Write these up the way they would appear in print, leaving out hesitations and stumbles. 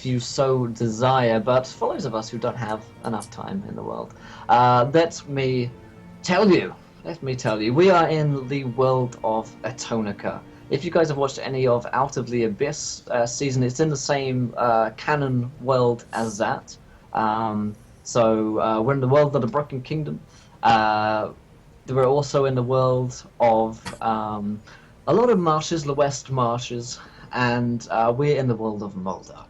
you so desire, but for those of us who don't have enough time in the world, let me tell you, we are in the world of Atonica. If you guys have watched any of Out of the Abyss season, it's in the same canon world as that. So we're in the world of the Broken Kingdom. We're also in the world of a lot of marshes, the West Marshes, and we're in the world of Moldock.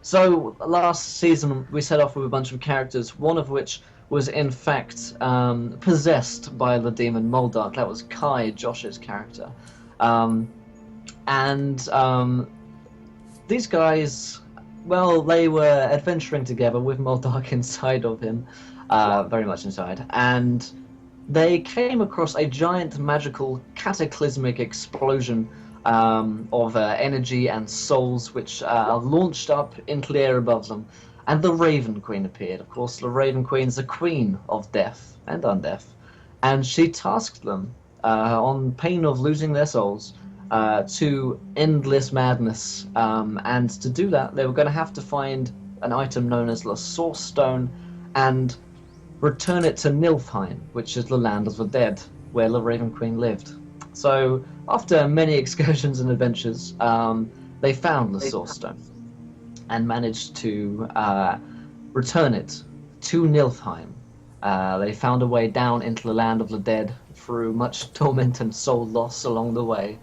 So last season we set off with a bunch of characters, one of which was in fact possessed by the demon Moldock. That was Kai, Josh's character. These guys, well, they were adventuring together with Moldock inside of him, very much inside, and they came across a giant magical cataclysmic explosion of energy and souls which launched up into the air above them, and the Raven Queen appeared. Of course, the Raven Queen is the queen of death and undeath, and she tasked them, on pain of losing their souls, to endless madness, and to do that they were going to have to find an item known as the Source Stone and return it to Nilfheim, which is the land of the dead, where the Raven Queen lived. So, after many excursions and adventures, they found the Source Stone and managed to return it to Nilfheim. They found a way down into the land of the dead through much torment and soul loss along the way.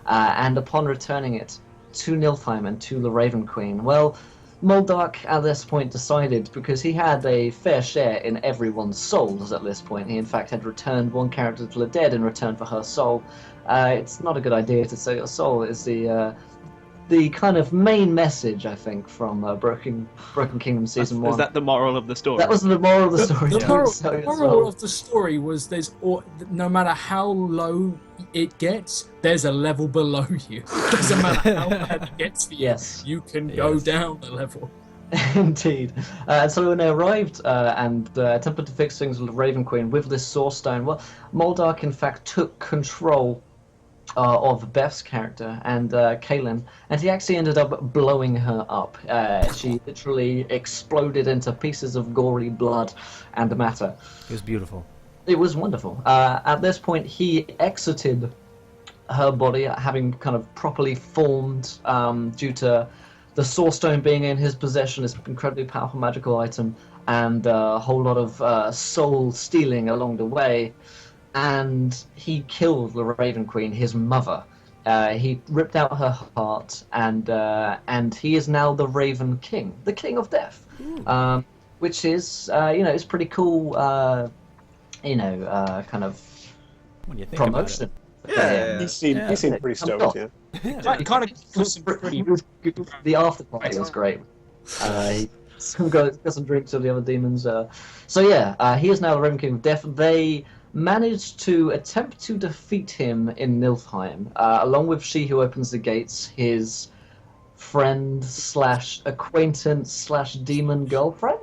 And upon returning it to Nilfheim and to the Raven Queen, well, Moldock at this point decided, because he had a fair share in everyone's souls at this point, he in fact had returned one character to the dead in return for her soul. It's not a good idea to say your soul is the kind of main message, I think, from Broken Kingdom Season 1. Is that the moral of the story? That was the moral of the story. The moral of the story was no matter how low it gets, there's a level below you. Doesn't matter how bad it gets for you, yes. You can go down a level. Indeed. So when they arrived and attempted to fix things with the Raven Queen with this Source Stone, well, Moldock in fact took control of Beth's character and Kaylin, and he actually ended up blowing her up. She literally exploded into pieces of gory blood and matter. It was beautiful. It was wonderful. At this point, he exited her body, having kind of properly formed due to the Source Stone being in his possession, this incredibly powerful magical item, and a whole lot of soul stealing along the way. And he killed the Raven Queen, his mother. He ripped out her heart, and he is now the Raven King, the King of Death, which is, it's pretty cool, kind of when you think promotion. Yeah. He seemed pretty stoked. Yeah. Kind of pretty. The after party was great. He got some drinks with the other demons. He is now the Raven King of Death. They managed to attempt to defeat him in Nilfheim, along with She Who Opens the Gates, his friend / acquaintance / demon girlfriend? ?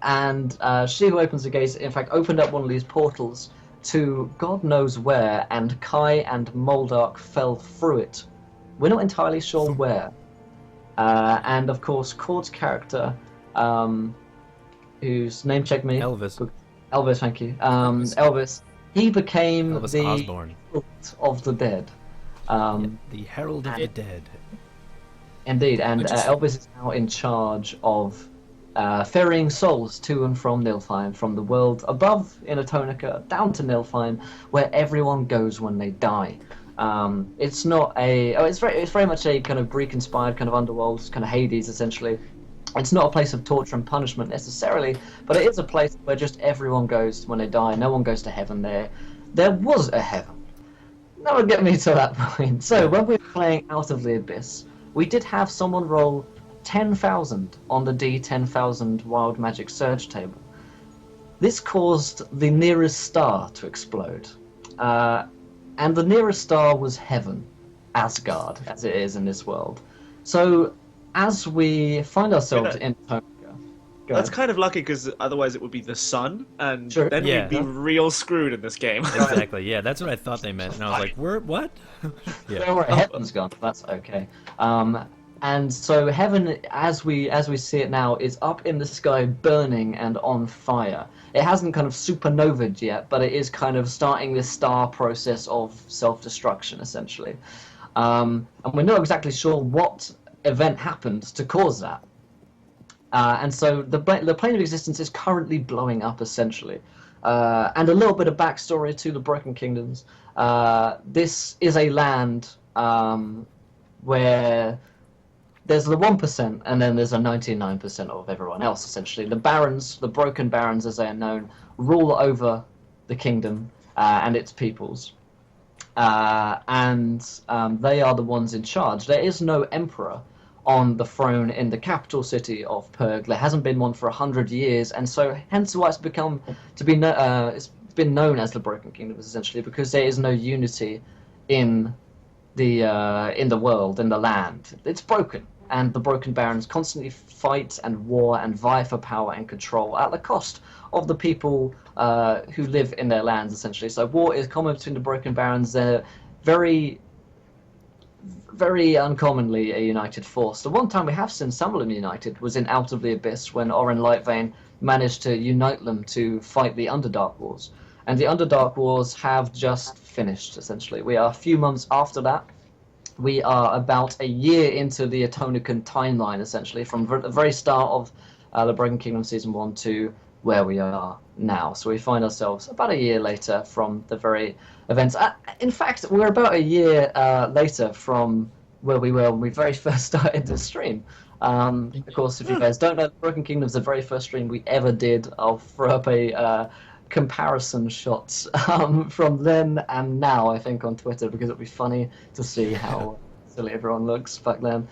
And She Who Opens the Gates, in fact, opened up one of these portals to God knows where, and Kai and Moldock fell through it. We're not entirely sure where. And of course, Cord's character, whose name check me. Elvis, thank you. Elvis, he became Elvis the Osborne. Herald of the Dead. The Herald of the Dead. Indeed, and Elvis is now in charge of ferrying souls to and from Nilfheim, from the world above in Atonica down to Nilfheim, where everyone goes when they die. It's not it's very much a kind of Greek-inspired kind of underworld, kind of Hades, essentially. It's not a place of torture and punishment necessarily, but it is a place where just everyone goes when they die. No one goes to heaven there. There was a heaven. That would get me to that point. So when we were playing Out of the Abyss, we did have someone roll 10,000 on the D10,000 Wild Magic Surge table. This caused the nearest star to explode. And the nearest star was heaven, Asgard, as it is in this world. So as we find ourselves in Atonica... That's kind of lucky, because otherwise it would be the sun, and Sure. then we'd be real screwed in this game. Exactly, yeah, that's what I thought they meant. And I was like, what? Don't worry, heaven's gone, that's okay. And so heaven, as we see it now, is up in the sky, burning and on fire. It hasn't kind of supernovaed yet, but it is kind of starting this star process of self-destruction, essentially. And we're not exactly sure what event happened to cause that. And so the plane of existence is currently blowing up, essentially. And a little bit of backstory to the Broken Kingdoms. This is a land where there's the 1%, and then there's a 99% of everyone else, essentially. The barons, the broken barons as they are known, rule over the kingdom and its peoples. And they are the ones in charge. There is no emperor on the throne in the capital city of Purg. There hasn't been one for 100 years, and so hence why it's become to be it's been known as the Broken Kingdoms, essentially, because there is no unity in the world, in the land. It's broken. And the broken barons constantly fight and war and vie for power and control at the cost of the people who live in their lands, essentially. So war is common between the broken barons. They're very, very uncommonly a united force. The one time we have seen some of them united was in Out of the Abyss, when Oren Lightvein managed to unite them to fight the Underdark Wars. And the Underdark Wars have just finished, essentially. We are a few months after that. We are about a year into the Etonican timeline, essentially, from the very start of the Broken Kingdom Season 1 to where we are now. So we find ourselves about a year later from the very events. In fact, we're about a year later from where we were when we very first started the stream. Of course, if you guys don't know, Broken Kingdom's the very first stream we ever did. I'll throw up a comparison shots from then and now, I think, on Twitter, because it'll be funny to see how silly everyone looks back then.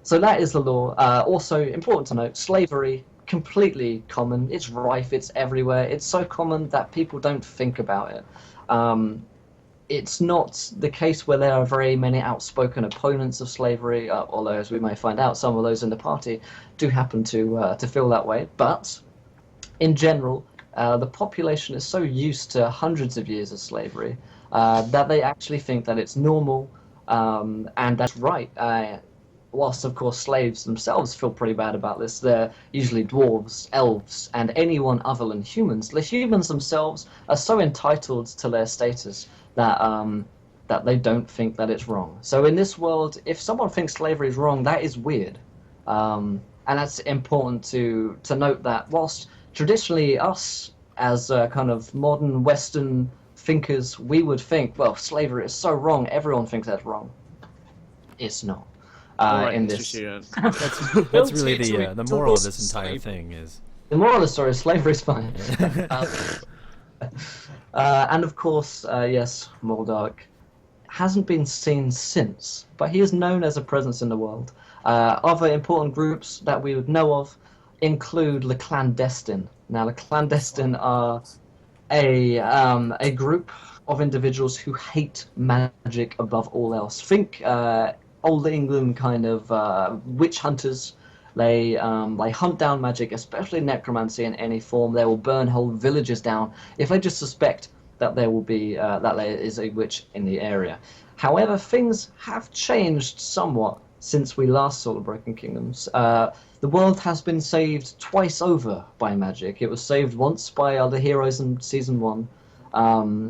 So that is the law. Also, important to note, slavery, completely common. It's rife, it's everywhere. It's so common that people don't think about it. It's not the case where there are very many outspoken opponents of slavery, although, as we may find out, some of those in the party do happen to feel that way. But in general, the population is so used to hundreds of years of slavery that they actually think that it's normal, and that's right. Whilst, of course, slaves themselves feel pretty bad about this, they're usually dwarves, elves, and anyone other than humans. The humans themselves are so entitled to their status that that they don't think that it's wrong. So in this world, if someone thinks slavery is wrong, that is weird. And that's important to note, that whilst traditionally us, as kind of modern Western thinkers, we would think, well, slavery is so wrong, everyone thinks that's wrong. It's not. In this, that's really the moral of this entire thing is. The moral of the story is slavery is fine. And of course, yes, Moldock hasn't been seen since, but he is known as a presence in the world. Other important groups that we would know of include the Clandestine. Now, the Clandestine are a group of individuals who hate magic above all else. Think Old England kind of witch hunters. They hunt down magic, especially necromancy in any form. They will burn whole villages down if they just suspect that there will be that there is a witch in the area. However, things have changed somewhat since we last saw the Broken Kingdoms. The world has been saved twice over by magic. It was saved once by other heroes in Season 1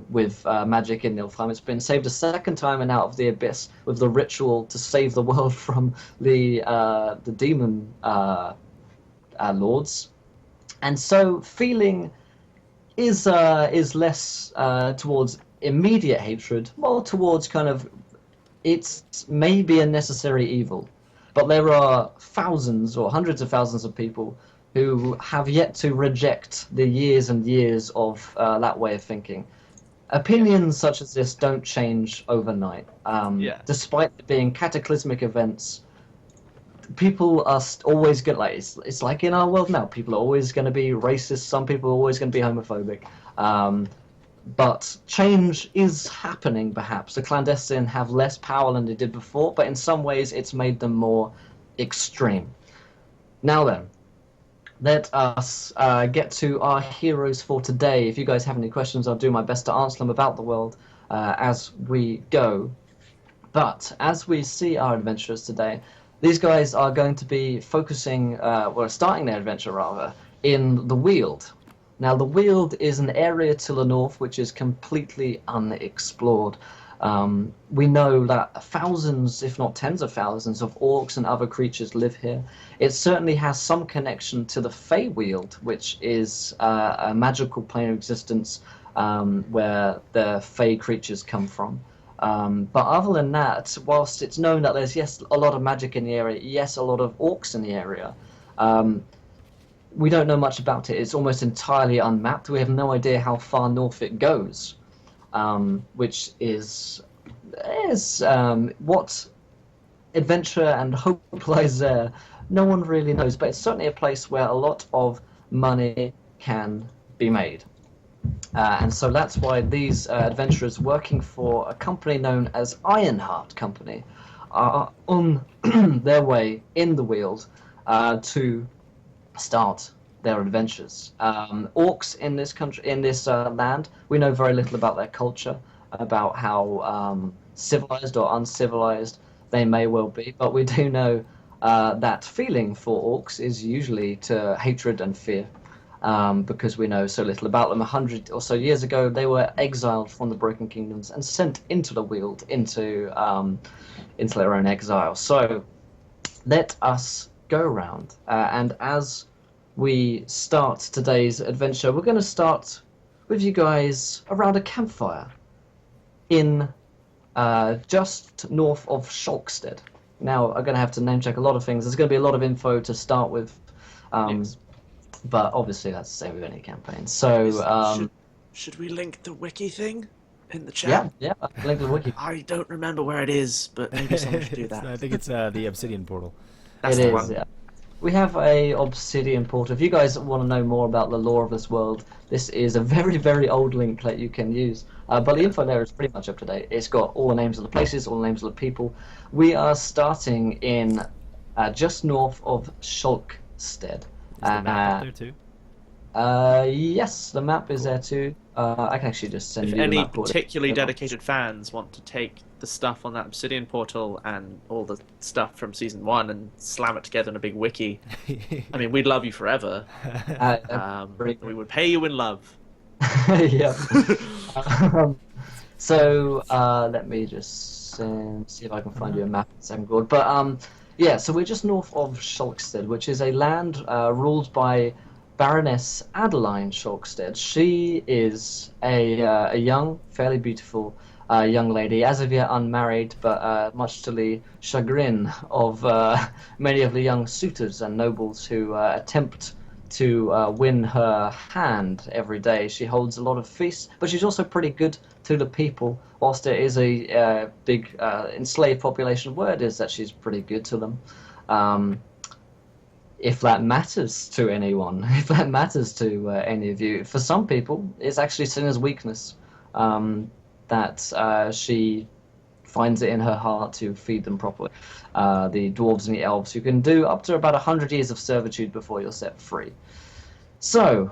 with magic in Nilfheim. It's been saved a second time in Out of the Abyss with the ritual to save the world from the demon lords. And so feeling is less towards immediate hatred, more towards kind of it's maybe a necessary evil. But there are thousands or hundreds of thousands of people who have yet to reject the years and years of that way of thinking. Opinions such as this don't change overnight. Despite it being cataclysmic events, people are always going to, it's like in our world now, people are always going to be racist, some people are always going to be homophobic. But change is happening, perhaps. The Clandestine have less power than they did before, but in some ways it's made them more extreme. Now then, let us get to our heroes for today. If you guys have any questions, I'll do my best to answer them about the world as we go. But as we see our adventurers today, these guys are going to be focusing, starting their adventure rather, in the Weald. Now, the Weald is an area to the north which is completely unexplored. We know that thousands, if not tens of thousands, of orcs and other creatures live here. It certainly has some connection to the Weald, which is a magical plane of existence where the Fey creatures come from. But other than that, whilst it's known that there's, yes, a lot of magic in the area, yes, a lot of orcs in the area, we don't know much about it. It's almost entirely unmapped. We have no idea how far north it goes. Which is what adventure and hope lies there. No one really knows, but it's certainly a place where a lot of money can be made. And so that's why these adventurers working for a company known as Ironheart Company are on their way in the Weald to start their adventures. Orcs in this country, in this land, we know very little about their culture, about how civilized or uncivilized they may well be, but we do know that feeling for orcs is usually to hatred and fear, because we know so little about them. 100 or so years ago, they were exiled from the Broken Kingdoms and sent into the Weald, into their own exile. So let us go around, and as we start today's adventure, we're going to start with you guys around a campfire in just north of Schalkstead. Now, I'm going to have to name check a lot of things. There's going to be a lot of info to start with, Yes. but obviously that's the same with any campaign. So, Should we link the wiki thing in the chat? yeah, link to the wiki. I don't remember where it is, but maybe someone should do that. I think it's the Obsidian portal. That's It the is, one. yeah. We have a Obsidian portal. If you guys want to know more about the lore of this world, this is a very, very old link that you can use. But the info there is pretty much up to date. It's got all the names of the places, all the names of the people. We are starting in just north of Schalkstead. Is the map up there too? Yes, the map is there too. I can actually just send If you the any map. particularly dedicated fans want to take the stuff on that Obsidian portal and all the stuff from Season 1 and slam it together in a big wiki, I mean, we'd love you forever. We would pay you in love. Yeah. So let me just see if I can find you a map. Good. But yeah, so we're just north of Schalkstead, which is a land ruled by Baroness Adeline Schalkstead. She is a young, fairly beautiful young lady, as of yet unmarried, but much to the chagrin of many of the young suitors and nobles who attempt to win her hand every day. She holds a lot of feasts, but she's also pretty good to the people. Whilst there is a big enslaved population, word is that she's pretty good to them. If that matters to anyone, if that matters to any of you, for some people, it's actually seen as weakness. That she finds it in her heart to feed them properly. The dwarves and the elves, who can do up to about 100 years of servitude before you're set free. So,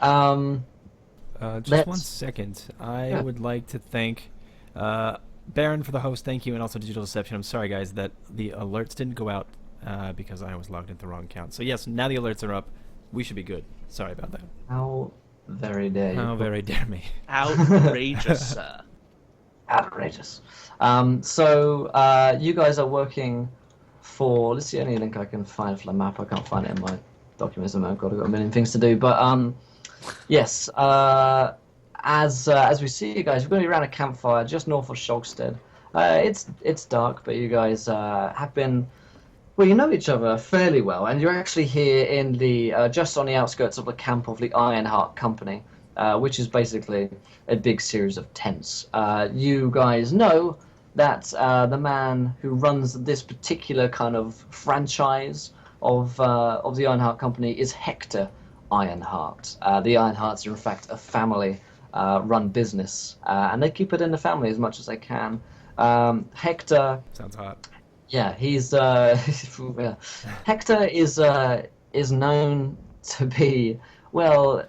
just 1 second. I would like to thank Baron for the host. Thank you, and also Digital Deception. I'm sorry, guys, that the alerts didn't go out because I was logged into the wrong account. So yes, now the alerts are up. We should be good. Sorry about that. how very dare you? How very dare me. Outrageous, sir. Outrageous. So you guys are working for. This is the only link I can find for the map. I can't find it in my documents. I've got a million things to do. But yes. As we see you guys, we're going to be around a campfire just north of Schalkstead. It's dark, but you guys have been. Well, you know each other fairly well, and you're actually here in the just on the outskirts of the camp of the Ironheart Company, which is basically a big series of tents. You guys know that the man who runs this particular kind of franchise of the Ironheart Company is Hector Ironheart. The Ironhearts are in fact a family-run business, and they keep it in the family as much as they can. Hector. Sounds hot. Yeah, he's Hector is known to be, well,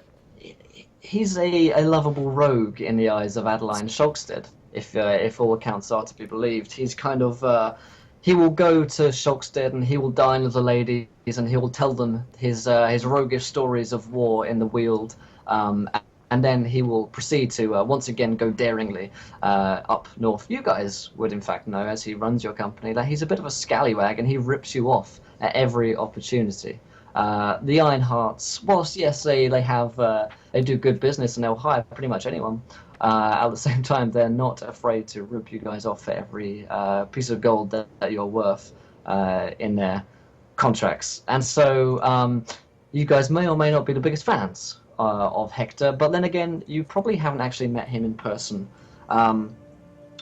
he's a lovable rogue in the eyes of Adeline Schalkstead. if all accounts are to be believed. He's kind of he will go to Shulkstead and he will dine with the ladies and he will tell them his roguish stories of war in the Weald, and then he will proceed to once again go daringly up north. You guys would in fact know, as he runs your company, that he's a bit of a scallywag and he rips you off at every opportunity. The Ironhearts, whilst yes they do good business and they'll hire pretty much anyone, at the same time they're not afraid to rip you guys off for every piece of gold that you're worth in their contracts. And so you guys may or may not be the biggest fans of Hector, but then again you probably haven't actually met him in person.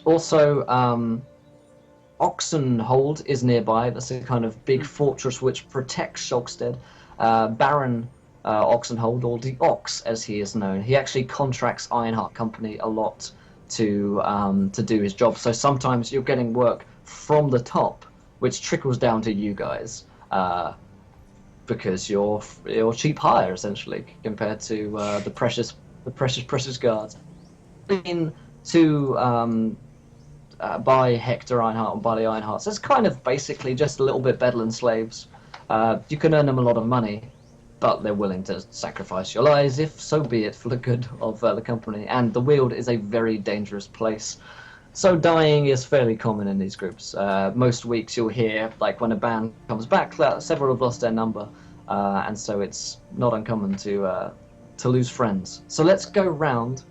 Also, Oxenhold is nearby. That's a kind of big fortress which protects Shulkstead. Baron Oxenhold, or the Ox as he is known, he actually contracts Ironheart Company a lot to do his job. So sometimes you're getting work from the top, which trickles down to you guys, because you're cheap hire essentially compared to the precious guards. To by Hector Ironheart and by the Ironhearts, it's kind of basically just a little bit better than slaves. You can earn them a lot of money, but they're willing to sacrifice your lives, if so be it, for the good of the company. And the Weald is a very dangerous place, so dying is fairly common in these groups. Most weeks you'll hear, like when a band comes back, that several have lost their number, and so it's not uncommon to lose friends. So let's go round.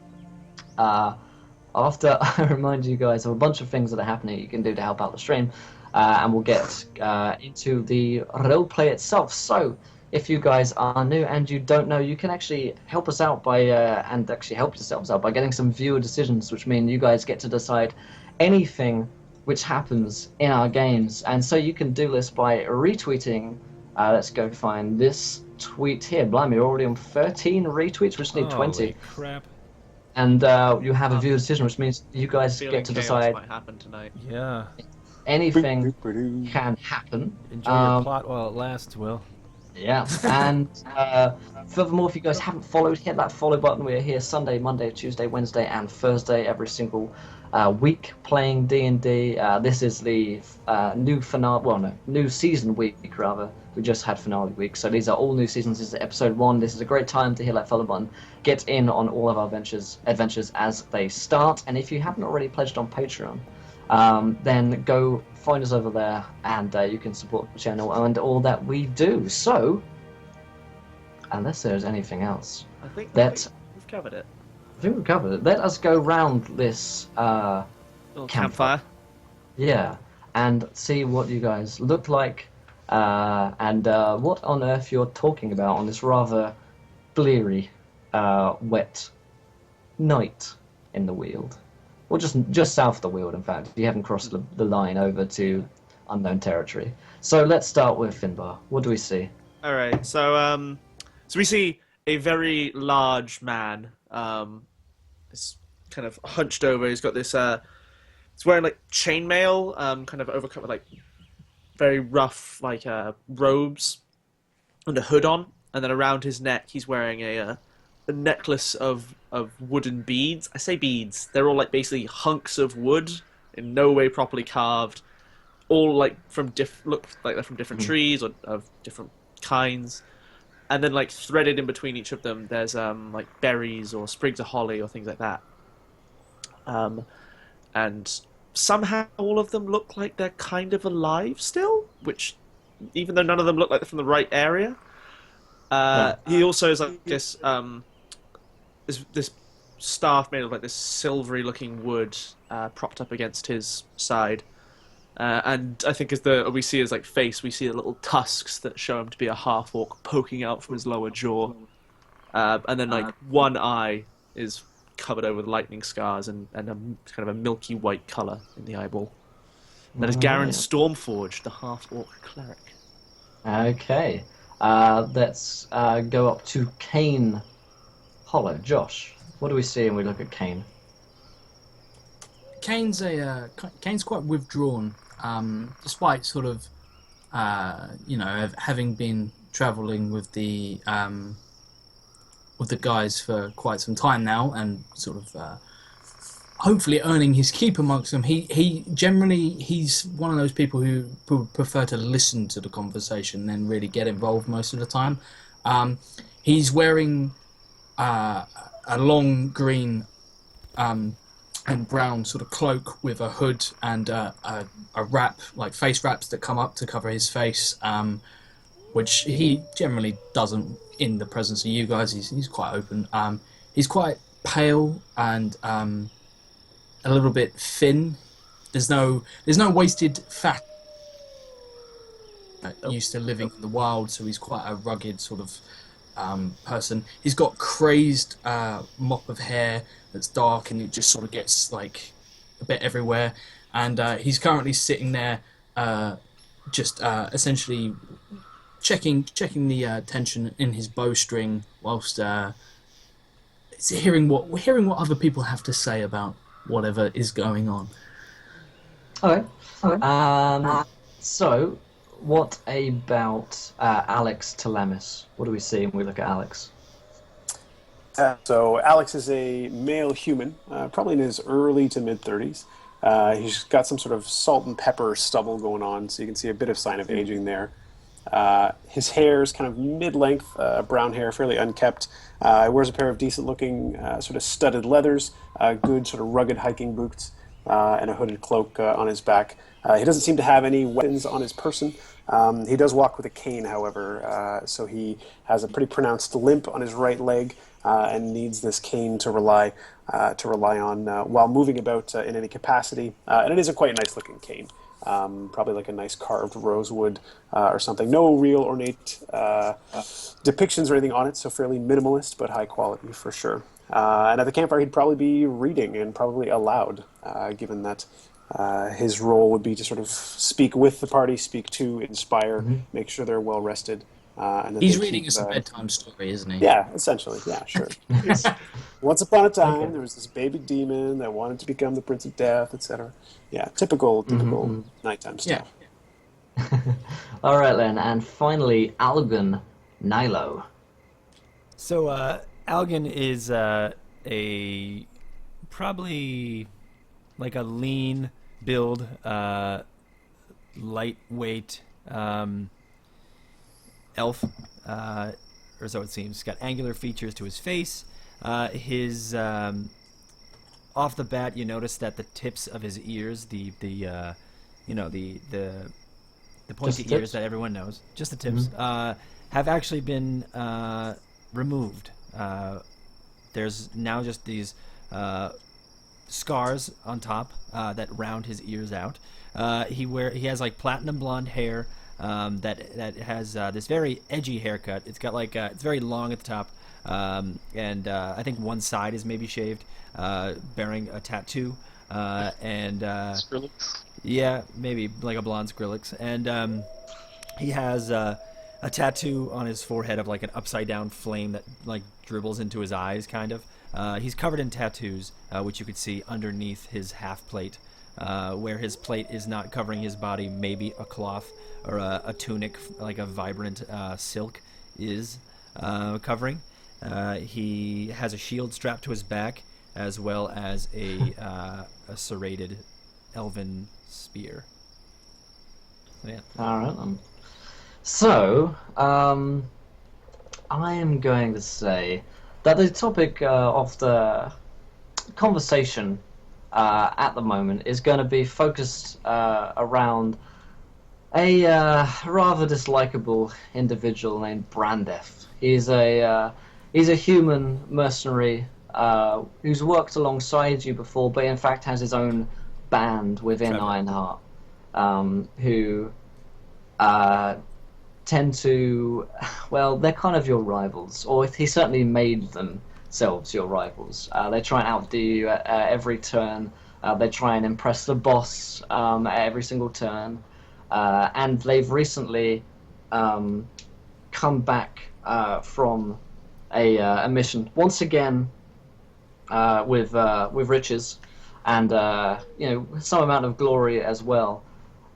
After I remind you guys of a bunch of things that are happening you can do to help out the stream, and we'll get into the roleplay itself. So, if you guys are new and you don't know, you can actually help us out by, and actually help yourselves out by getting some viewer decisions, which mean you guys get to decide anything which happens in our games. And so you can do this by retweeting. Let's go find this tweet here. Blimey, we're already on 13 retweets, we just need 20. Holy crap. And you have a viewer decision, which means you guys get to decide. Might happen tonight. Yeah. Anything can happen. Enjoy your plot while it lasts, Will. Yeah, and furthermore, if you guys haven't followed, hit that follow button. We're here Sunday, Monday, Tuesday, Wednesday, and Thursday every single week playing D&D. This is the new finale, well, no, new season week rather. We just had finale week, so these are all new seasons. This is episode 1. This is a great time to hit that follow button. Get in on all of our adventures as they start. And if you haven't already pledged on Patreon, then go find us over there, and you can support the channel and all that we do. So, unless there's anything else, I think we've covered it. I think we've covered it. Let us go round this Little campfire. Yeah, and see what you guys look like, and what on earth you're talking about on this rather bleary, wet night in the Weald. Well, just south of the Weald, in fact. You haven't crossed the line over to unknown territory. So let's start with Finbar. What do we see? All right, so we see a very large man. He's kind of hunched over. He's got this. He's wearing like chainmail, kind of overcoat with like very rough like robes and a hood on, and then around his neck he's wearing a necklace of wooden beads. I say beads. They're all like basically hunks of wood, in no way properly carved. All like look like they're from different trees or of different kinds. And then, like, threaded in between each of them, there's, like, berries or sprigs of holly or things like that. And somehow all of them look like they're kind of alive still, which, even though none of them look like they're from the right area. He also has, like, this staff made of, like, this silvery-looking wood propped up against his side. And I think as we see his like face, we see the little tusks that show him to be a half-orc poking out from his lower jaw. And then like one eye is covered over with lightning scars and a kind of a milky white colour in the eyeball. And that is Garen Stormforged, the half-orc cleric. Okay. Let's go up to Caine Hollow. Josh, what do we see when we look at Caine? Caine's quite withdrawn, despite sort of, having been travelling with the guys for quite some time now, and sort of hopefully earning his keep amongst them. He's one of those people who prefer to listen to the conversation than really get involved most of the time. He's wearing a long green and brown sort of cloak with a hood and a wrap, like face wraps that come up to cover his face, which he generally doesn't in the presence of you guys. He's quite open. He's quite pale and a little bit thin. There's no wasted fat. Used to living in the wild, so he's quite a rugged sort of person. He's got crazed mop of hair that's dark and it just sort of gets like a bit everywhere. And he's currently sitting there, just essentially checking the tension in his bowstring whilst hearing what other people have to say about whatever is going on. Okay. So, what about Alex Telamis? What do we see when we look at Alex? So Alex is a male human, probably in his early to mid-30s. He's got some sort of salt and pepper stubble going on, so you can see a bit of sign of aging there. His hair is kind of mid-length, brown hair, fairly unkept. He wears a pair of decent-looking sort of studded leathers, good sort of rugged hiking boots, and a hooded cloak on his back. He doesn't seem to have any weapons on his person. He does walk with a cane, however, so he has a pretty pronounced limp on his right leg and needs this cane to rely on while moving about in any capacity. And it is a quite nice-looking cane. Probably like a nice carved rosewood or something. No real ornate depictions or anything on it, so fairly minimalist, but high quality for sure. And at the campfire, he'd probably be reading, and probably aloud, given that his role would be to sort of speak with the party, speak to, inspire, make sure they're well rested. And he's reading us a bedtime story, isn't he? Yeah, essentially. Yeah, sure. Once upon a time, there was this baby demon that wanted to become the Prince of Death, etc. Yeah, typical nighttime stuff. Yeah. All right, then. And finally, Algan Naelo. So, Algan is a probably like a lean build, lightweight elf, or so it seems. He's got angular features to his face. His off the bat, you notice that the tips of his ears, the pointy ears that everyone knows, just the tips, have actually been removed. There's now just these scars on top that round his ears out. He has like platinum blonde hair that has this very edgy haircut. It's got like it's very long at the top, and I think one side is maybe shaved, bearing a tattoo, and Skrillex? Yeah, maybe like a blonde Skrillex, and he has a tattoo on his forehead of like an upside down flame that like dribbles into his eyes, kind of. He's covered in tattoos, which you could see underneath his half plate, where his plate is not covering his body. Maybe a cloth or a tunic, like a vibrant silk, is covering. He has a shield strapped to his back, as well as a serrated elven spear. So, yeah. All right. So, I am going to say that the topic of the conversation at the moment is going to be focused around a rather dislikable individual named Brandeth. He's a human mercenary who's worked alongside you before, but in fact has his own band within Ironheart, who tend to, well, they're kind of your rivals, or he certainly made themselves your rivals. They try and outdo you at every turn. They try and impress the boss at every single turn. And they've recently come back from a mission, once again with riches and some amount of glory as well.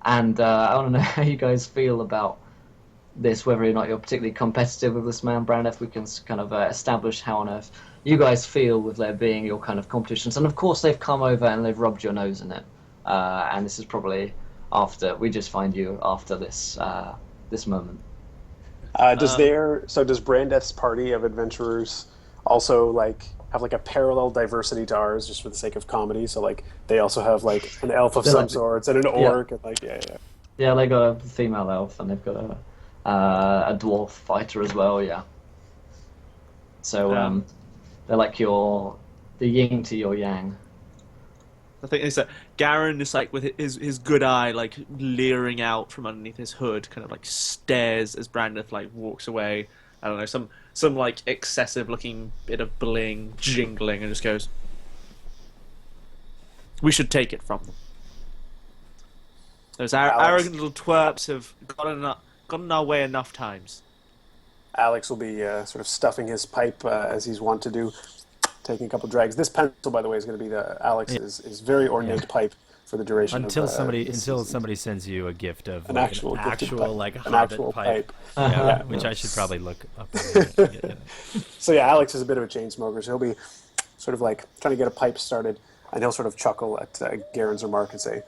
And I want to know how you guys feel about this, whether or not you're particularly competitive with this man, Brandeth. We can kind of establish how on earth you guys feel with there being your kind of competitions, and of course they've come over and they've rubbed your nose in it. And this is probably after we just find you after this this moment. Does Brandeth's party of adventurers also like have like a parallel diversity to ours, just for the sake of comedy? So like they also have like an elf of some sorts and an orc, and like yeah, they got a female elf and they've got a dwarf fighter as well. Yeah. So they're like the yin to your yang. I think it's that Garen is like with his good eye like leering out from underneath his hood, kind of like stares as Brandeth like walks away. I don't know, some like excessive looking bit of bling jingling, and just goes, "We should take it from them. Those arrogant little twerps have gotten our way enough times." Alex will be sort of stuffing his pipe as he's wont to do, taking a couple drags. This pencil, by the way, is going to be Alex's very ornate pipe for the duration until of, somebody sends you a gift of an like, actual like an hobbit actual pipe. pipe. Which I should probably look up. So yeah, Alex is a bit of a chain smoker, so he'll be sort of like trying to get a pipe started, and he'll sort of chuckle at Garen's remark and say,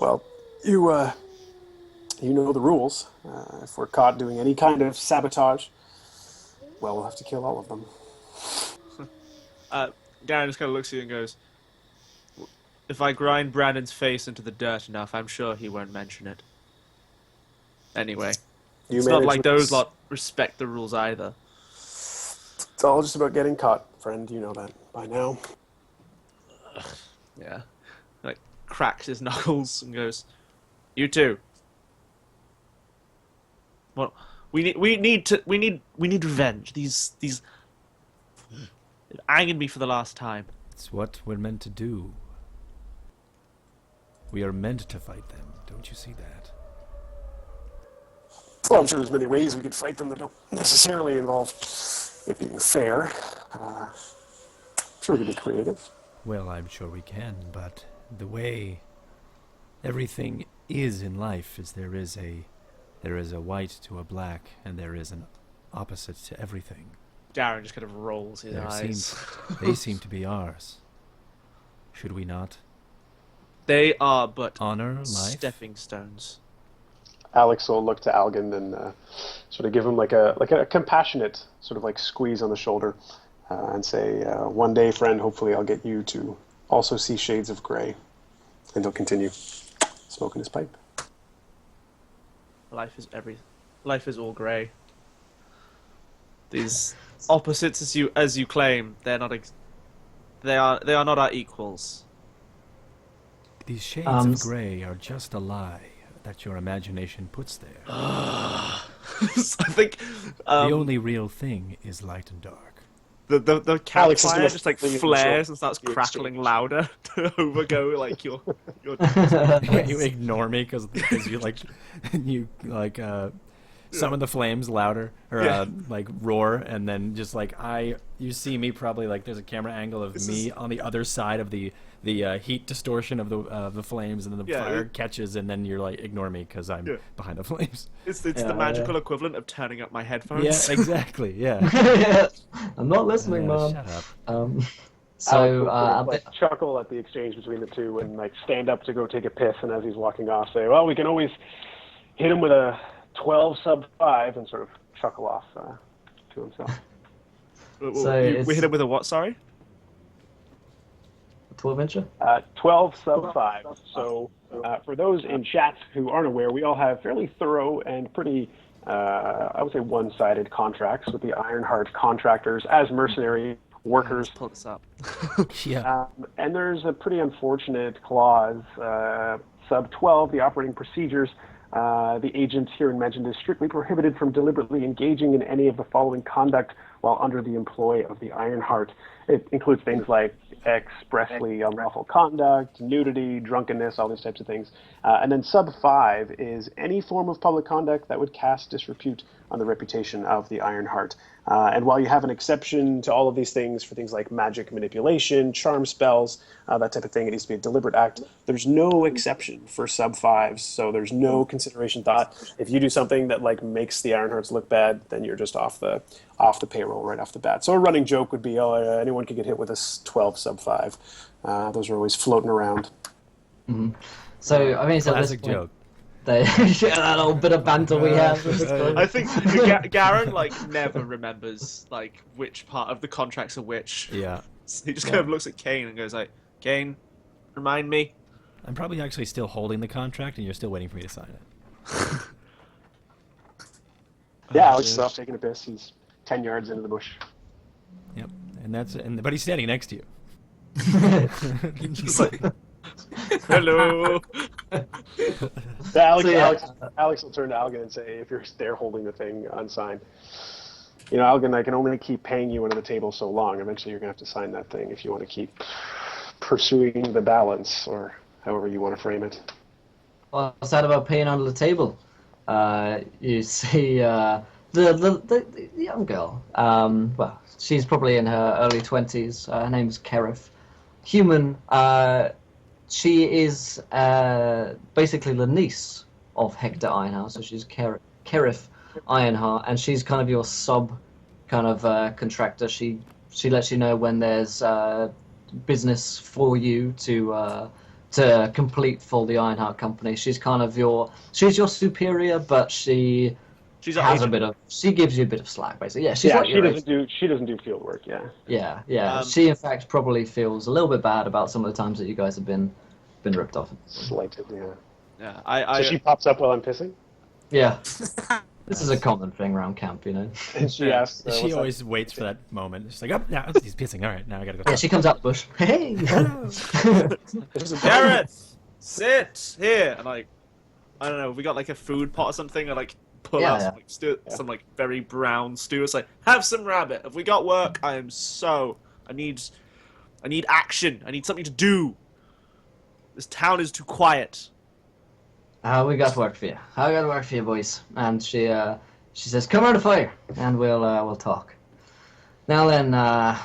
"Well, you know the rules. If we're caught doing any kind of sabotage, well, we'll have to kill all of them." Garen just kind of looks at you and goes, "If I grind Brandon's face into the dirt enough, I'm sure he won't mention it. Anyway, it's not like those lot respect the rules either." It's all just about getting caught, friend. You know that by now. Yeah. Like, cracks his knuckles and goes, "You too. Well, we need revenge. These it angered me for the last time." It's what we're meant to do. We are meant to fight them. Don't you see that? Well, I'm sure there's many ways we could fight them that don't necessarily involve it being fair. I'm sure we could be creative. Well, I'm sure we can, but the way everything is in life is there is a white to a black, and there is an opposite to everything. Darren just kind of rolls his eyes. They seem to be ours. Should we not? They are but honor life? stepping stones. Alex will look to Algan and sort of give him like a compassionate sort of like squeeze on the shoulder and say, "One day, friend, hopefully I'll get you to also see shades of gray." And he'll continue smoking his pipe. Life is all grey. These opposites, as you claim, they are not our equals. These shades of grey are just a lie that your imagination puts there. I think the only real thing is light and dark. The campfire just like flares and starts crackling louder to overgo like your You ignore me because you summon the flames louder or like roar, and then just like you see me probably like there's a camera angle of me on the other side of the heat distortion of the flames, and then the fire catches, and then you're like ignore me because I'm behind the flames. It's the magical equivalent of turning up my headphones. Yeah, exactly. Yeah. I'm not listening, Mom. Shut up. So chuckle at the exchange between the two and like stand up to go take a piss, and as he's walking off, say, "Well, we can always hit him with a 12 sub 5," and sort of chuckle off to himself. We hit him with a what? Sorry. 12 incher? 12 sub 5. So for those in chat who aren't aware, we all have fairly thorough and pretty, I would say, one-sided contracts with the Ironheart contractors as mercenary workers. Pull this up. Yeah. And there's a pretty unfortunate clause, sub 12, the operating procedures. The agent herein mentioned is strictly prohibited from deliberately engaging in any of the following conduct while under the employ of the Ironheart. It includes things like expressly unlawful conduct, nudity, drunkenness, all these types of things. And then sub 5 is any form of public conduct that would cast disrepute on the reputation of the Ironheart. And while you have an exception to all of these things for things like magic manipulation, charm spells, that type of thing, it needs to be a deliberate act. There's no exception for sub 5s, so there's no consideration thought. If you do something that like makes the Ironhearts look bad, then you're just off the payroll. roll right off the bat. So a running joke would be, anyone could get hit with a 12 sub 5. Those are always floating around. Mm-hmm. So I mean, it's classic joke. That old bit of banter we have. I think Garen never remembers which part of the contracts are which. Yeah. He just kind of looks at Caine and goes like, "Caine, remind me." I'm probably actually still holding the contract, and you're still waiting for me to sign it. Yeah, Alex is off taking a piss. He's 10 yards into the bush. Yep, but he's standing next to you. Just like, hello. Alex will turn to Algan and say, if you're there holding the thing unsigned, Algan, I can only keep paying you under the table so long. Eventually, you're gonna have to sign that thing if you want to keep pursuing the balance, or however you want to frame it. Well, what's that about paying under the table? You see the young girl. Well, she's probably in her early 20s. Her name's Kerif. Human. She is basically the niece of Hector Ironheart, so she's Kerif Ironheart, and she's kind of your sub kind of contractor. She lets you know when there's business for you to complete for the Ironheart company. She's kind of your superior, but she gives you a bit of slack, basically. Yeah, she doesn't do field work. Yeah. She in fact probably feels a little bit bad about some of the times that you guys have been ripped off. Slighted, yeah. Yeah, so she pops up while I'm pissing. Yeah. This is a common thing around camp, And she asks. She always waits for that moment. She's like, "Oh, now he's pissing. All right, now I gotta go." Yeah, she comes out the bush. Hey. Garrett, sit here. And I don't know. We got a food pot or something, and pull out some stew, some very brown stew. It's like, have some rabbit. Have we got work? I need action. I need something to do. This town is too quiet. We got work for you. I got work for you, boys. And she says, "Come around the fire, and we'll talk." Now then, well,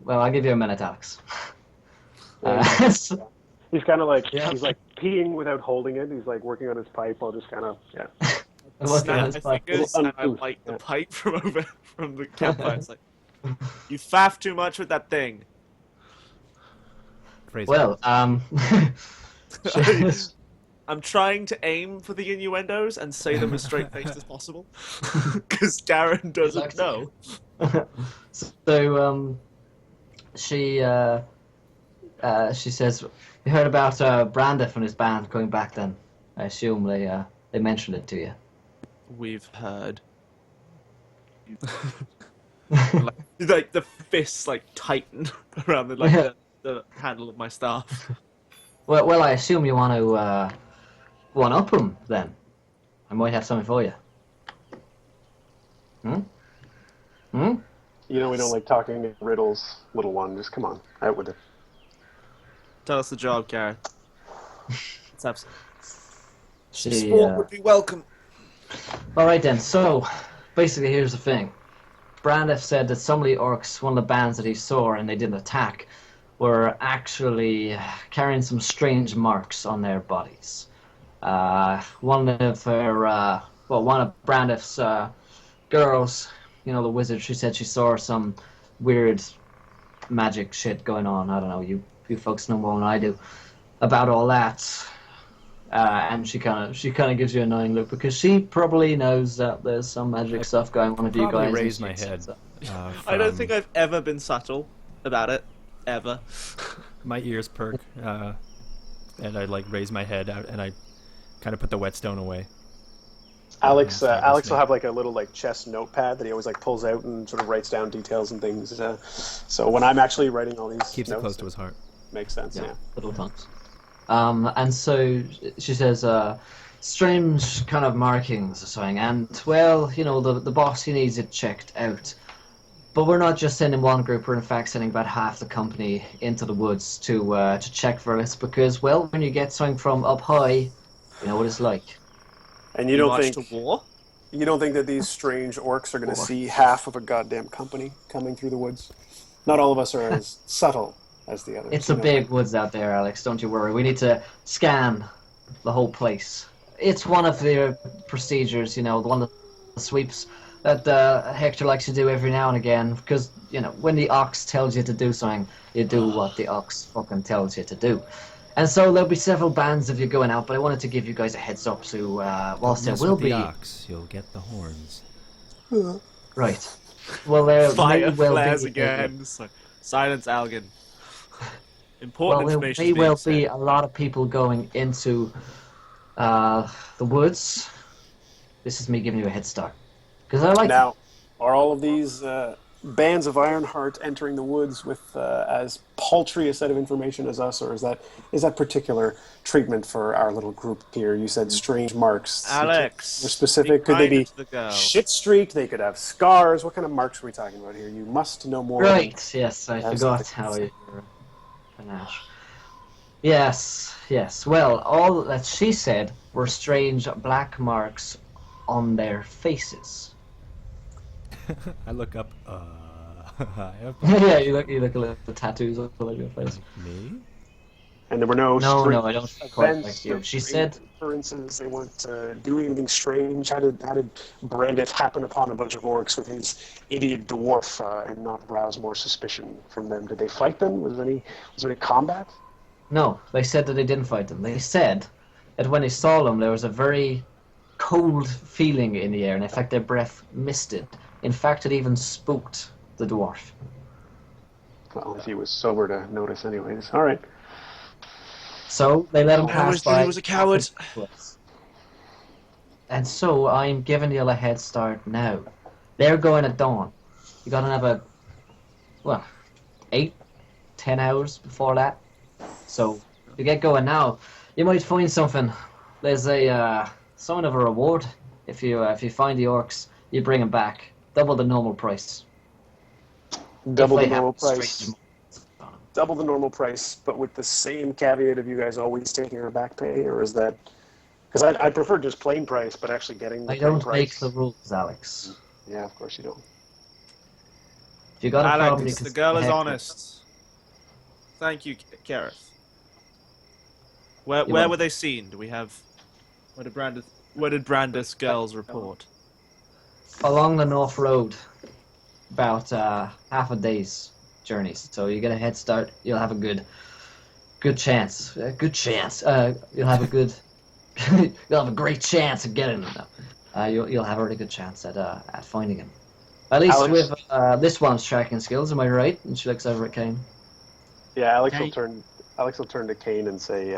I'll give you a minute, Alex. He's kind of he's peeing without holding it. He's working on his pipe. I'll just kind of Snap my fingers, and I light the pipe from the campfire. It's like, you faff too much with that thing. Crazy. Well, I'm trying to aim for the innuendos and say them as straight-faced as possible, because Garen doesn't know. So, she says, "You heard about Brandif and his band going back then? I assume they mentioned it to you." We've heard. The fists tighten around the handle of my staff. Well, I assume you want to one up them then. I might have something for you. We don't like talking in riddles, little one. Just come on, out with it. Tell us the job, Garrett. It's absolutely. Sport would be welcome. All right then. So, basically, here's the thing. Brandif said that some of the orcs, one of the bands that he saw and they didn't attack, were actually carrying some strange marks on their bodies. One of Brandif's girls, the wizard, she said she saw some weird magic shit going on. I don't know, you folks know more than I do about all that. And she kind of gives you a knowing look, because she probably knows that there's some magic stuff going on with you guys. Probably raised my head. I don't think I've ever been subtle about it. Ever. My ears perk, and I raise my head out, and I kind of put the whetstone away. Alex will have a little chest notepad that he always pulls out and sort of writes down details and things. So when I'm actually writing all these, keeps notes, it close to his heart. Makes sense. Yeah. Little tongues. And so she says, strange kind of markings or something, and well, the boss, he needs it checked out. But we're not just sending one group, we're in fact sending about half the company into the woods to check for this, because, well, when you get something from up high, you know what it's like. And you don't think that these strange orcs are going to see half of a goddamn company coming through the woods? Not all of us are as subtle as the others. It's a big woods out there, Alex, don't you worry. We need to scan the whole place. It's one of the procedures, the one that sweeps that Hector likes to do every now and again, because, you know, when the ox tells you to do something, you do what the ox fucking tells you to do. And so there'll be several bands of you going out, but I wanted to give you guys a heads up, so whilst there will be... the ox, you'll get the horns. Right. Well, there Fire may well flares be... again. Silence, Algan. Important Well, there information may is being well said. be a lot of people going into the woods. This is me giving you a head start. Because I like them. Now, are all of these bands of Ironheart entering the woods with as paltry a set of information as us, or is that particular treatment for our little group here? You said strange marks. Alex, They're specific. be Could they kind be to the girl. shit streaked? They could have scars. What kind of marks are we talking about here? You must know more. Right, yes, I That's forgot the- how you're panache. Yes. Well, all that she said were strange black marks on their faces. I look up. Yeah, you look a little the tattoos all over your face. Me? And there were no. No, I don't quite events like you. or She strange said, occurrences. They weren't doing anything strange. How did Brandit happen upon a bunch of orcs with his idiot dwarf and not rouse more suspicion from them? Did they fight them? Was there any combat? no, they said that they didn't fight them. They said that when they saw them, there was a very cold feeling in the air, and in fact, their breath misted. In fact, it even spooked the dwarf. Well, if he was sober to notice, anyways. All right. So they let him I pass always knew by. he was a coward. And so I'm giving you a head start now. They're going at dawn. You got another, 8-10 hours before that. So if you get going now, you might find something. There's a somewhat of a reward if you find the orcs. You bring them back, double the normal price. Double If the they have normal strange price. marks on 'em. Double the normal price, but with the same caveat of you guys always taking our back pay, or is that? Because I prefer just plain price, but actually getting the I plain don't price. make the rules, Alex. Yeah, of course you don't. If you got a problem, you Alex, can the girl is heck- honest. Thank you, Gareth. Where welcome. were they seen? Do we have? Where did Brandis girls report? Along the North Road, about half a day's journey. So you get a head start. You'll have a good chance. You'll have a good. You'll have a great chance of getting them. You'll have a really good chance at finding him. At least Alex? with this one's tracking skills. Am I right? And she looks over at Caine. Yeah, Alex Okay. will turn to Caine and say,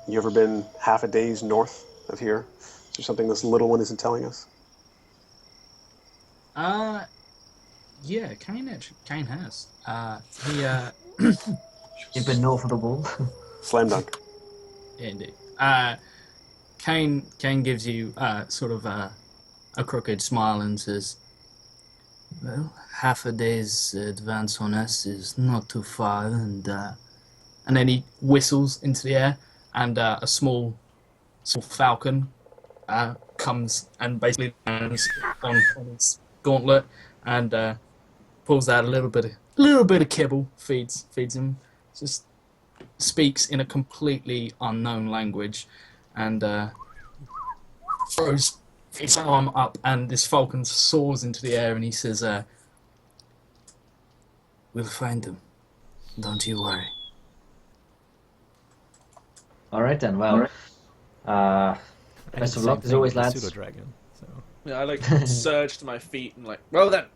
"You ever been half a day's north of here? Is there something this little one isn't telling us?" Yeah, Caine has. You've been north of the wall. Slam dunk. Yeah, indeed. Caine gives you sort of a crooked smile and says, "Well, half a day's advance on us is not too far," and then he whistles into the air, and a small falcon comes and basically lands on his gauntlet and pulls out a little bit of kibble, feeds him, just speaks in a completely unknown language, and throws his arm up, and this falcon soars into the air, and he says, "We'll find them. Don't you worry." All right then. Well, best of luck as always, lads. Pseudo dragon. So Yeah, I surge to my feet and well then,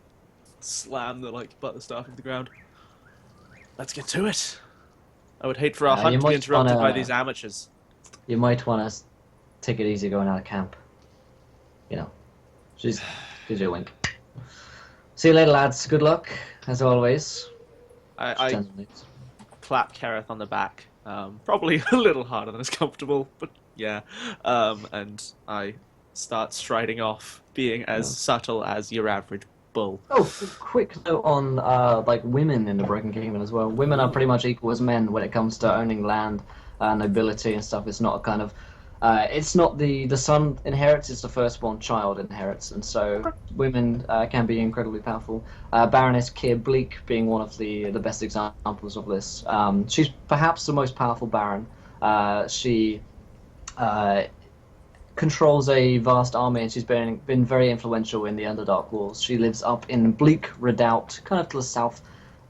slam the butt the staff into the ground. Let's get to it. I would hate for our You hunt to be might interrupted by wanna- these amateurs. You might want to take it easy going out of camp. You know, she's gives you a wink. See you later, lads. Good luck as always. I Gentlemen. clap Kereth on the back, probably a little harder than is comfortable, but yeah. And I start striding off, being as subtle as your average bull. Oh, quick note on women in the Broken Kingdom as well. Women are pretty much equal as men when it comes to owning land, nobility and stuff. It's not a kind of, it's not the son inherits; it's the firstborn child inherits, and so women can be incredibly powerful. Baroness Keir Bleak being one of the best examples of this. She's perhaps the most powerful baron. She controls a vast army, and she's been very influential in the Underdark Wars. She lives up in Bleak Redoubt, kind of to the south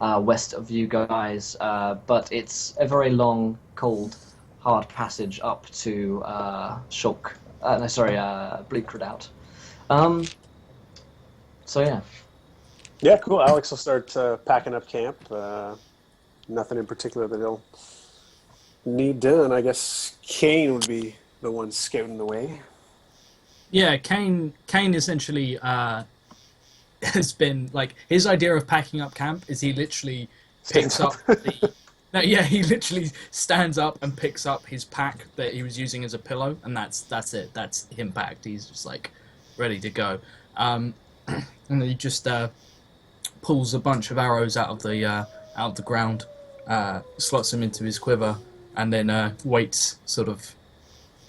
west of you guys, but it's a very long, cold, hard passage up to Bleak Redoubt. So yeah. Yeah, cool. Alex will start packing up camp. Nothing in particular that he'll need done. I guess Caine would be the one scouting the way. Yeah, Caine essentially has been like, his idea of packing up camp is he literally picks up he literally stands up and picks up his pack that he was using as a pillow, and that's it. That's him packed. He's just like ready to go. And he just pulls a bunch of arrows out of the ground, slots them into his quiver, and then waits sort of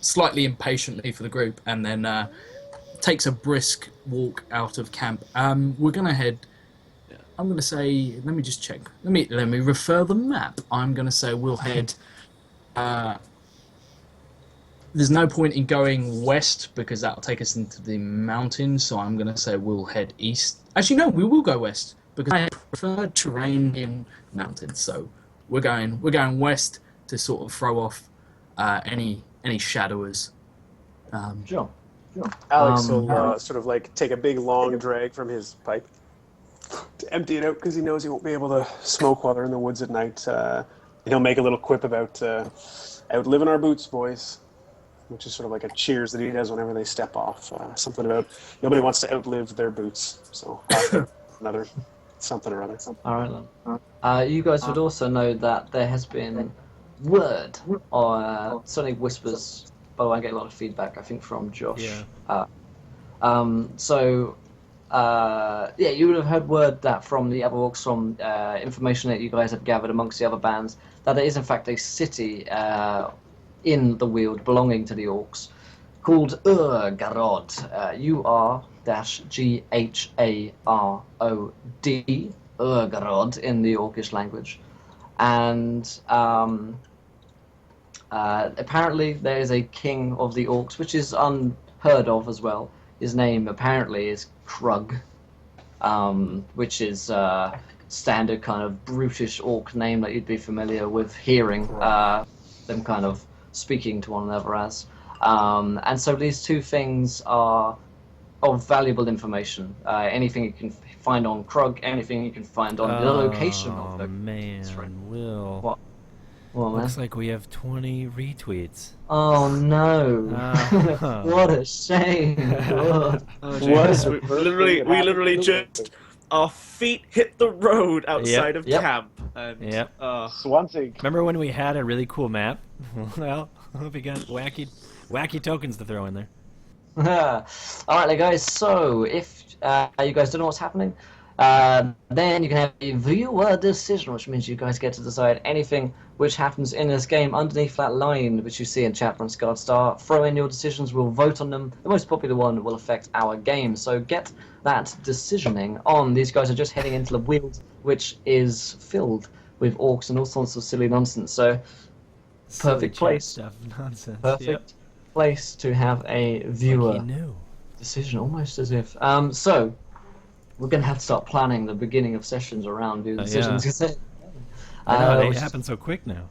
slightly impatiently for the group, and then takes a brisk walk out of camp. We're gonna head. I'm gonna say. Let me just check. Let me refer the map. I'm gonna say we'll head. There's no point in going west because that'll take us into the mountains. So I'm gonna say we'll head east. Actually, no, we will go west because I prefer terrain in mountains. So we're going west to sort of throw off any shadowers. Sure. Alex will sort of like take a big long drag from his pipe to empty it out because he knows he won't be able to smoke while they're in the woods at night. He'll make a little quip about outliving our boots, boys, which is sort of like a cheers that he does whenever they step off. Something about nobody wants to outlive their boots. So another something or other. All right then. You guys would also know that there has been word, or certainly whispers. By the way, I get a lot of feedback, I think, from Josh. Yeah. You would have heard word that from the other orcs, from information that you guys have gathered amongst the other bands, that there is in fact a city in the Weald belonging to the orcs called Urgarod. Urgarod, Urgarod in the Orcish language. And apparently there is a king of the orcs, which is unheard of as well. His name apparently is Krug, which is standard kind of brutish orc name that you'd be familiar with hearing them kind of speaking to one another as. And so these two things are of valuable information. Anything you can find on Krug, anything you can find on the location of the... Man, Will. What? Well, Looks like we have 20 retweets. Oh no! What a shame! We literally just our feet hit the road outside of camp. And, Swansea. Remember when we had a really cool map? Well, I hope you got wacky tokens to throw in there. Alright, guys. So if you guys don't know what's happening, then you can have a viewer decision, which means you guys get to decide anything which happens in this game underneath that line which you see in chat from Scarred Star. Throw in your decisions, we'll vote on them. The most popular one will affect our game, so get that decisioning on. These guys are just heading into the Weald, which is filled with orcs and all sorts of silly nonsense, so perfect place. Stuff, nonsense. Perfect place to have a viewer decision, almost as if. So we're going to have to start planning the beginning of sessions around viewer decisions. I know, they happen so quick now.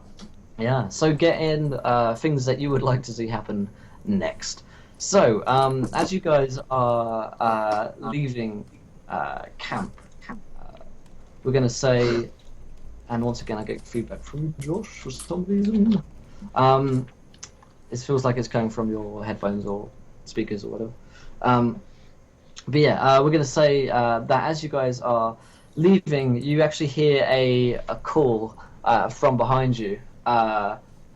Yeah, so get in things that you would like to see happen next. So, as you guys are leaving camp, we're going to say, and once again I get feedback from Josh for some reason. It feels like it's coming from your headphones or speakers or whatever. But yeah, we're going to say that as you guys are leaving, you actually hear a call from behind you,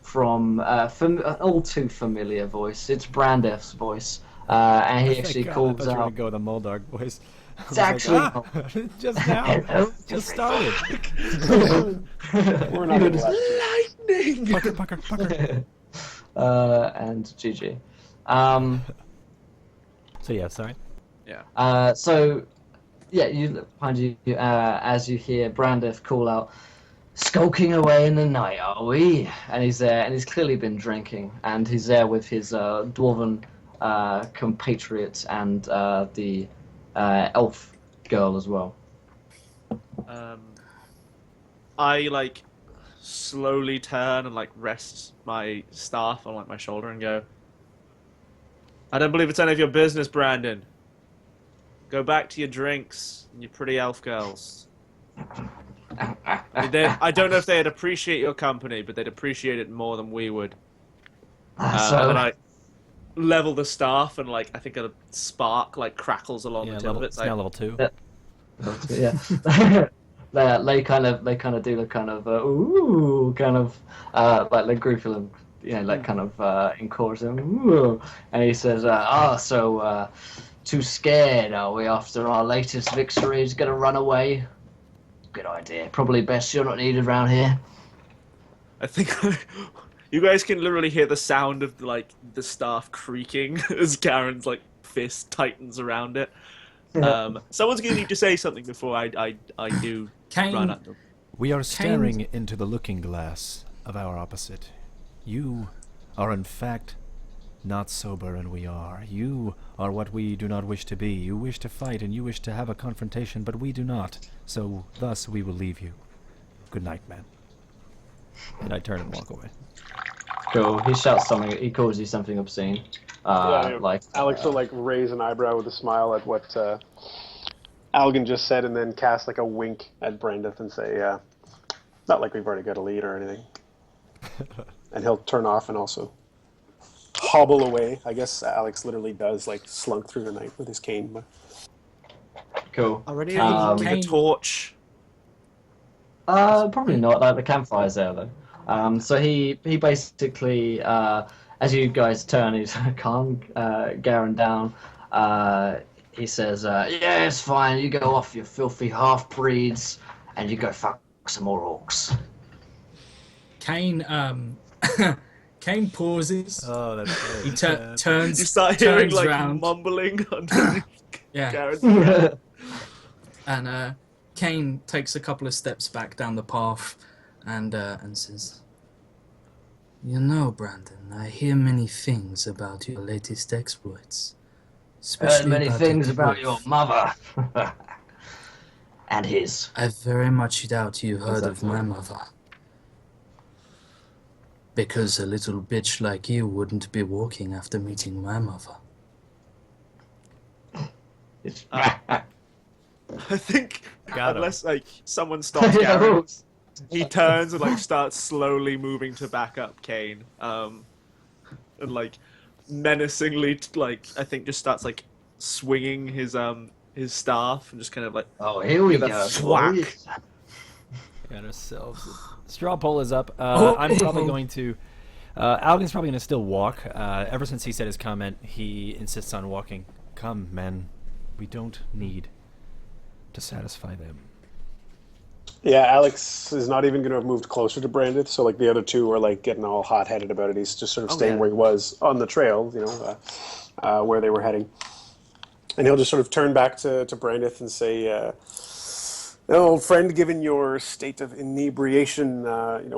from an all too familiar voice. It's Brandef's voice, and he actually calls I thought you were out. going to go with the Moldock voice. It's actually just now. Just started. We're not lightning. Pucker. And GG. So yeah, sorry. Yeah. You look behind you as you hear Brandef call out, "Skulking away in the night, are we?" And he's there, and he's clearly been drinking, and he's there with his dwarven compatriot and the elf girl as well. I like slowly turn and like rest my staff on like my shoulder and go, I don't believe it's any of your business, Brandon. Go back to your drinks and your pretty elf girls. I don't know if they'd appreciate your company, but they'd appreciate it more than we would. So And then I level the staff, and like I think a spark like crackles along the tip of it. It's now level 2. Yeah. They kind of do the kind of ooh kind of like the Gruffalo, like kind of encourage him. Ooh. And he says, so too scared are we after our latest victory? Is gonna run away? Good idea. Probably best you're not needed around here. I think you guys can literally hear the sound of like the staff creaking as Garen's like fist tightens around it. Someone's going to need to say something before I do Caine, run at them. We are staring into the looking glass of our opposite. You are in fact not sober, and we are. You are what we do not wish to be. You wish to fight and you wish to have a confrontation, but we do not. So thus we will leave you. Good night, man. And I turn and walk away. Cool. He shouts something. He calls you something obscene. Like Alex will like raise an eyebrow with a smile at what Algan just said, and then cast like a wink at Brandith and say, "Not like we've already got a lead or anything." And he'll turn off and also hobble away. I guess Alex literally does like slunk through the night with his cane. But... Cool. Already holding a torch. Probably not. Like the campfire's there though. So he basically, as you guys turn, he's calm Garen down. He says, "Yeah, it's fine. You go off, you filthy half breeds, and you go fuck some more orcs." Caine, Caine pauses. Oh, that's great. He turns. You start hearing turns like round. mumbling underneath Yeah. Garen's And Caine takes a couple of steps back down the path and says, "You know, Brandon, I hear many things about your latest exploits. Heard many about things the about dwarf. your mother and his. I very much doubt you heard of my mother. Because a little bitch like you wouldn't be walking after meeting my mother." I think Got him. unless like someone stops Garen, he turns and like starts slowly moving to back up Caine, and like menacingly like I think just starts like swinging his staff and just kind of like Oh, here we give a go. thwack. Got ourselves. Straw poll is up. I'm probably going to. Algan's probably going to still walk. Ever since he said his comment, he insists on walking. Come, men. We don't need to satisfy them. Yeah, Alex is not even going to have moved closer to Brandith, so like the other two are like getting all hot-headed about it. He's just sort of staying where he was on the trail, where they were heading. And he'll just sort of turn back to Brandith and say, "Old friend, given your state of inebriation,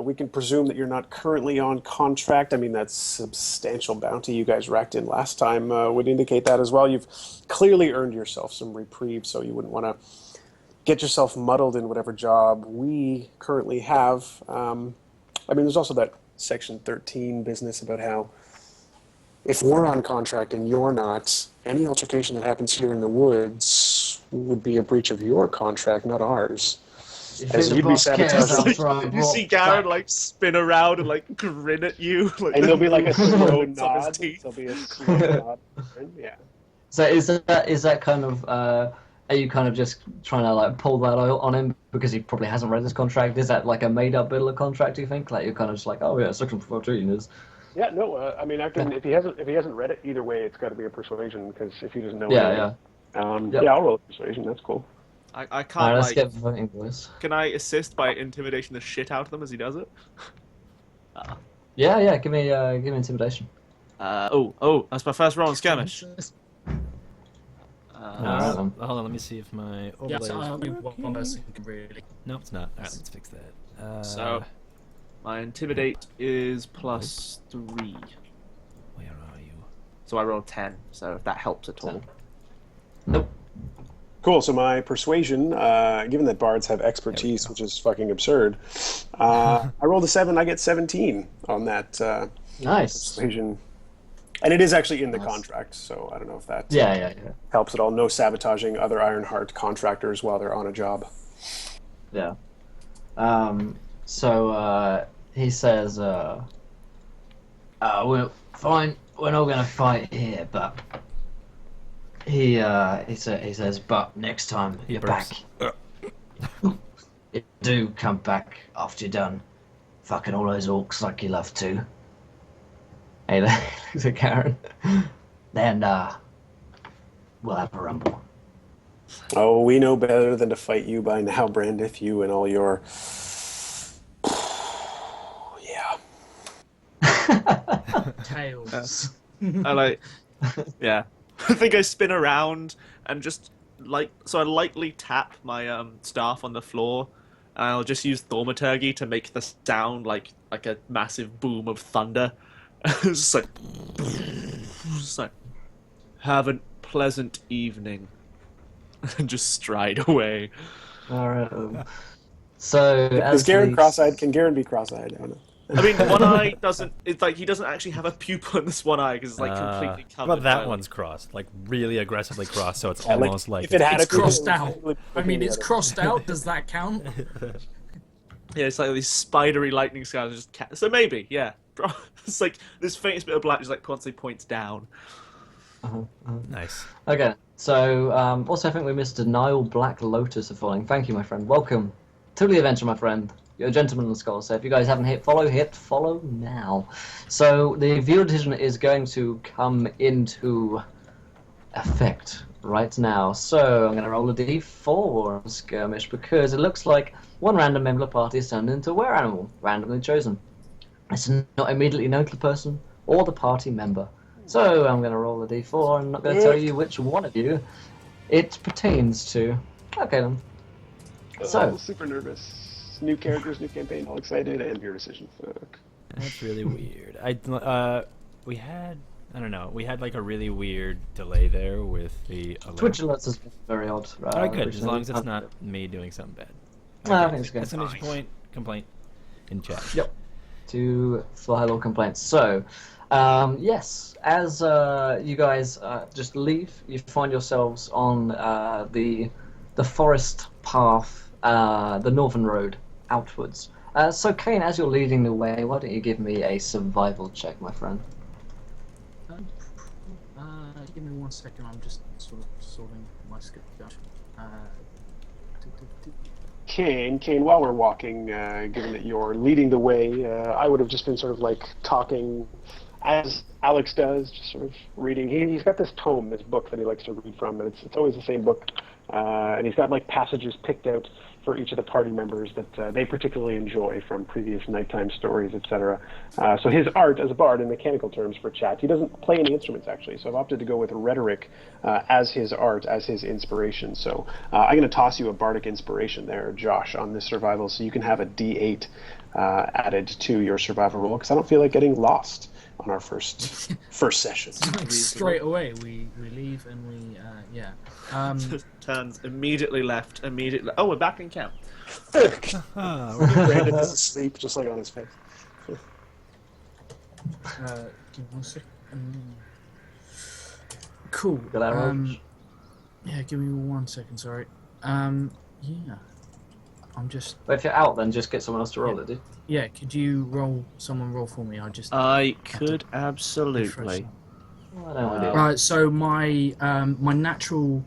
we can presume that you're not currently on contract. I mean, that substantial bounty you guys racked in last time would indicate that as well. You've clearly earned yourself some reprieve, so you wouldn't want to get yourself muddled in whatever job we currently have. There's also that Section 13 business about how if we're on contract and you're not, any altercation that happens here in the woods would be a breach of your contract, not ours. As you'd be sabotaging." You see Garen like spin around and like grin at you, like, And there'll be like a slow on his nod. teeth. There'll be a slow nod. Yeah. So is that kind of are you kind of just trying to like pull that on him because he probably hasn't read his contract? Is that like a made up bit of a contract? Do you think like you're kind of just like, oh yeah, Section 14 is. Yeah, no. I can. If he hasn't read it, either way, it's got to be a persuasion because if he doesn't know. Yeah. I'll roll a persuasion. That's cool. I can't Alright, let's like. get voting, boys. Can I assist by intimidating the shit out of them as he does it? Yeah. Give me intimidation. That's my first roll in skirmish. Alright, then. Hold on, let me see if my overlay Yeah, so is only working. one person can really. No, it's not. Alright, let's fix that. So, my intimidate is +3. Where are you? So I rolled 10. So if that helps at all. Nope. Cool. So my persuasion, given that bards have expertise, which is fucking absurd, I rolled a 7. I get 17 on that Nice. persuasion, and it is actually in the contract. So I don't know if that Yeah. helps at all. No sabotaging other Ironheart contractors while they're on a job. Yeah. So he says, "Well, fine. We're not gonna fight here, but." He says, but next time you're back, you do come back after you're done fucking all those orcs like you love to. Hey there, to Garen. Then we'll have a rumble. Oh, we know better than to fight you by now, Brandith. You and all your Tails. I like, yeah. I think I spin around and just so I lightly tap my staff on the floor, and I'll just use thaumaturgy to make the sound like a massive boom of thunder. It's just like, have a pleasant evening, and just stride away. All right. So is Garen cross-eyed? Can Garen be cross-eyed? I don't know. I mean, one eye doesn't. It's like he doesn't actually have a pupil in this one eye because it's like completely covered. But that by, one's crossed, like really aggressively crossed, so it's Yeah, almost like if it had It's a crossed out. I mean, it's crossed out. Does that count? Yeah, it's like these spidery lightning scars. So maybe, yeah. It's like this faintest bit of black just like constantly points down. nice. Okay. So also I think we missed Niall Black Lotus of following. Thank you, my friend. Welcome to the adventure, my friend. You're a gentleman in the skull, so if you guys haven't hit follow now. So the viewer decision is going to come into effect right now. So I'm going to roll a d4 on skirmish because it looks like one random member of the party is turned into a were-animal, randomly chosen. It's not immediately known to the person or the party member. So I'm going to roll a d4. I'm not going to tell you which one of you it pertains to. Okay then. So super nervous. New characters, new campaign, all excited, and your decision. Fuck. That's really weird. We had like a really weird delay there with the alert. Twitch alerts has been very odd. Alright, good. As long as it's not me doing something bad. I think it's good. Exclamation point, complaint in chat. Yep. To fly law complaints. So, yes, as you guys just leave, you find yourselves on the forest path, the northern road outwards. So, Caine, as you're leading the way, why don't you give me a survival check, my friend? Give me 1 second. I'm just sort of solving my skill. Caine, while we're walking, given that you're leading the way, I would have just been sort of like talking as Alex does, just sort of reading. He's got this tome, this book that he likes to read from, and it's always the same book. And he's got like passages picked out for each of the party members that they particularly enjoy from previous nighttime stories, etc. So his art as a bard, in mechanical terms for chat, he doesn't play any instruments actually, so I've opted to go with rhetoric as his art, as his inspiration. So I'm going to toss you a bardic inspiration there, Josh, on this survival, so you can have a D8 added to your survival roll, because I don't feel like getting lost on our first session. Like straight away, we leave and we Turns immediately left, immediately. Oh, we're back in camp. Brandon is asleep, just like on his face. give me 1 second. Cool. Got that right? Yeah, give me 1 second. Sorry. Yeah. I'm just. But if you're out, then just get someone else to roll it, dude. Yeah. Could you someone roll for me? I could absolutely. Right. So my my natural.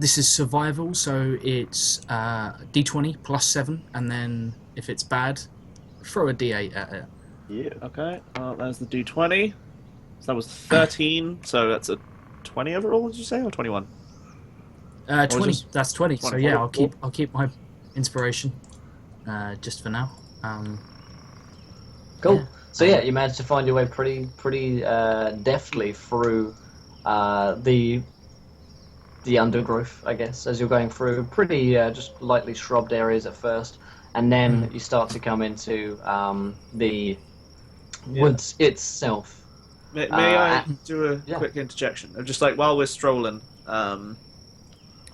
This is survival, so it's D20 plus 7, and then if it's bad, throw a D8 at it. Yeah. Okay. There's the D20. So that was 13. So that's a 20 overall. Did you say, or 21? 20. That's 20. So yeah, I'll Cool. keep my inspiration just for now. Cool. Yeah. So yeah, you managed to find your way pretty deftly through the undergrowth, I guess, as you're going through pretty just lightly shrubbed areas at first, and then you start to come into the woods itself. May I do a quick interjection? I'm just like, while we're strolling, I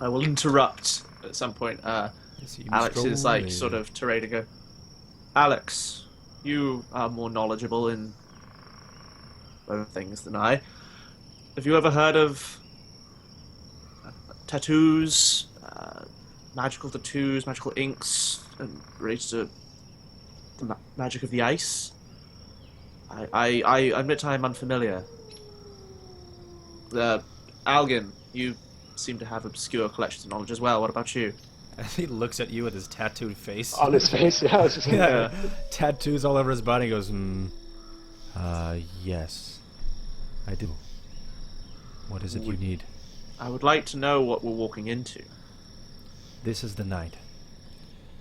will interrupt at some point. Alex is like sort of tirade and go, Alex, you are more knowledgeable in other things than I. Have you ever heard of tattoos, magical inks, and related to the magic of the ice? I admit I'm unfamiliar. Algan, you seem to have obscure collections of knowledge as well. What about you? He looks at you with his tattooed face. On his face, yeah. I was just gonna Tattoos all over his body. He goes, yes, I do. What is it you need? I would like to know what we're walking into. This is the night.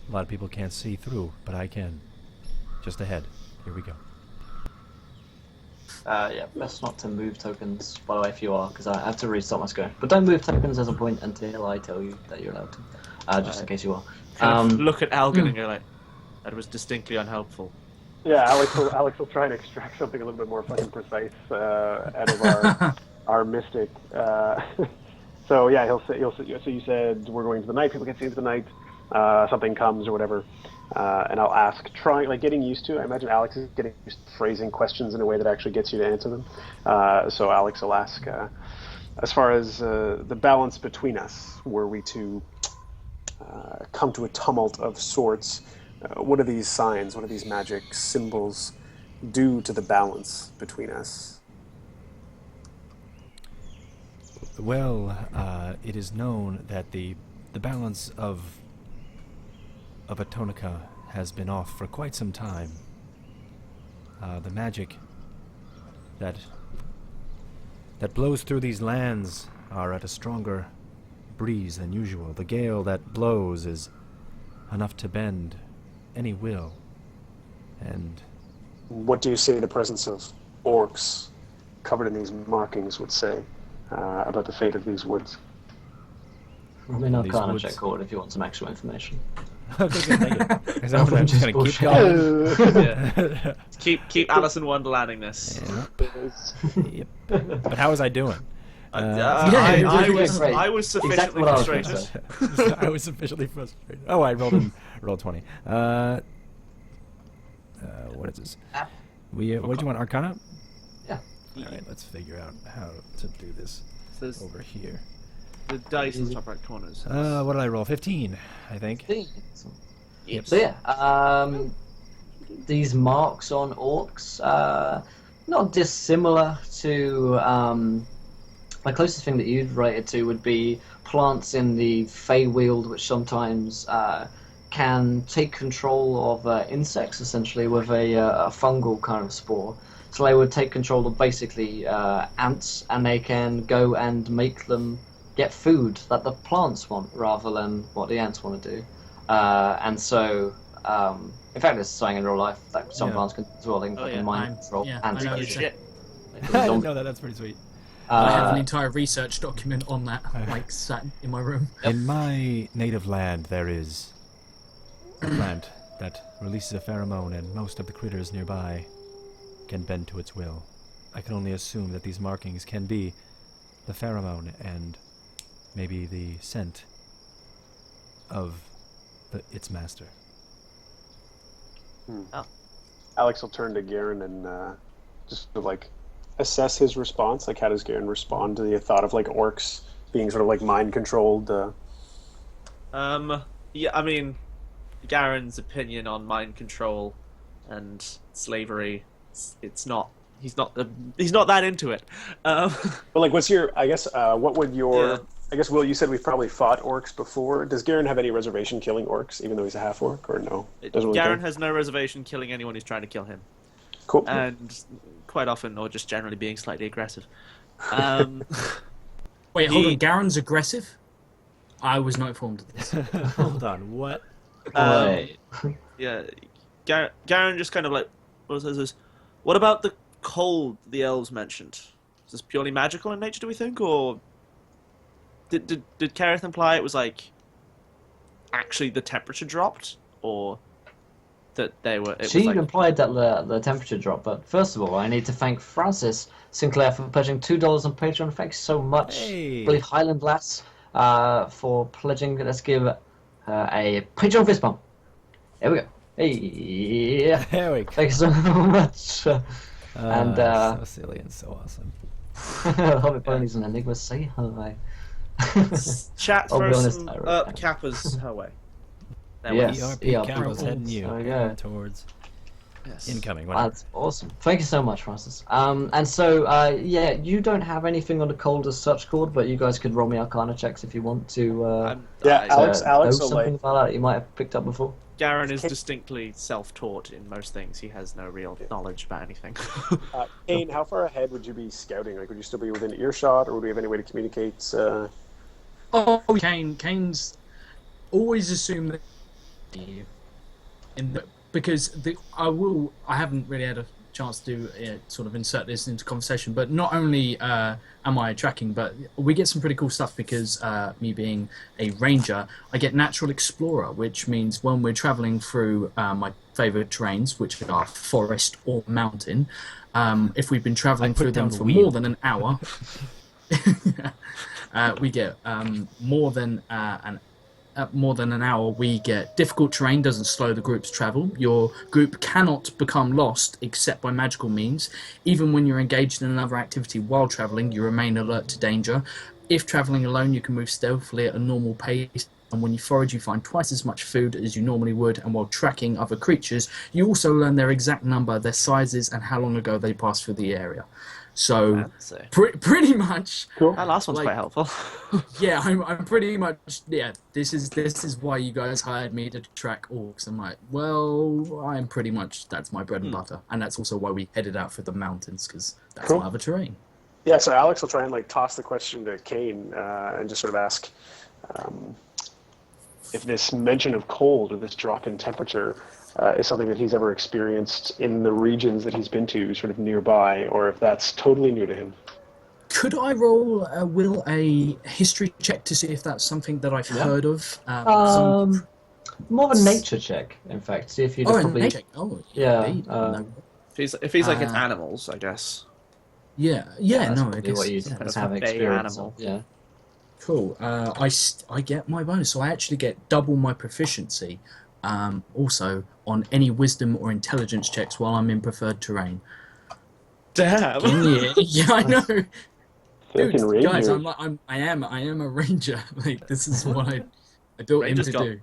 A lot of people can't see through, but I can. Just ahead. Here we go. Yeah, best not to move tokens, by the way, if you are, because I have to restart my screen. But don't move tokens as a point until I tell you that you're allowed to, just in case you are. Kind of look at Algan and go like, that was distinctly unhelpful. Yeah, Alex will try and extract something a little bit more fucking precise out of our mystic. So yeah, he'll say. So you said we're going to the night. People can see into the night. Something comes or whatever, and I'll ask. Getting used to. I imagine Alex is getting used to phrasing questions in a way that actually gets you to answer them. So Alex will ask, as far as the balance between us, were we to come to a tumult of sorts, what do these signs, what do these magic symbols do to the balance between us? Well, it is known that the balance of Atonica has been off for quite some time. The magic that blows through these lands are at a stronger breeze than usual. The gale that blows is enough to bend any will. And what do you say the presence of orcs covered in these markings would say about the fate of these woods? I mean, I'll kind of check forward if you want some actual information. Okay, thank you. I'm just going to keep going. Yeah. Keep Alice in Wonderlanding this. Yep. But how was I doing? I was sufficiently frustrated. I was sufficiently frustrated. Oh, I rolled 20. What is this? What do you want, Arcana? Yeah. All right, let's figure out how to do this over here. The dice in the top right corners. What did I roll? 15, I think. Yep. So yeah, these marks on orcs, not dissimilar to my closest thing that you'd write it to would be plants in the Weald, which sometimes can take control of insects, essentially with a fungal kind of spore. So they would take control of basically ants, and they can go and make them get food that the plants want rather than what the ants want to do. And so, in fact, there's something in real life that some plants can as well. They can mind control ants. I know Shit. I didn't know that. That's pretty sweet. I have an entire research document on that, sat in my room. In my native land, there is a plant that releases a pheromone, and most of the critters nearby can bend to its will. I can only assume that these markings can be the pheromone and maybe the scent of its master. Oh. Alex will turn to Garen and just assess his response. Like, how does Garen respond to the thought of orcs being sort of mind controlled? Yeah, I mean, Garen's opinion on mind control and slavery, he's not that into it. But what's your? I guess what would your? Yeah. I guess, Will, you said we've probably fought orcs before. Does Garen have any reservation killing orcs, even though he's a half-orc, or no? Garen has no reservation killing anyone who's trying to kill him. Cool. And quite often, or just generally being slightly aggressive. Wait, hold on. Garen's aggressive? I was not informed of this. Hold on, what? Yeah, Garen just kind of what says this? What about the cold the elves mentioned? Is this purely magical in nature, do we think, or did Kareth imply it was actually the temperature dropped, or that they were. It She was like, implied that the temperature dropped, but first of all, I need to thank Francis Sinclair for pledging $2 on Patreon. Thanks so much. Hey. I believe Highland Lass for pledging. Let's give her a Patreon fist bump. There we go. Hey. There we go. Thank you so much. And so silly and so awesome. Hobbit Ponies and Enigma, say hi. chat, I'll be throw honest, some I wrote that. Kappas her way. There Yes. we go. ERP Carol's heading you There we go. towards Yes. incoming. Whatever. That's awesome. Thank you so much, Francis. And so, yeah, you don't have anything on the cold as such, Cord, but you guys could roll me Arcana checks if you want to. Yeah, Alex know will, something like- about that you might have picked up before. Garen is distinctly self-taught in most things. He has no real knowledge about anything. Caine, how far ahead would you be scouting? Like, would you still be within earshot, or would we have any way to communicate? Oh, Kane's always assume that because I haven't really had a chance to sort of insert this into conversation, but not only am I tracking, but we get some pretty cool stuff because me being a ranger, I get natural explorer, which means when we're traveling through my favorite terrains, which are forest or mountain, if we've been traveling through them for more than an hour, we get more than an hour. We get difficult terrain, doesn't slow the group's travel. Your group cannot become lost except by magical means. Even when you're engaged in another activity while traveling, you remain alert to danger. If traveling alone, you can move stealthily at a normal pace. And when you forage, you find twice as much food as you normally would. And while tracking other creatures, you also learn their exact number, their sizes, and how long ago they passed through the area. So pretty much. Cool. That last one's quite helpful. Yeah, I'm pretty much. Yeah, this is why you guys hired me to track orcs. I'm like, well, I'm pretty much, that's my bread and butter, and that's also why we headed out for the mountains, because that's my other terrain. Yeah, so Alex will try and like toss the question to Caine and just sort of ask if this mention of cold or this drop in temperature is something that he's ever experienced in the regions that he's been to, sort of nearby, or if that's totally new to him. Could I roll, Will, a history check to see if that's something that I've heard of? More of a nature check, in fact. See if you probably. Nature check. Oh, Yeah, indeed. No. If he's like it's animals, I guess. Yeah, that's no, I probably guess. what you Yeah. have a bay experience animal. of, yeah. Cool. I get my bonus, so I actually get double my proficiency. Also on any wisdom or intelligence checks while I'm in preferred terrain. Damn. Yeah, I know. Dude, Freaking guys, ranger. I am a ranger. Like, this is what I built him Rangers to got do.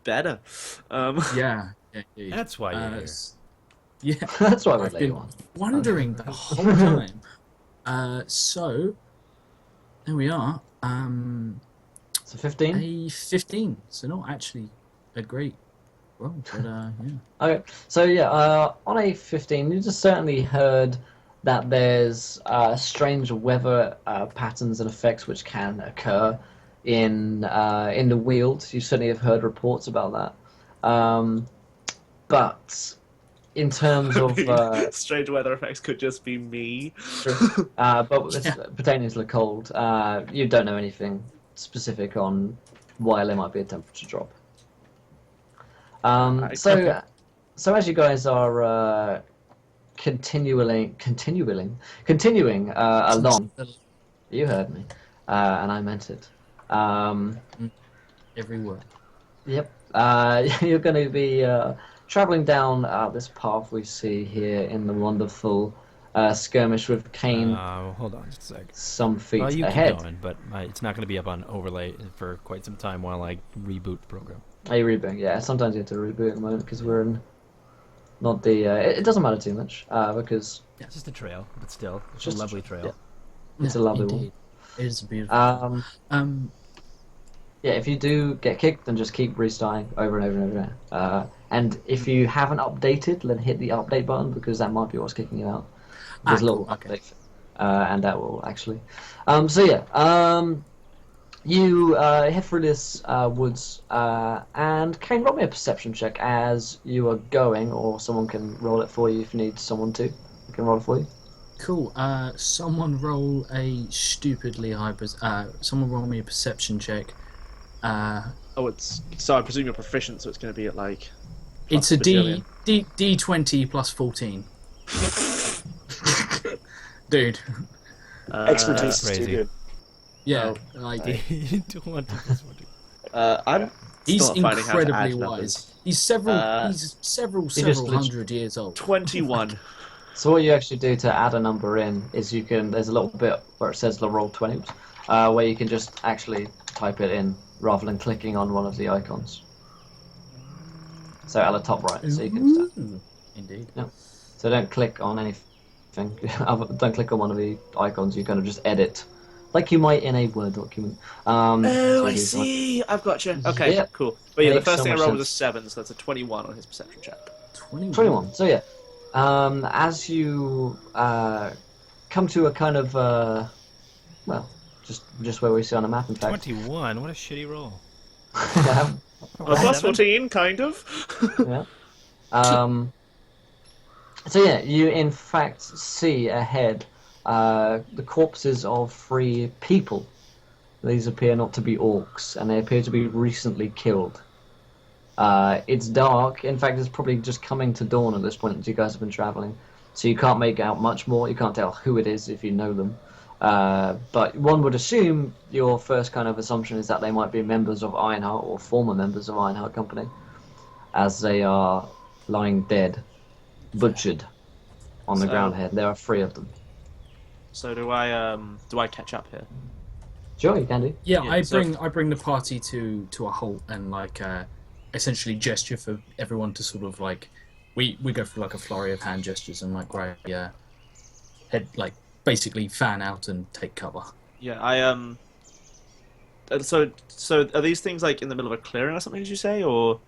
better. Yeah. That's why you're here. Yeah. That's why we I've let you been on. wondering the whole time. So there we are. So 15? A 15. So not actually a great roll, but yeah. Okay, so yeah, on a 15, you just certainly heard that there's strange weather patterns and effects which can occur in the Weald. You certainly have heard reports about that. But in terms of strange weather effects could just be me. but pertaining to the cold, you don't know anything specific on why there might be a temperature drop. So as you guys are continuing along, you heard me, and I meant it. Every word. Yep. You're going to be traveling down this path we see here in the wonderful skirmish with Caine. Hold on just a sec. Some feet You ahead. keep going, but it's not going to be up on overlay for quite some time while I reboot the program. A reboot, yeah. Sometimes you have to reboot at the moment because we're in not the. It doesn't matter too much because It's just a trail, but still, it's Just a a lovely trail. it's a lovely Indeed. It is a beautiful. one. Yeah, if you do get kicked, then just keep restarting over and over and over. And if you haven't updated, then hit the update button because that might be what's kicking you out. There's a little cool, okay. update, and that will actually. So yeah, you head through this woods, and Caine, roll me a perception check as you are going, or someone can roll it for you if you need someone to. I can roll it for you. Cool. Someone roll a stupidly high. Someone roll me a perception check. Oh, it's so I presume you're proficient, so it's going to be at like It's a D20 plus 14. Dude. Expertise is too crazy. good. Yeah, Oh, like D20 plus 14. I'm he's still not finding how to incredibly add wise. numbers. He's several just hundred years old. 21. So what you actually do to add a number in is there's a little bit where it says the roll 20, where you can just actually type it in rather than clicking on one of the icons. So at the top right, so you can just, Indeed. yeah. So don't click on anything. Don't click on one of the icons. You kind of just edit, like you might in a Word document. Oh, I see. I've got you. Okay, Yep. cool. But yeah, the Makes first so thing I much rolled was a sense. 7, so that's a 21 on his perception check. 21. So yeah, as you come to a kind of well, just where we see on the map, in fact. 21. What a shitty roll. Yeah. A plus 14, kind of. Yeah. So yeah, you in fact see ahead the corpses of 3 people. These appear not to be orcs, and they appear to be recently killed. It's dark. In fact, it's probably just coming to dawn at this point as you guys have been traveling. So you can't make out much more. You can't tell who it is if you know them. But one would assume your first kind of assumption is that they might be members of Ironheart or former members of Ironheart Company, as they are lying dead, butchered on the ground here. There are 3 of them. So do I catch up here? Sure, you can do. Yeah, Yeah, I bring the party to a halt and like essentially gesture for everyone to sort of like we go through like a flurry of hand gestures and like head like basically fan out and take cover. Yeah, so are these things like in the middle of a clearing or something? Did you say, or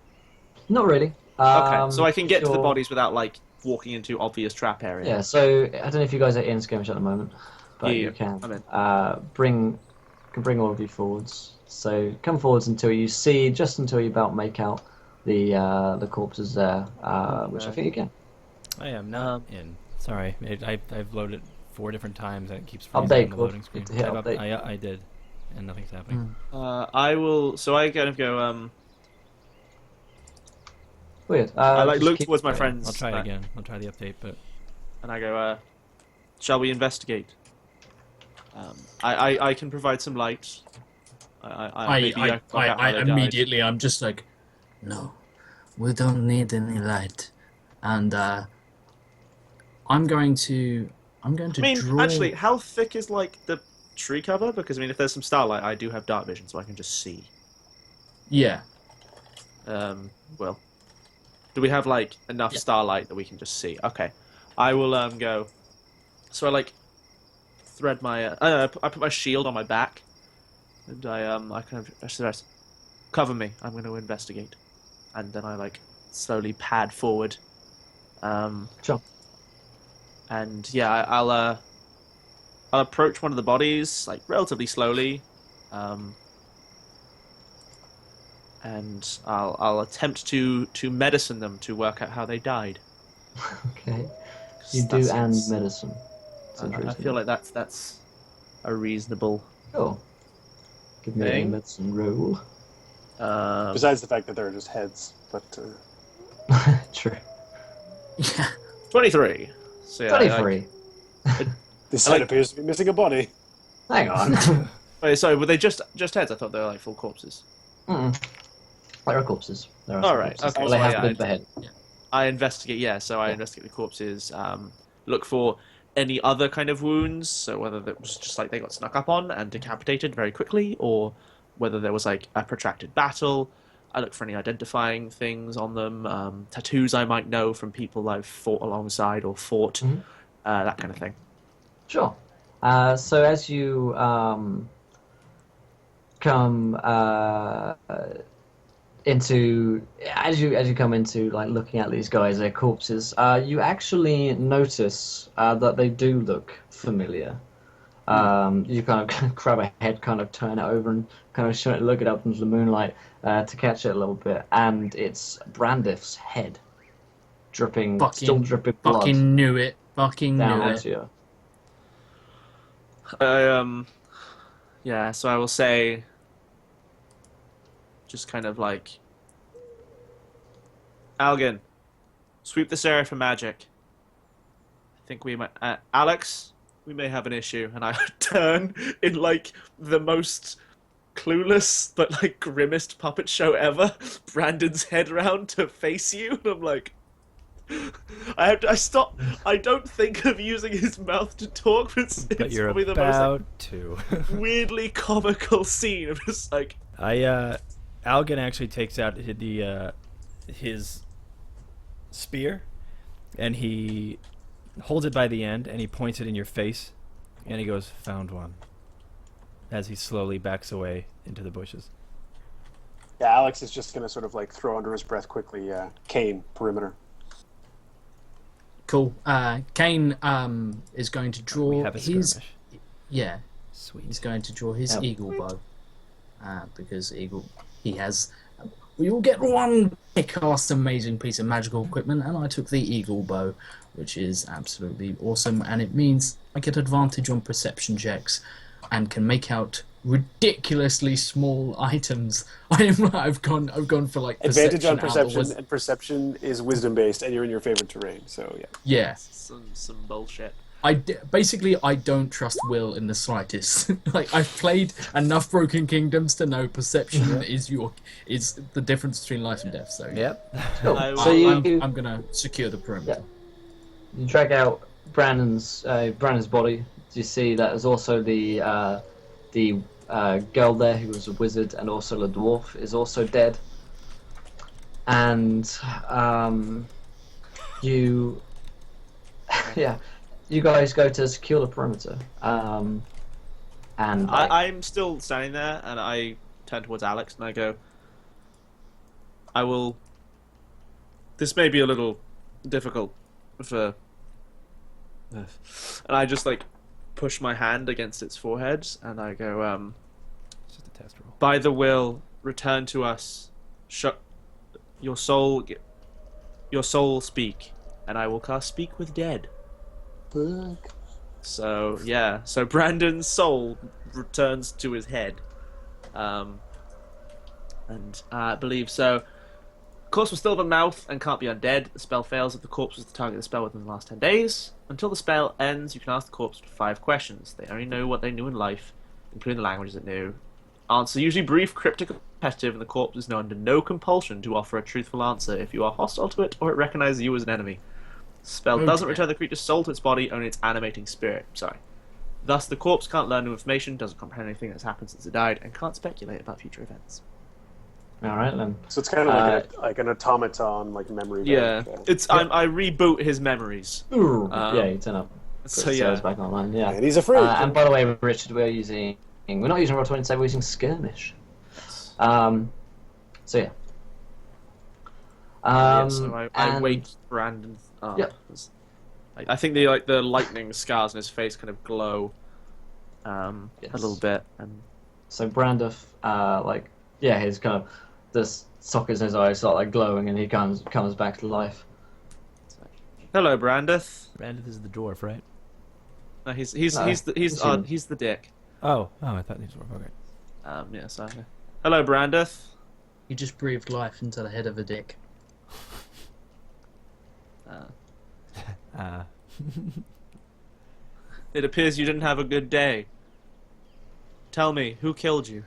Not really. okay? So I can get to the sure. bodies without like walking into obvious trap area. Yeah, so I don't know if you guys are in skirmish at the moment, but Yeah, you can. I'm in. Bring all of you forwards. So come forwards until you about make out the corpses there, which I think you can. I am not in. Sorry, I've loaded 4 different times and it keeps freezing Update, on the Claude. loading screen. Need to hit update. I did, and nothing's happening. I will. So I kind of go. Weird. I like just look keep- towards my friends. I'll try it again. I'll try the update, but And I go. Shall we investigate? I can provide some light. Maybe I work out how they died. immediately I'm just like, no, we don't need any light, and I'm going to I mean, draw. actually, how thick is like the tree cover? Because I mean, if there's some starlight, I do have dark vision, so I can just see. Yeah. Well, do we have like enough starlight that we can just see? Okay, I will go. So I like thread my. I put my shield on my back, and I kind of suggest, cover me. I'm going to investigate, and then I like slowly pad forward. Sure. And yeah, I'll approach one of the bodies like relatively slowly, and I'll attempt to medicine them to work out how they died. Okay. You do and medicine. It's I interesting. feel like that's a reasonable. Sure. Give me a Thing. medicine roll. Besides the fact that they're just heads, but True. Yeah. 23. So yeah, 23. this I head like- appears to be missing a body. Hang on. Wait, sorry, were they just heads? I thought they were like full corpses. Mm-mm. There are corpses. There are All some right, corpses. okay, Well, so they have yeah, been beheaded. I investigate. Yeah, so I investigate the corpses. Look for any other kind of wounds. So whether that was just like they got snuck up on and decapitated very quickly, or whether there was like a protracted battle. I look for any identifying things on them, tattoos I might know from people I've fought alongside or fought, Mhm. that kind of thing. Sure. So as you come as you come into like looking at these guys, their corpses, you actually notice that they do look familiar. You kind of grab a head, kind of turn it over, and kind of look it up into the moonlight to catch it a little bit, and it's Brandif's head, still dripping blood Fucking knew it. Fucking down knew onto it. you. Yeah, so I will say, just kind of like, Algan, sweep this area for magic. I think we might... Alex, we may have an issue. And I turn in, like, the most clueless but, like, grimmest puppet show ever. Brandon's head round to face you. And I'm like... I stop. I don't think of using his mouth to talk, but it's you're probably the about most to. weirdly comical scene of just like... Algan actually takes out his spear, and he holds it by the end, and he points it in your face, and he goes, "Found one," as he slowly backs away into the bushes. Yeah, Alex is just going to sort of like throw under his breath quickly, Caine, perimeter. Cool. Caine is going to draw We have a his... skirmish. Yeah, Sweet. he's going to draw his Yep. eagle bow. Because eagle... He has... We all get one kick-ass amazing piece of magical equipment, and I took the eagle bow, which is absolutely awesome, and it means I get advantage on perception checks and can make out ridiculously small items. I've gone for like Advantage on out the perception, and perception is wisdom based, and you're in your favorite terrain. So yeah. Yeah. Some bullshit. Basically I don't trust Will in the slightest. Like, I've played enough Broken Kingdoms to know perception is the difference between life and death. So Yep. Cool. I- So I'm gonna secure the perimeter. you drag out Brandon's body. You see that there's also the girl there who was a wizard, and also the dwarf is also dead. And you guys go to secure the perimeter. And I'm still standing there, and I turn towards Alex, and I go, I will... This may be a little difficult for... And I just, like, push my hand against its forehead, and I go, It's just a test roll. by the will, return to us. Your soul speak, and I will cast Speak with Dead. So yeah, so Brandon's soul returns to his head, and I believe so. Corpse will still have a mouth and can't be undead. The spell fails if the corpse was the target of the spell within the last 10 days. Until the spell ends, you can ask the corpse 5 questions. They only know what they knew in life, including the languages it knew. Answer usually brief, cryptic, or repetitive, and the corpse is under no compulsion to offer a truthful answer if you are hostile to it or it recognizes you as an enemy. The spell doesn't return the creature's soul to its body, only its animating spirit. Thus, the corpse can't learn new information, doesn't comprehend anything that's happened since it died, and can't speculate about future events. all right then. So it's kind of like an automaton, like memory. Yeah, bank. it's I reboot his memories. Yeah, you turn up. So Put yeah, Sarah's back online. Yeah. And he's afraid. And by the way, Richard, we're not using Roll20, we're using Skirmish. So yeah. so I and- wait Brandon. Yep. I think the lightning scars on his face kind of glow, a Yes. little bit, and So Brandon, his kind of the sockets in his eyes start like glowing, and he comes back to life. hello, Brandith. Brandon is the dwarf, right? No, he's he's the dick. Oh, I thought he was dwarf. Okay. Yeah. So, hello, Brandith. You just breathed life into the head of a dick. It appears you didn't have a good day. Tell me, who killed you?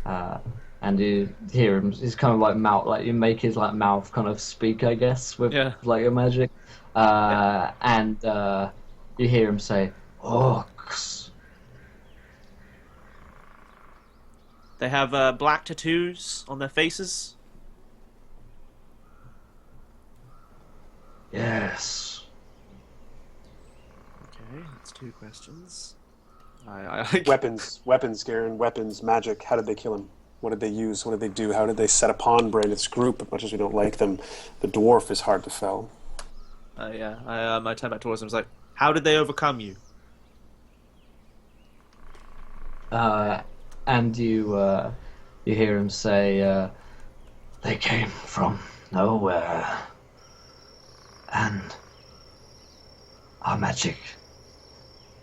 And you hear him. He's kind of like mouth, like you make his like mouth kind of speak, I guess, with like your magic. And you hear him say, "Orcs." They have black tattoos on their faces. Yes. Okay, that's 2 questions. I Weapons, Garen, weapons, magic. How did they kill him? What did they use? What did they do? How did they set upon Brandon's group? As much as we don't like them, the dwarf is hard to fell. I turn back towards him. I was like, how did they overcome you? And you hear him say, "They came from nowhere, and our magic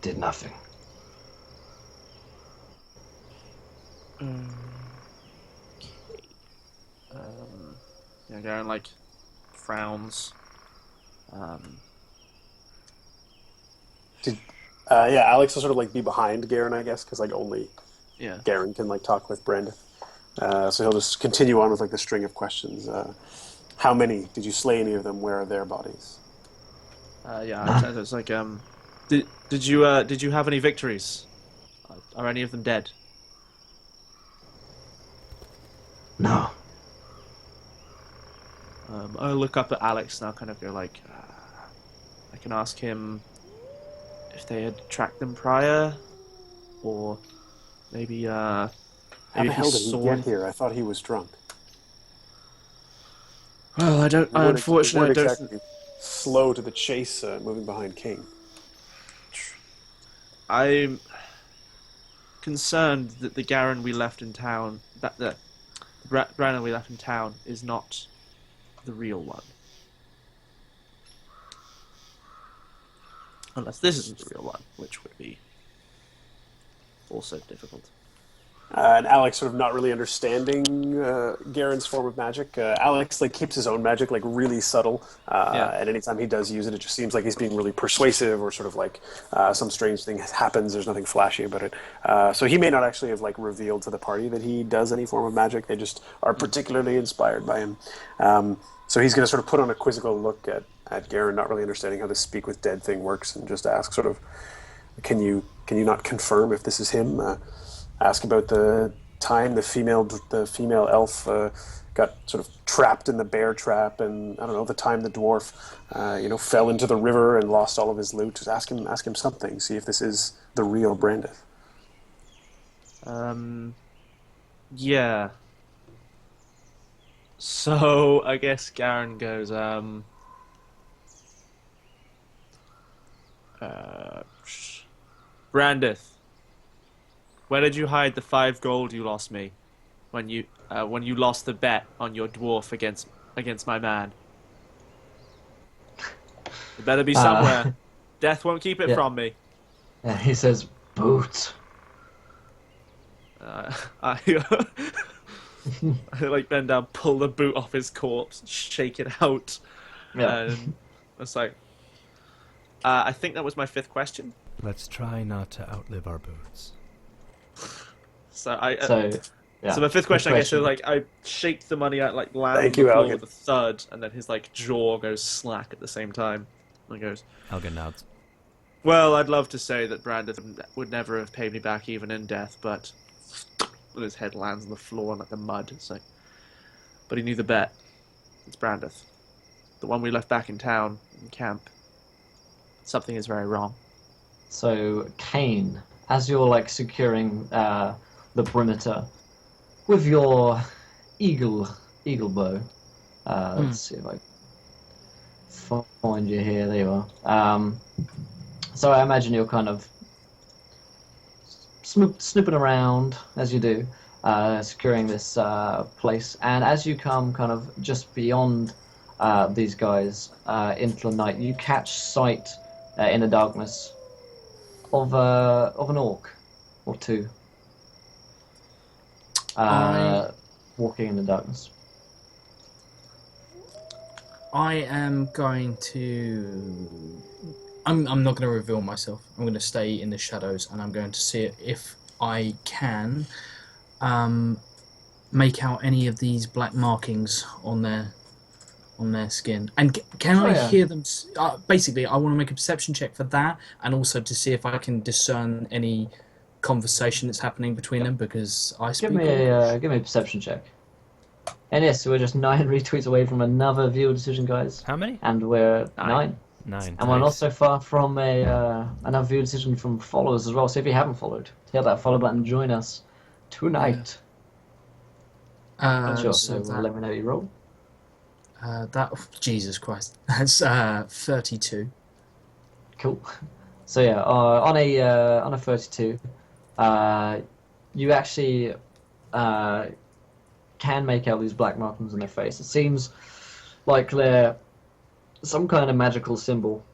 did nothing." Garen like frowns. Alex will sort of like be behind Garen, I guess, because like only Yeah. Garen can like talk with Brandith. So he'll just continue on with like the string of questions. How many? Did you slay any of them? Where are their bodies? It's like did you have any victories? Are any of them dead? No. I look up at Alex and I'll kind of go like, I can ask him if they had tracked them prior, or maybe How the hell did he get here? I thought he was drunk. Well, I don't. Unfortunately, I don't. Exactly slow to the chase, moving behind King. I'm concerned that the Garen we left in town, that the Brandon we left in town, is not the real one. Unless this isn't the real one, which would be also difficult. And Alex sort of not really understanding Garen's form of magic. Alex like keeps his own magic like really subtle, and anytime he does use it, it just seems like he's being really persuasive, or sort of like some strange thing happens. There's nothing flashy about it. So he may not actually have like revealed to the party that he does any form of magic. They just are particularly inspired by him. So he's going to sort of put on a quizzical look at Garen, not really understanding how the speak with dead thing works, and just ask sort of, can you not confirm if this is him? Ask about the time the female elf got sort of trapped in the bear trap, and I don't know, the time the dwarf fell into the river and lost all of his loot. Just ask him something. See if this is the real Brandith. Yeah. So I guess Garen goes, Brandith, where did you hide the 5 gold you lost me when you lost the bet on your dwarf against my man? It better be somewhere. Death won't keep it from me. Yeah, he says, boot. I like bend down, pull the boot off his corpse, shake it out. Yeah. And it's like, I think that was my 5th question. Let's try not to outlive our boots. So my 5th question, I guess, is like I shake the money out, like land on the floor with a thud, and then his like jaw goes slack at the same time. And he goes, Algan nods. Well, I'd love to say that Brandon would never have paid me back even in death, but his head lands on the floor like the mud. It's like, but he knew the bet. It's Brandith, the one we left back in town in camp. Something is very wrong. So Caine, as you're like securing the perimeter with your eagle bow, let's see if I find you here. There you are. So I imagine you're kind of snooping around as you do, securing this place. And as you come kind of just beyond these guys into the night, you catch sight in the darkness of an orc or two walking in the darkness. I am going to... I'm not going to reveal myself. I'm going to stay in the shadows, and I'm going to see if I can make out any of these black markings on their skin. And can I hear them? Basically, I want to make a perception check for that, and also to see if I can discern any conversation that's happening between them, because I speak. Give me a perception check. And yes, so we're just 9 retweets away from another viewer decision, guys. How many? And we're 9. 9. And we're not so far from another viewer decision from followers as well. So if you haven't followed, hit that follow button and join us tonight. Sure. So let me know you roll. Jesus Christ, that's 32. Cool. So yeah, on a 32, you actually can make out these black markings on their face. It seems like they're some kind of magical symbol.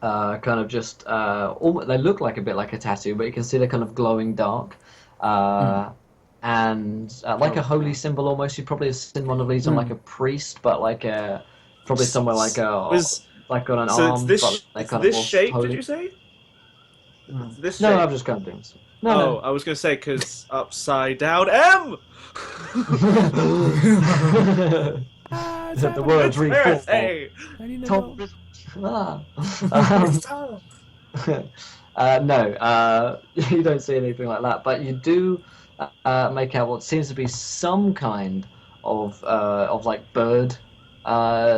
Kind of just they look like a bit like a tattoo, but you can see they're kind of glowing dark. and like a holy symbol almost. You'd probably have seen one of these on like a priest, but like probably somewhere like like on an So arm. it's But kind of this more shape, holy. did you say? It's this No, shape? I'm just kind of doing this. No, Oh, I was going to say, because upside down M! no. Ah, it's The happening. words reform. Conspiracy! I need to Tom. know. No, you don't see anything like that, but you do make out what seems to be some kind of like bird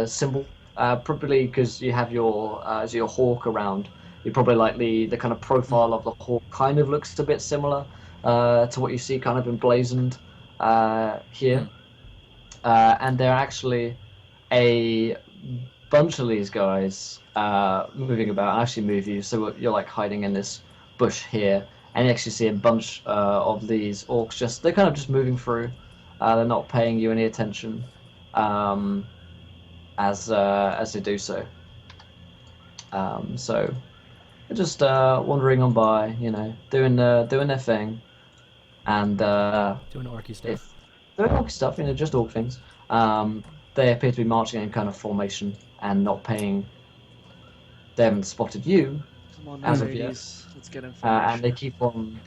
symbol. Probably because you have your hawk around. You probably like the kind of profile of the hawk kind of looks a bit similar to what you see kind of emblazoned here. And they're actually a bunch of these guys moving about. I actually move you, so you're like hiding in this bush here, and you actually see a bunch of these orcs. They're kind of just moving through. They're not paying you any attention as they do so. So they're just wandering on by, doing their thing, and Doing orky stuff. doing orc stuff, just orc things. They appear to be marching in kind of formation and not paying. They haven't spotted you Come on, as of ladies. Let's get yet, information. and they keep on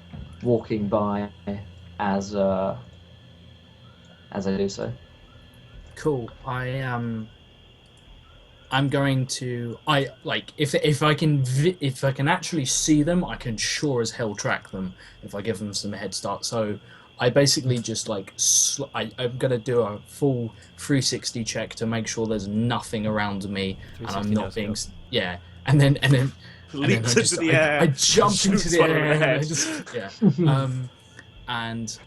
walking by as they do so. Cool. I'm going to if I can actually see them, I can sure as hell track them if I give them some head start. So I basically just I'm gonna do a full 360 check to make sure there's nothing around me and I'm not being and then Leaps into the air. I jump into Shoots the one over air the head. and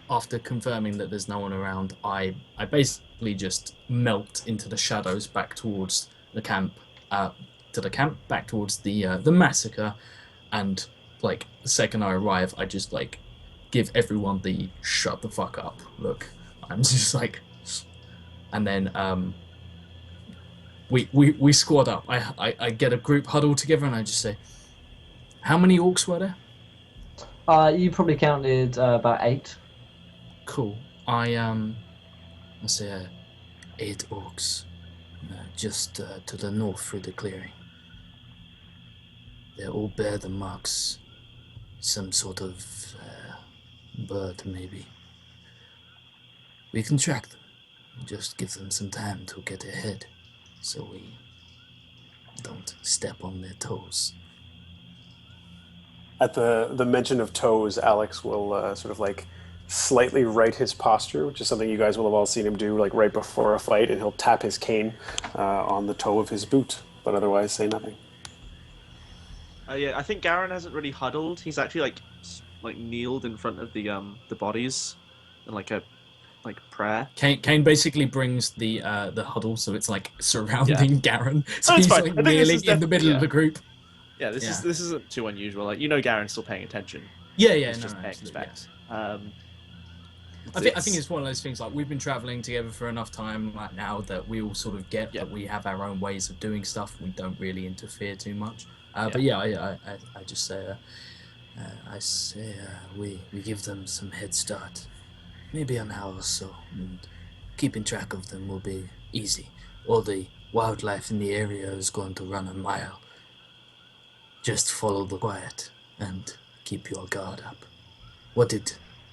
after confirming that there's no one around, I basically just melt into the shadows back towards the camp, back towards the massacre, and like the second I arrive, I just like give everyone the shut the fuck up look. I'm just like, and then we squad up. I get a group huddle together and I just say, how many orcs were there? You probably counted about 8. Cool. I say 8 orcs, just to the north through the clearing. They all bear the marks, some sort of bird maybe. We can track them. Just give them some time to get ahead, so we don't step on their toes. At the mention of toes, Alex will sort of like slightly right his posture, which is something you guys will have all seen him do like right before a fight, and he'll tap his cane on the toe of his boot, but otherwise say nothing. Yeah, I think Garen hasn't really huddled. He's actually like kneeled in front of the bodies in like a prayer. Caine basically brings the huddle, so it's like surrounding Garen. So That's he's fine. like I think this kneeling is in the middle of the group. Yeah, this isn't too unusual. Like Garen's still paying attention. Yeah, He's just paying respect. Yeah. I think it's one of those things like we've been traveling together for enough time like now that we all sort of get that we have our own ways of doing stuff. We don't really interfere too much. But yeah, I just say we give them some head start, maybe an hour or so, and keeping track of them will be easy. All the wildlife in the area is going to run a mile. Just follow the quiet and keep your guard up. What did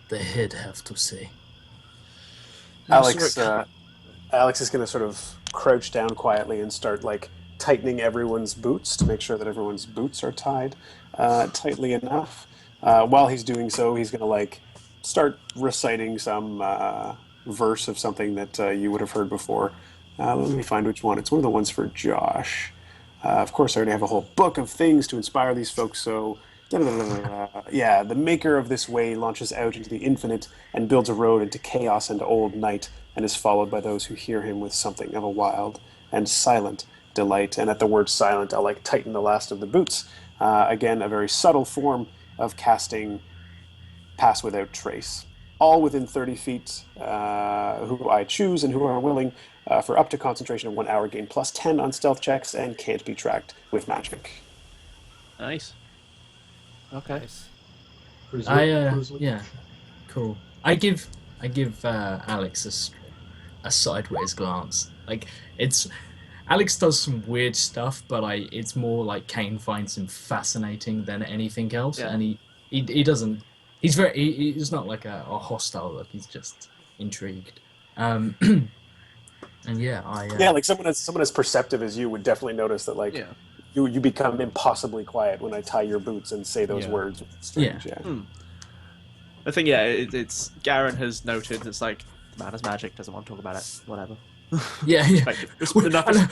the head have to say? Alex is going to sort of crouch down quietly and start like tightening everyone's boots to make sure that everyone's boots are tied tightly enough. While he's doing so, he's going to like start reciting some verse of something that you would have heard before. Let me find which one. It's one of the ones for Josh. Of course, I already have a whole book of things to inspire these folks, so... Yeah, the maker of this way launches out into the infinite and builds a road into chaos and old night, and is followed by those who hear him with something of a wild and silent delight. And at the word silent, I'll like tighten the last of the boots. Again, a very subtle form of casting Pass Without Trace. All within 30 feet, who I choose and who are willing, for up to concentration of 1 hour, gain plus 10 on stealth checks and can't be tracked with magic. Nice. Okay. Yeah. cool. I give Alex a sideways glance. Like Alex does some weird stuff, but it's more like Caine finds him fascinating than anything else, Yeah. and he doesn't. He's not like a hostile look. He's just intrigued. And yeah, like someone as perceptive as you would definitely notice that, like, you become impossibly quiet when I tie your boots and say those words. Strange, yeah. I think it's Garen has noted. It's like the man has magic, doesn't want to talk about it. Whatever. Yeah. Like,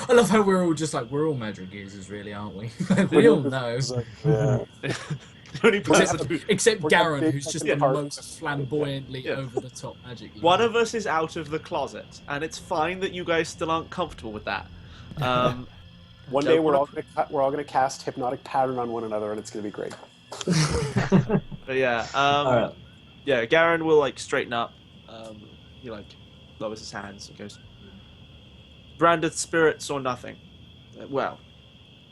I love how we're all just like we're all magic users, really, aren't we? We all know. Yeah. The only person Except We're Garen, big who's just fucking the parts. most flamboyantly over-the-top magic user. One of us is out of the closet, and it's fine that you guys still aren't comfortable with that. One day we're all gonna cast hypnotic pattern on one another, and it's gonna be great. But yeah, Alright. yeah. Garen will like straighten up. He like lowers his hands and goes, "Branded spirits or nothing. Well,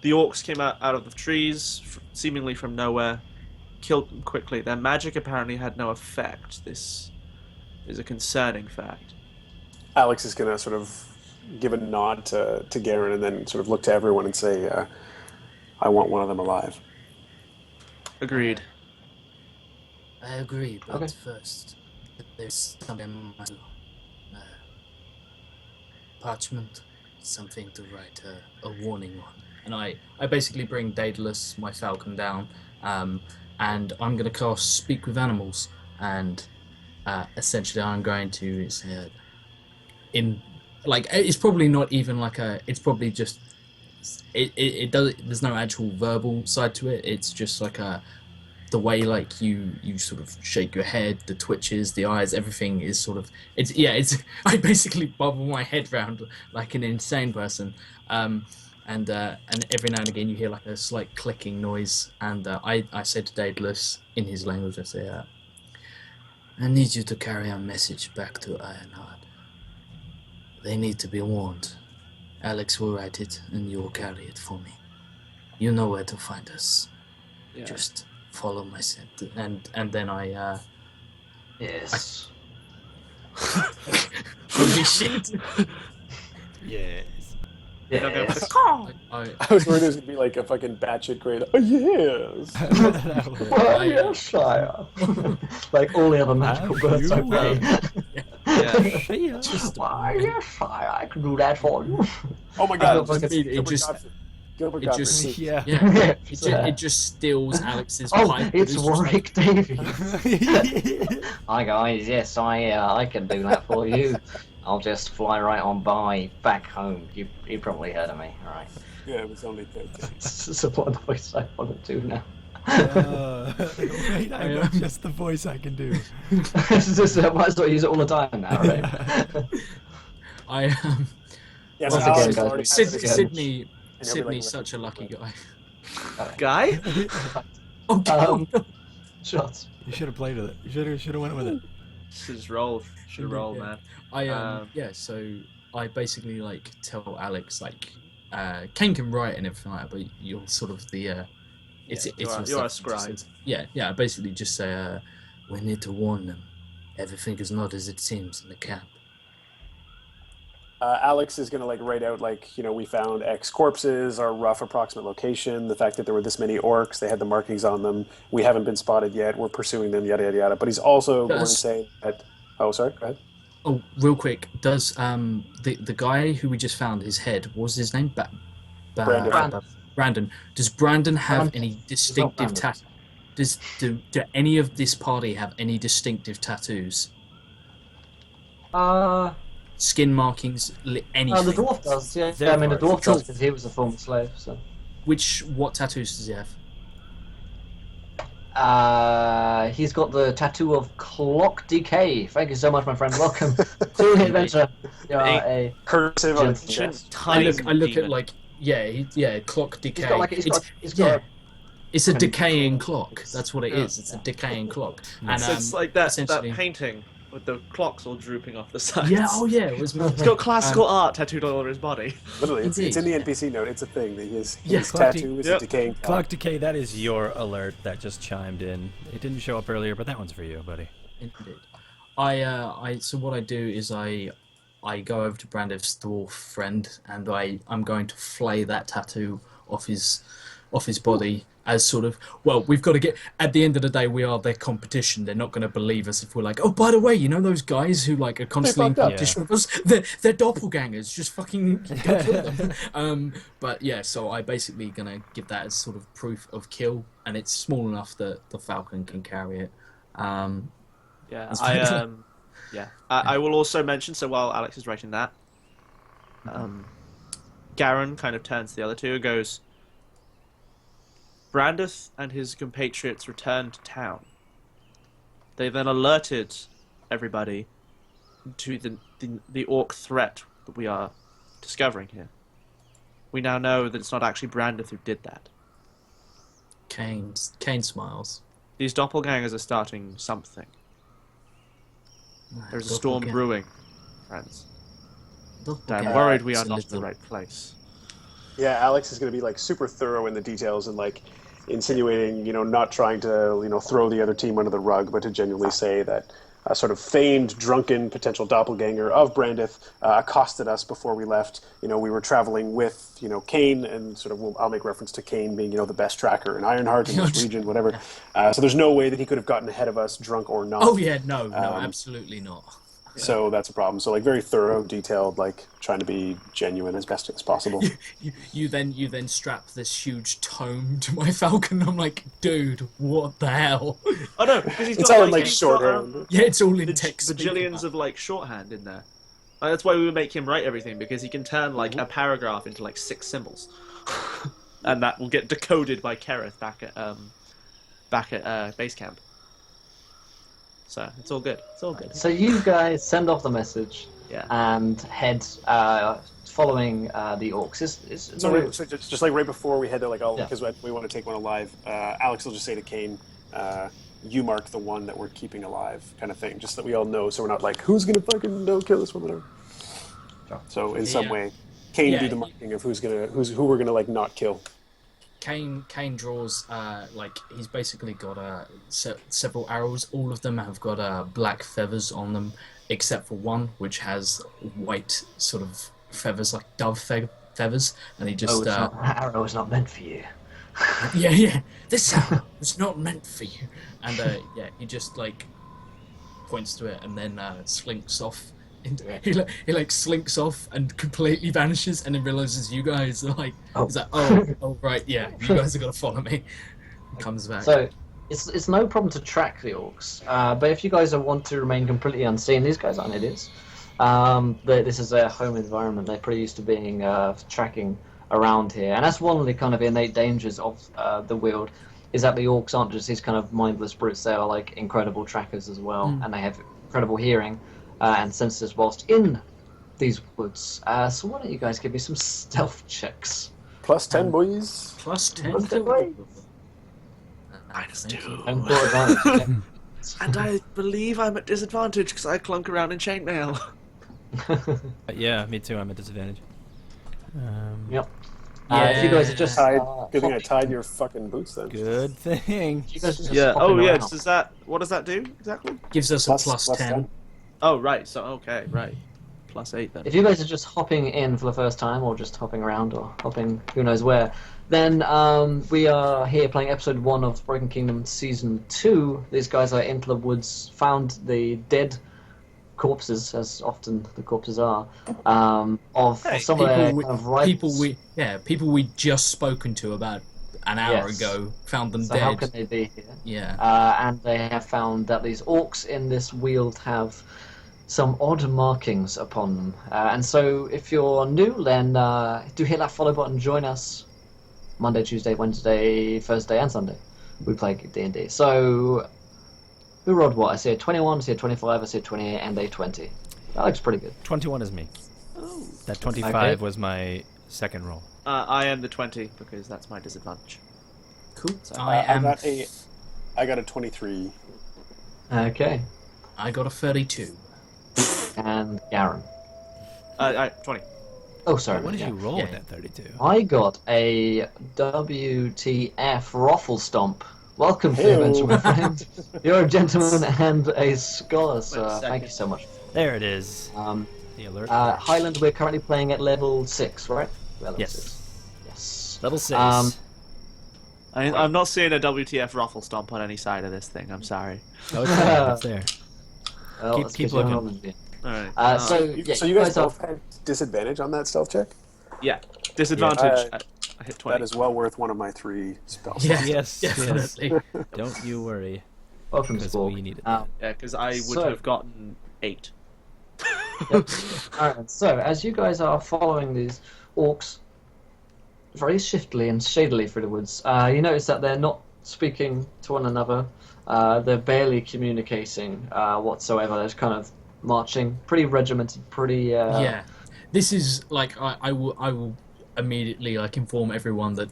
the orcs came out of the trees, seemingly from nowhere, killed them quickly. Their magic apparently had no effect. This is a concerning fact." Alex is gonna sort of give a nod to Garen and then sort of look to everyone and say, "I want one of them alive." Agreed. I agree, but Okay. first, there's something parchment, something to write a warning on. And I basically bring Daedalus, my falcon, down, and I'm going to cast Speak with Animals, and essentially I'm going to say, it's probably not even like it's probably just, it does, there's no actual verbal side to it, it's just like the way like you sort of shake your head, the twitches, the eyes, everything is sort of I basically bubble my head round like an insane person, and every now and again you hear like a slight clicking noise, and I say to Daedalus in his language, I say, I need you to carry a message back to Ironheart. They need to be warned. Alex will write it and you'll carry it for me. You know where to find us. Yeah. Just follow my scent, and then I Yes. holy shit. Yes. Yes. I I was worried it was gonna be like a fucking batshit crazy. Oh yes. Well, yes, sire. Like all the other magical Have birds I you, play. Yeah. Why, yes, sire, I can do that for you. Oh my god! It just Yeah. it just steals Alex's Oh, pipe. it's just like- Warwick Davies. Hi guys, yes, I can do that for you. I'll just fly right on by back home. You probably heard of me, all right? Yeah, it was only 13. This is what the voice I want to do now. Wait, I know just the voice I can do. It's just, I might as well use it all the time now, right? I Yes, Once Alex again, guys, already it's has it again. Sydney's And you'll be like, such a lucky guy. Guy? Oh God. Shots. You should have played with it. You should have went with it. Should have rolled. Should have rolled, man. So I basically like tell Alex like Caine can write and everything like that, but you're sort of the you're a scribe. Yeah, I basically just say we need to warn them. Everything is not as it seems in the camp. Alex is going to like write out like, you know, we found X corpses, our rough approximate location, the fact that there were this many orcs, they had the markings on them, we haven't been spotted yet, we're pursuing them, yada yada yada. But he's also going to say that. Oh, sorry. Go ahead. Oh, real quick, does the guy who we just found his head, what was his name? Brandon. Brandon. Does Brandon have any distinctive tattoos? Do any of this party have any distinctive tattoos? Skin markings, anything? The dwarf does, yeah. There I mean, the are. dwarf does because he was a former slave, so. What tattoos does he have? He's got the tattoo of clock decay. Thank you so much, my friend. Welcome to the adventure. You are a Cursive on his Gentleman. chest. I look at like clock decay. He's got like he's got It's a decaying clock. That's what it is. It's a decaying clock. And So it's like that essentially- painting with the clocks all drooping off the sides. Yeah, oh yeah, it was. He's got classical art tattooed all over his body. Literally, it's in the Indeed. NPC note. It's a thing. His Clock tattoo is Yep. a decaying Clock Decay, that is your alert that just chimed in. It didn't show up earlier, but that one's for you, buddy. Indeed. So what I do is I go over to Brandiv's dwarf friend and I'm going to flay that tattoo off his body as sort of, well, we've got to get, at the end of the day, we are their competition. They're not going to believe us if we're like, oh, by the way, you know those guys who like are constantly in fucked up. competition with us? They're doppelgangers. Just fucking go kill them. But yeah, so I basically gonna give that as sort of proof of kill, and it's small enough that the Falcon can carry it. Yeah, I will also mention, so while Alex is writing that, Garen kind of turns to the other two and goes, Brandith and his compatriots returned to town. They then alerted everybody to the orc threat that we are discovering here. We now know that it's not actually Brandith who did that. Caine smiles. These doppelgangers are starting something. There's a storm brewing, friends. I'm worried we are not in the right place. Yeah, Alex is going to be like super thorough in the details and like insinuating, not trying to, throw the other team under the rug, but to genuinely say that a sort of feigned, drunken potential doppelganger of Brandith accosted us before we left. We were traveling with, Caine, and sort of I'll make reference to Caine being, the best tracker in Ironheart in this region, whatever. So there's no way that he could have gotten ahead of us, drunk or not. Oh yeah, no, absolutely not. So that's a problem. So like very thorough, detailed, like trying to be genuine as best as possible. You then strap this huge tome to my Falcon. I'm like, dude, what the hell? Oh no, because he's It's got all in like he's shorthand. got, Yeah, it's all in the text. bajillions of like shorthand in there. That's why we would make him write everything, because he can turn like a paragraph into like 6 symbols, and that will get decoded by Kerith back at base camp. So it's all good. It's all good. So you guys send off the message Yeah. and head following the orcs. So just like right before we head there, like, Yeah. because we want to take one alive, Alex will just say to Caine, you mark the one that we're keeping alive, kind of thing, just so that we all know, so we're not like, who's gonna fucking kill this one, whatever. Sure. So in some way, Caine do the marking of who we're gonna like not kill. Caine draws he's basically got several arrows. All of them have got black feathers on them, except for one which has white sort of feathers, like dove feathers. And he just that arrow is not meant for you. yeah, this arrow is not meant for you. And he just like points to it and then slinks off. He slinks off and completely vanishes, and then realizes you guys are like, he's like, oh right, yeah, you guys are gonna follow me. Comes back. So it's no problem to track the orcs, but if you guys want to remain completely unseen, these guys aren't idiots. This is their home environment. They're pretty used to being tracking around here, and that's one of the kind of innate dangers of the Weald, is that the orcs aren't just these kind of mindless brutes. They are like incredible trackers as well, and they have incredible hearing and senses whilst in these woods. So why don't you guys give me some stealth checks? Plus 10, boys. Plus 10. Plus 10, boys. -2. And for advantage. And I believe I'm at disadvantage because I clunk around in chainmail. Yeah, me too. I'm at disadvantage. Yep. If you guys are just Good thing I tied your fucking boots then. Good thing. you guys are just Yeah. hopping Oh yes. around. What does that do exactly? Gives us a plus 10. Oh right. So okay. Right. +8 then. If you guys are just hopping in for the first time, or just hopping around, or hopping who knows where, then we are here playing episode 1 of Broken Kingdom Season 2. These guys are into the woods, found the dead corpses, as often the corpses are, of some of their kind of riders. People we just spoken to about an hour Yes. ago found them So dead. how can they be here? Yeah. And they have found that these orcs in this Weald have some odd markings upon them. And so if you're new, then do hit that follow button, join us Monday, Tuesday, Wednesday, Thursday, and Sunday. We play D&D. So, who rolled what? I see a 21, I see a 25, I see a 28, and a 20. That looks pretty good. 21 is me. Oh. That 25 Okay. was my second roll. I am the 20 because that's my disadvantage. Cool. So, I I got a 23. Okay. I got a 32. And Garen. 20. Oh, sorry. What did yeah. you roll Yeah. with that 32? I got a WTF Raffle Stomp. Welcome to the Hey-o. adventure, my friend. You're a gentleman and a scholar, so Wait a thank you second. so much. There it is. Um, The alert. Highland, we're currently playing at level 6, right? Level Yes. 6. Yes. Level 6. I'm not seeing a WTF Ruffle Stomp on any side of this thing. I'm sorry. Oh, it's there. It's there. Well, Keep that's 'cause you're looking. Holland. All right. So you guys are... both had disadvantage on that stealth check? Yeah. Disadvantage. I hit 20. That is well worth one of my 3 spells. Yeah, Yes, yes. definitely. Don't you worry. Welcome, Because Spork. we needed Um, Yeah, because I would So- have gotten 8. Alright, so as you guys are following these orcs very shiftily and shadily through the woods, you notice that they're not speaking to one another. They're barely communicating whatsoever. They're just kind of marching, pretty regimented, pretty. Yeah, this is like I will immediately like inform everyone that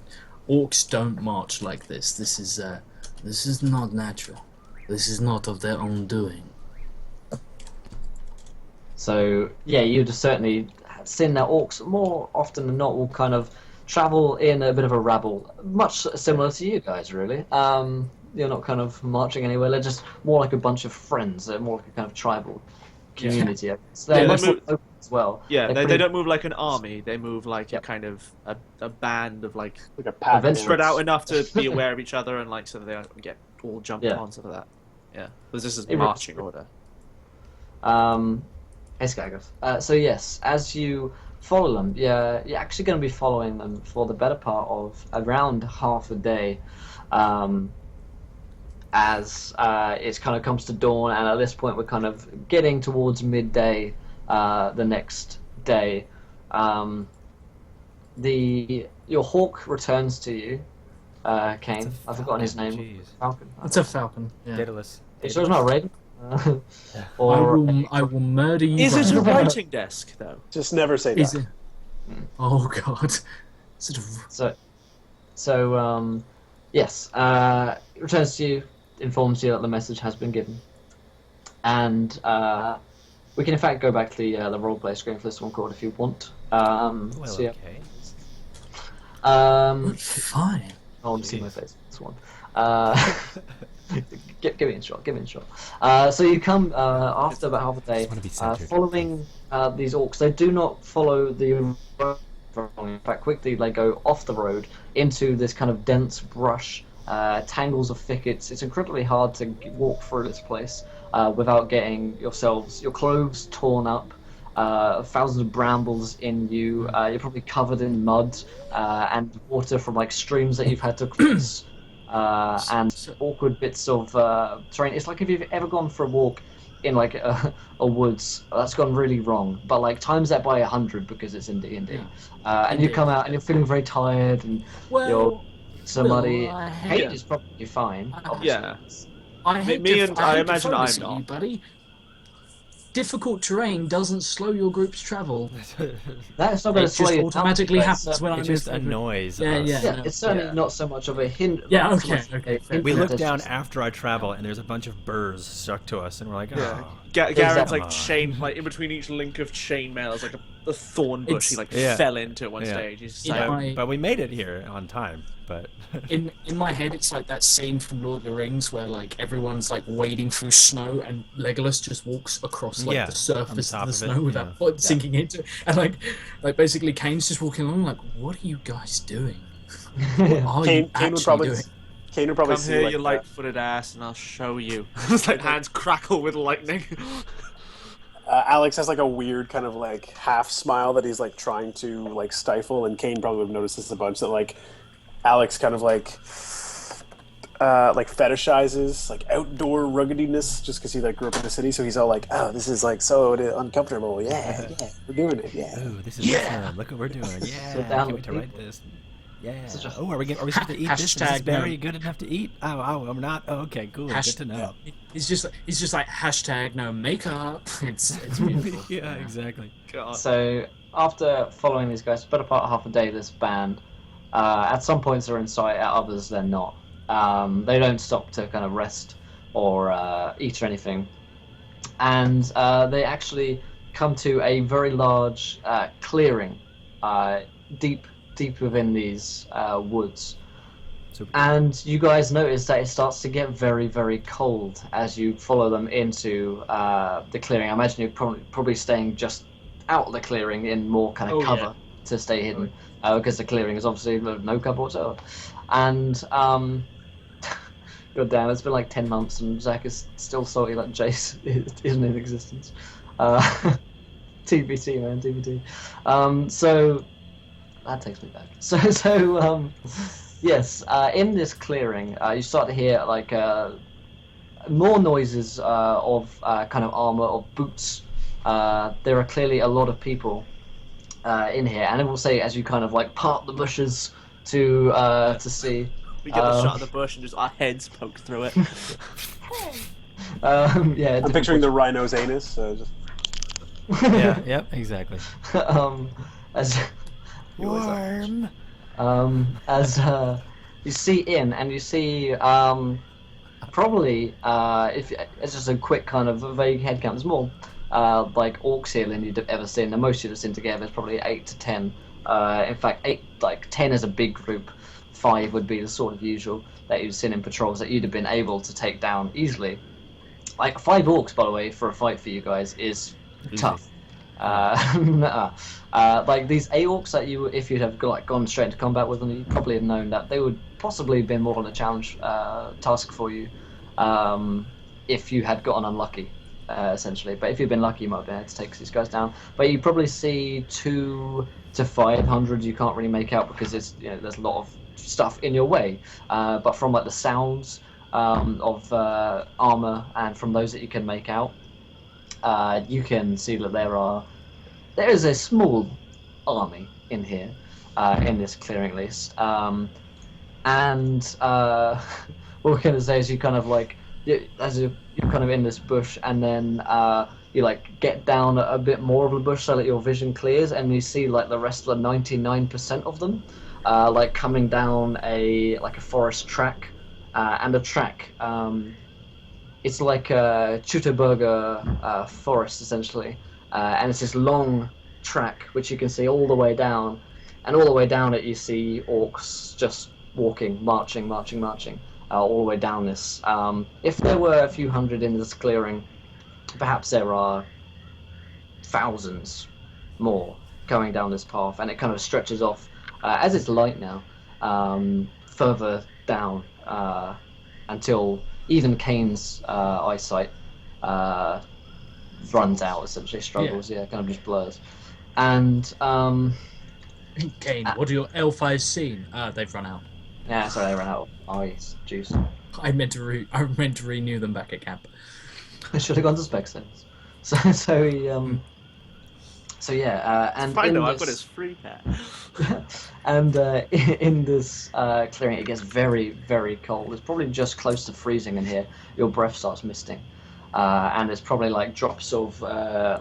orcs don't march like this. This is not natural. This is not of their own doing. So yeah, you'd have certainly seen that orcs more often than not will kind of travel in a bit of a rabble, much similar to you guys, really. You're not kind of marching anywhere. They're just more like a bunch of friends. They're more like a kind of tribal community. So they're Yeah, much they more move- open as well. Yeah, They're they pretty- don't move like an army. They move like Yep. a kind of a band of like Like a pack. Eventually- spread out enough to be aware of each other and like so that they don't get all jumped Yeah. on, sort of that. Yeah, because this is It marching works. order. Hey, Skagos. So yes, as you follow them, you're actually going to be following them for the better part of around half a day, as it kind of comes to dawn, and at this point we're kind of getting towards midday the next day. Your hawk returns to you, Caine. I've forgotten his name. Jeez. Falcon. It's a falcon. Yeah. Daedalus. It's sure it's not Raven. I will murder you. Is it a right now. writing desk though? Just never say Is that. it? Oh god. Sort of. So, yes, it returns to you, informs you that the message has been given, and we can in fact go back to the roleplay screen for this one called if you want. Well, So, yeah. okay. Fine. I want to see my face. This one. Give me a shot. Give me a shot. So you come after about half a day, Just wanna be centered. following these orcs. They do not follow the road. In fact, quickly they go off the road into this kind of dense brush, tangles of thickets. It's incredibly hard to walk through this place without getting your clothes torn up. Thousands of brambles in you. You're probably covered in mud and water from like streams that you've had to cross, and awkward bits of terrain. It's like if you've ever gone for a walk in like a woods that's gone really wrong, but like times that by 100 because it's in D&D. And you come out and you're feeling very tired and Well, so muddy. I Hate hate- is probably fine. obviously. Yeah. I hate Me to, and- I I hate imagine to throw I'm this at not. you, buddy. Difficult terrain doesn't slow your group's travel. That's not It going to just slow you down. automatically but happens when It I just move. annoys Yeah, us. yeah. Yeah, it's certainly Yeah. not so much of a hint. Yeah, not so okay, much of a okay, fair hint We that look there's down just- after I travel, and there's a bunch of burrs stuck to us, and we're like, oh. Yeah. Garen's like Come on. chain, like in between each link of chainmail is like a thorn bush. He like Yeah. fell into at one Yeah. stage. He's just Yeah. like, I- But we made it here on time. But In my head, it's like that scene from Lord of the Rings where like everyone's like wading through snow and Legolas just walks across like Yeah, the surface on of the top of it, snow without yeah. sinking into it. And like basically Kane's just walking along like, what are you guys doing? What are Caine, you Caine would actually probably, doing? Caine would probably come see here, like you that. light-footed ass, and I'll show you. It's like hands crackle with lightning. Alex has like a weird kind of like half smile that he's like trying to like stifle, and Caine probably would have noticed this a bunch that like Alex kind of like fetishizes like outdoor ruggediness just because he like grew up in the city, so he's all like, oh, this is like so uncomfortable. Yeah, we're doing it. Yeah. oh, this is awesome. Look what we're doing. Yeah, So I down can't wait to with write this. Yeah. Such a- Oh, are we supposed to eat this? Is this Hashtag berry no. good enough to eat? Oh, I'm not. Oh, okay, cool. Good to know. He's just like hashtag no makeup. It's beautiful. Yeah, exactly. God. So after following these guys, better part of half a day, this band, at some points they're in sight, at others they're not. They don't stop to kind of rest or eat or anything. and they actually come to a very large clearing, deep within these woods. Super. And you guys notice that it starts to get very, very cold as you follow them into the clearing. I imagine you're probably staying just out of the clearing in more kind of cover to stay hidden, because the clearing is obviously no cover whatsoever. And god damn, it's been like 10 months and Zach is still salty like Jace isn't in existence. TBT, man, TBT. So that takes me back. So yes, in this clearing, you start to hear like more noises of kind of armor, of boots. There are clearly a lot of people in here, and I will say, as you kind of like part the bushes to see. We get the shot of the bush and just our heads poke through it. Yeah, I'm picturing the rhino's anus. Just... Yeah, yep, exactly. As Warm. As you see in, and you see probably if it's just a quick kind of vague head count, there's more like orcs here than you'd have ever seen. The most you'd have seen together is probably 8 to 10. In fact, 10 is a big group. 5 would be the sort of usual that you've seen in patrols that you'd have been able to take down easily. Like 5 orcs, by the way, for a fight for you guys is tough. Like these orcs that you, if you'd have gone straight into combat with them, you'd probably have known that they would possibly have been more on a challenge task for you if you had gotten unlucky, essentially. But if you've been lucky, you might have been able to take these guys down. But you probably see 200 to 500 you can't really make out because there's a lot of stuff in your way. But from like the sounds of armor and from those that you can make out, you can see that there is a small army in here, in this clearing list. And what we're going to say is you kind of like, as you're kind of in this bush, and then you like get down a bit more of the bush so that your vision clears, and you see like the rest of the 99% of them like coming down a forest track, and the track it's like a Chuterberger forest essentially, and it's this long track which you can see all the way down, and all the way down it you see orcs just walking, marching all the way down this. If there were a few hundred in this clearing, perhaps there are thousands more going down this path, and it kind of stretches off as it's light now, further down until even Caine's eyesight runs out, essentially struggles, kind of just blurs. And Caine, what are your elf eyes seen? They've run out. Yeah, sorry, they ran out of eyes juice. I meant to renew them back at camp. I should have gone to Spec Sense. So yeah, and I know, in I've got this- his free pair. and in this clearing, it gets very, very cold. It's probably just close to freezing in here. Your breath starts misting, and there's probably like drops of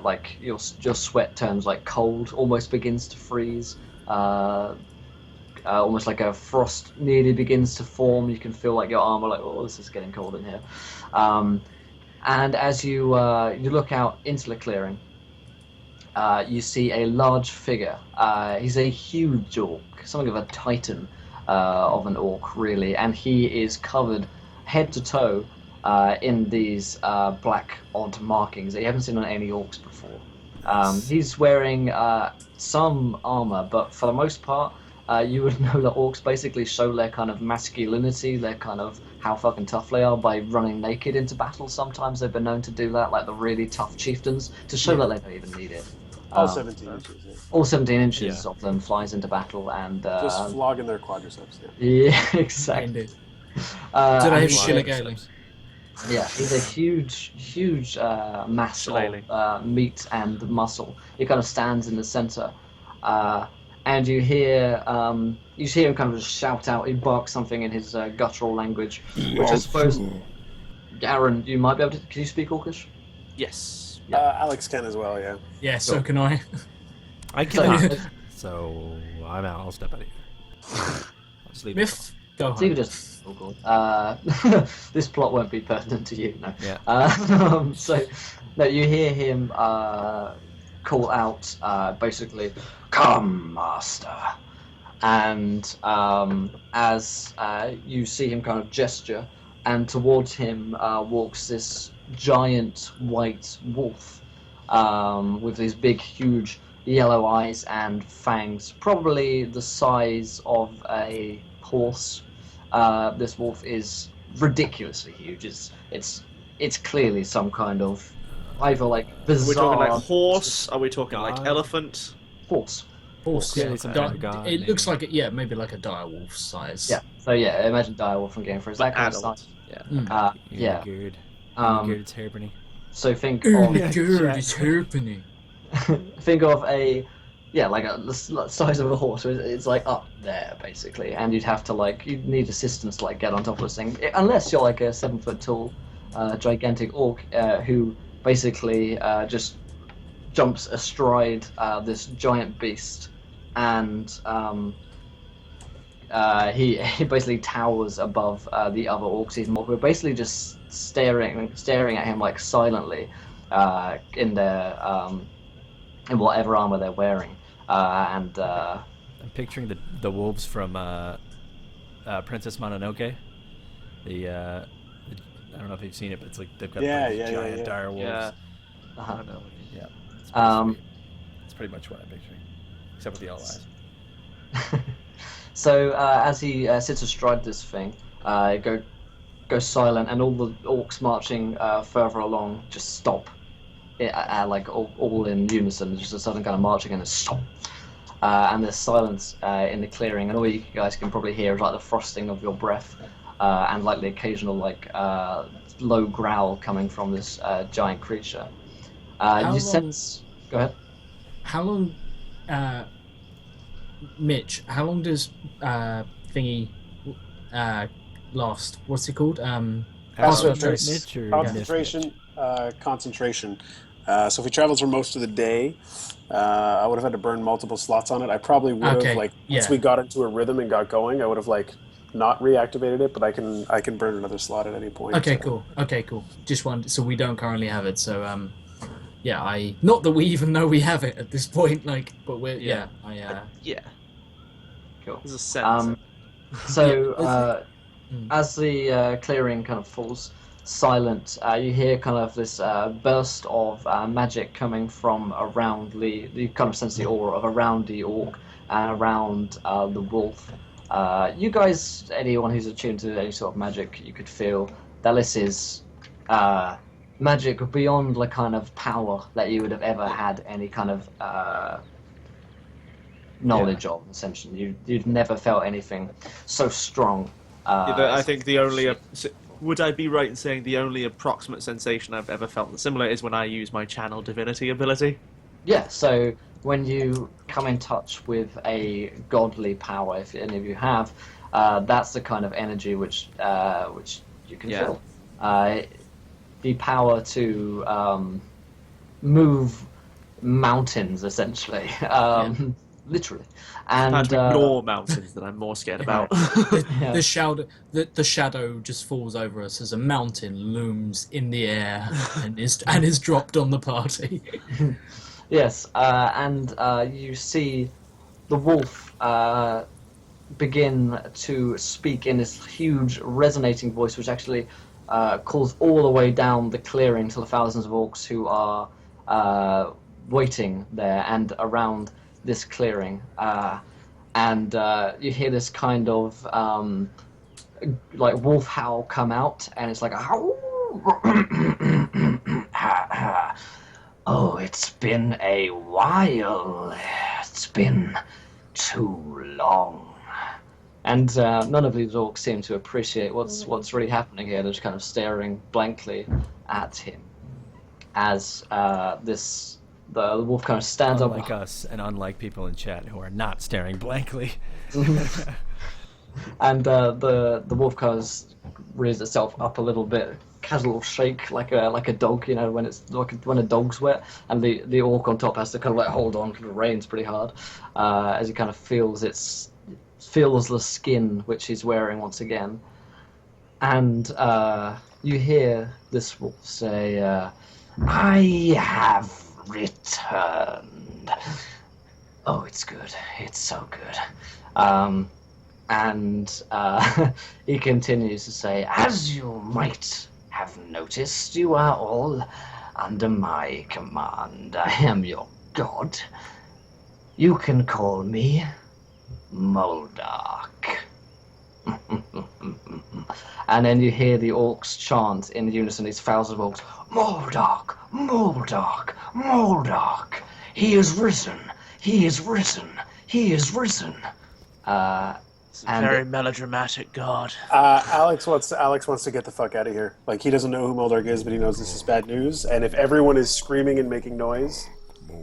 like your sweat turns like cold, almost begins to freeze. Almost like a frost nearly begins to form. You can feel like your armor, like, oh, this is getting cold in here. And as you look out into the clearing, you see a large figure. He's a huge orc, something of a titan of an orc, really, and he is covered head to toe in these black odd markings that you haven't seen on any orcs before. He's wearing some armor, but for the most part, you would know that orcs basically show their kind of masculinity, their kind of how fucking tough they are by running naked into battle. Sometimes they've been known to do that, like the really tough chieftains, to show that they don't even need it. All 17 inches. Yeah. All 17 inches of them flies into battle and... Just flogging their quadriceps. Yeah, exactly. Indeed. Do they have and shillelagh? Yeah, he's a huge mass Shillelagh. of meat and muscle. He kind of stands in the center, and you hear him kind of just shout out. He barks something in his guttural language, which I suppose, Garen, you might be able to. Can you speak Orcish? Yes. Alex can as well, yeah. Yeah, so can I. I cannot. So I'm out. I'll step out of here. I'll just leave it. Myth, go So you home. can just. Oh god. This plot won't be pertinent to you, no. Yeah. No, you hear him call out, basically, "Come, master!" And as you see him kind of gesture, and towards him walks this giant white wolf with these big, huge yellow eyes and fangs, probably the size of a horse. This wolf is ridiculously huge. It's clearly some kind of either like bizarre. Are we talking like horse? Are we talking like elephant? Horse. Horse, Clearly yeah. some kind of god, It looks maybe. like maybe like a direwolf size. Yeah. So yeah, imagine direwolf from Game Thrones. That kind of Adult. size. Yeah. Yeah. Good. Um, Good, it's happening. So think Oh of my god, it's happening. think of like the size of a horse. So it's like up there basically, and you'd have to you'd need assistance to get on top of this thing, unless you're like a 7 foot tall, gigantic orc who basically just jumps astride this giant beast, and he basically towers above the other orcs even more, who are basically just staring at him silently in their in whatever armor they're wearing. I'm picturing the wolves from Princess Mononoke. I don't know if you've seen it, but it's like they've got giant dire wolves. Yeah. Uh-huh. I don't know. Yeah. It's pretty much what I'm picturing, except with the yellow eyes. So as he sits astride this thing, go silent, and all the orcs marching further along just stop, all in unison, just a sudden kind of marching and a stop. And there's silence in the clearing, and all you guys can probably hear is the frosting of your breath, and the occasional low growl coming from this giant creature. Sense. Go ahead. How long, Mitch? How long does thingy last? What's it called? Concentration. Concentration. So if we traveled for most of the day, I would have had to burn multiple slots on it. I probably would have once we got into a rhythm and got going, I would have not reactivated it, but I can burn another slot at any point. Okay, cool. Just one. So we don't currently have it. So not that we even know we have it at this point. But we're Yeah. Cool. There's a sense. So as the clearing kind of falls silent, you hear kind of this burst of magic coming from around you kind of sense the aura of around the orc and around the wolf. You guys, anyone who's attuned to any sort of magic, you could feel that this is magic beyond the kind of power that you would have ever had any kind of knowledge of. Essentially, you'd never felt anything so strong. I think the only would I be right in saying the only approximate sensation I've ever felt similar is when I use my channel divinity ability? Yeah. So when you come in touch with a godly power, if any of you have, that's the kind of energy which you can feel. The power to move mountains, essentially, literally, and to ignore mountains that I'm more scared about. The shadow just falls over us as a mountain looms in the air and is dropped on the party. Yes, and you see the wolf begin to speak in this huge resonating voice, which actually calls all the way down the clearing to the thousands of orcs who are waiting there and around this clearing. And you hear this kind of wolf howl come out, and it's like a oh, it's been a while. It's been too long. And none of these orcs seem to appreciate what's really happening here. They're just kind of staring blankly at him as the wolf kind of stands up. Unlike us, and unlike people in chat who are not staring blankly. And the wolf kind of rears itself up a little bit, casual shake like a dog, when it's when a dog's wet, and the orc on top has to kind of hold on to the reins pretty hard as he kind of feels the skin which he's wearing once again. And you hear this wolf say, I have returned. Oh, it's good. It's so good. And he continues to say, as you might have noticed, you are all under my command. I am your god. You can call me Moldock. And then you hear the orcs chant in unison, these thousands of orcs, Moldock, Moldock, Moldock. He is risen. He is risen. He is risen. It's a very melodramatic god. Alex wants to get the fuck out of here. Like, he doesn't know who Moldock is, but he knows this is bad news. And if everyone is screaming and making noise,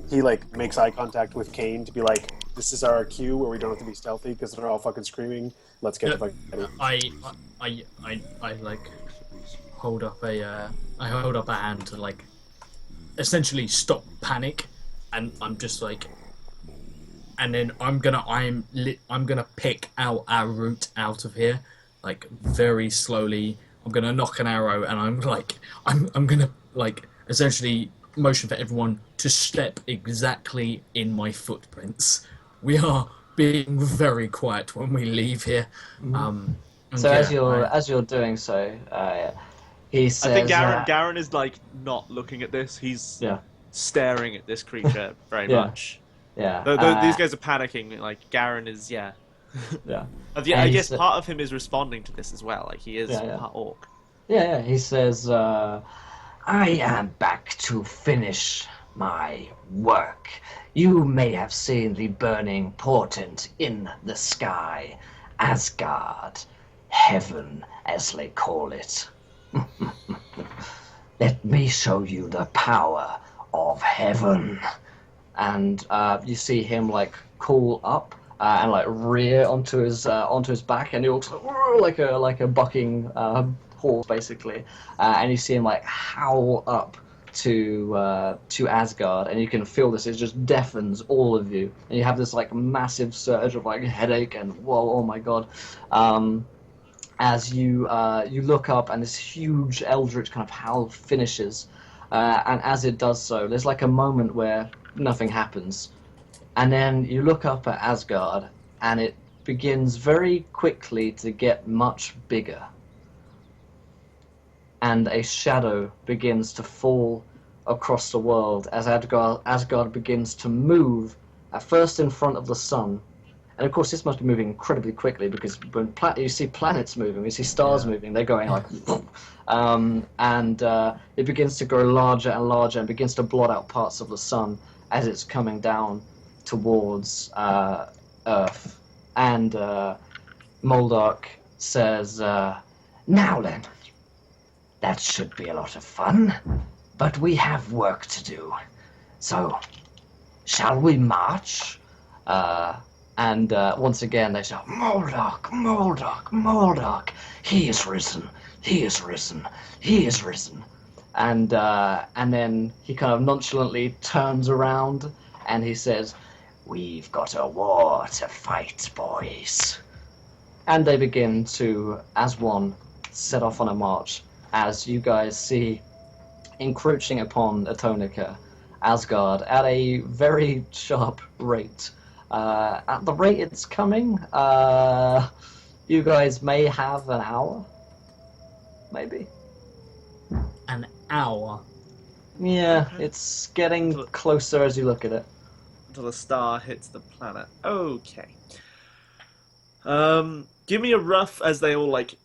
he like makes eye contact with Caine to be like, "This is our cue where we don't have to be stealthy because they're all fucking screaming. Let's get the fuck out of here." I like hold up a hand to like essentially stop panic, and I'm just like, and then I'm gonna pick out our route out of here, like very slowly. I'm gonna knock an arrow, and I'm gonna like essentially motion for everyone to step exactly in my footprints. We are being very quiet when we leave here. So as you're doing so, he says, I think Garen is like not looking at this. He's staring at this creature very much. Yeah. These guys are panicking. Like Garen is, yeah. Yeah. I guess part of him is responding to this as well. Like he is part orc. Yeah. He says, I am back to finish my work. You may have seen the burning portent in the sky. Asgard. Heaven, as they call it. Let me show you the power of heaven. And you see him like call up and like rear onto his back, and he looks like a bucking horse basically. And you see him like howl up to Asgard, and you can feel this. It just deafens all of you, and you have this like massive surge of like headache and whoa, oh my god. As you look up, and this huge eldritch kind of howl finishes, and as it does so, there's like a moment where nothing happens, and then you look up at Asgard, and it begins very quickly to get much bigger, and a shadow begins to fall across the world as Asgard begins to move, at first in front of the sun. And of course, this must be moving incredibly quickly, because when you see planets moving, you see stars moving, they're going like, and it begins to grow larger and larger, and begins to blot out parts of the sun as it's coming down towards Earth. And Moldock says, "Now then, that should be a lot of fun, but we have work to do. So, shall we march?" And once again they shout, "Moldock, Moldock, Moldock! He is risen! He is risen! He is risen!" And then he kind of nonchalantly turns around and he says, "We've got a war to fight, boys." And they begin to, as one, set off on a march, as you guys see encroaching upon Atonica, Asgard, at a very sharp rate. At the rate it's coming, you guys may have an hour, maybe. An hour? Yeah, it's getting closer as you look at it. Until a star hits the planet. Okay. Give me a rough, as they all like,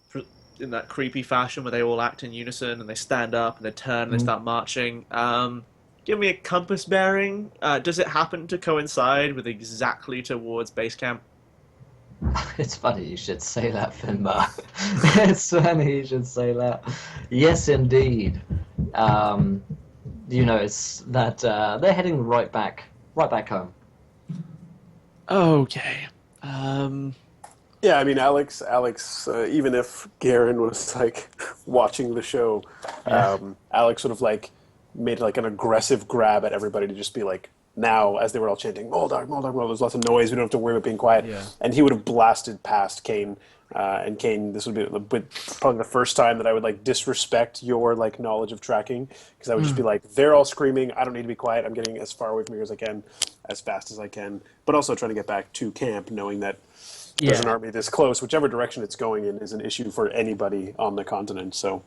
in that creepy fashion where they all act in unison and they stand up and they turn and they start marching. Give me a compass bearing. Does it happen to coincide with exactly towards base camp? It's funny you should say that, Finbar. It's funny you should say that. Yes, indeed. You know, it's that they're heading right back home. Okay. Yeah, I mean, Alex. Even if Garen was like watching the show, Alex sort of like made like an aggressive grab at everybody to just be like, now as they were all chanting, Moldock, Moldock, Moldock, there's lots of noise, we don't have to worry about being quiet. Yeah. And he would have blasted past Caine. And Caine, this would be probably the first time that I would like disrespect your like knowledge of tracking, because I would just be like, they're all screaming, I don't need to be quiet, I'm getting as far away from here as I can, as fast as I can, but also trying to get back to camp, knowing that there's an army this close, whichever direction it's going in is an issue for anybody on the continent. So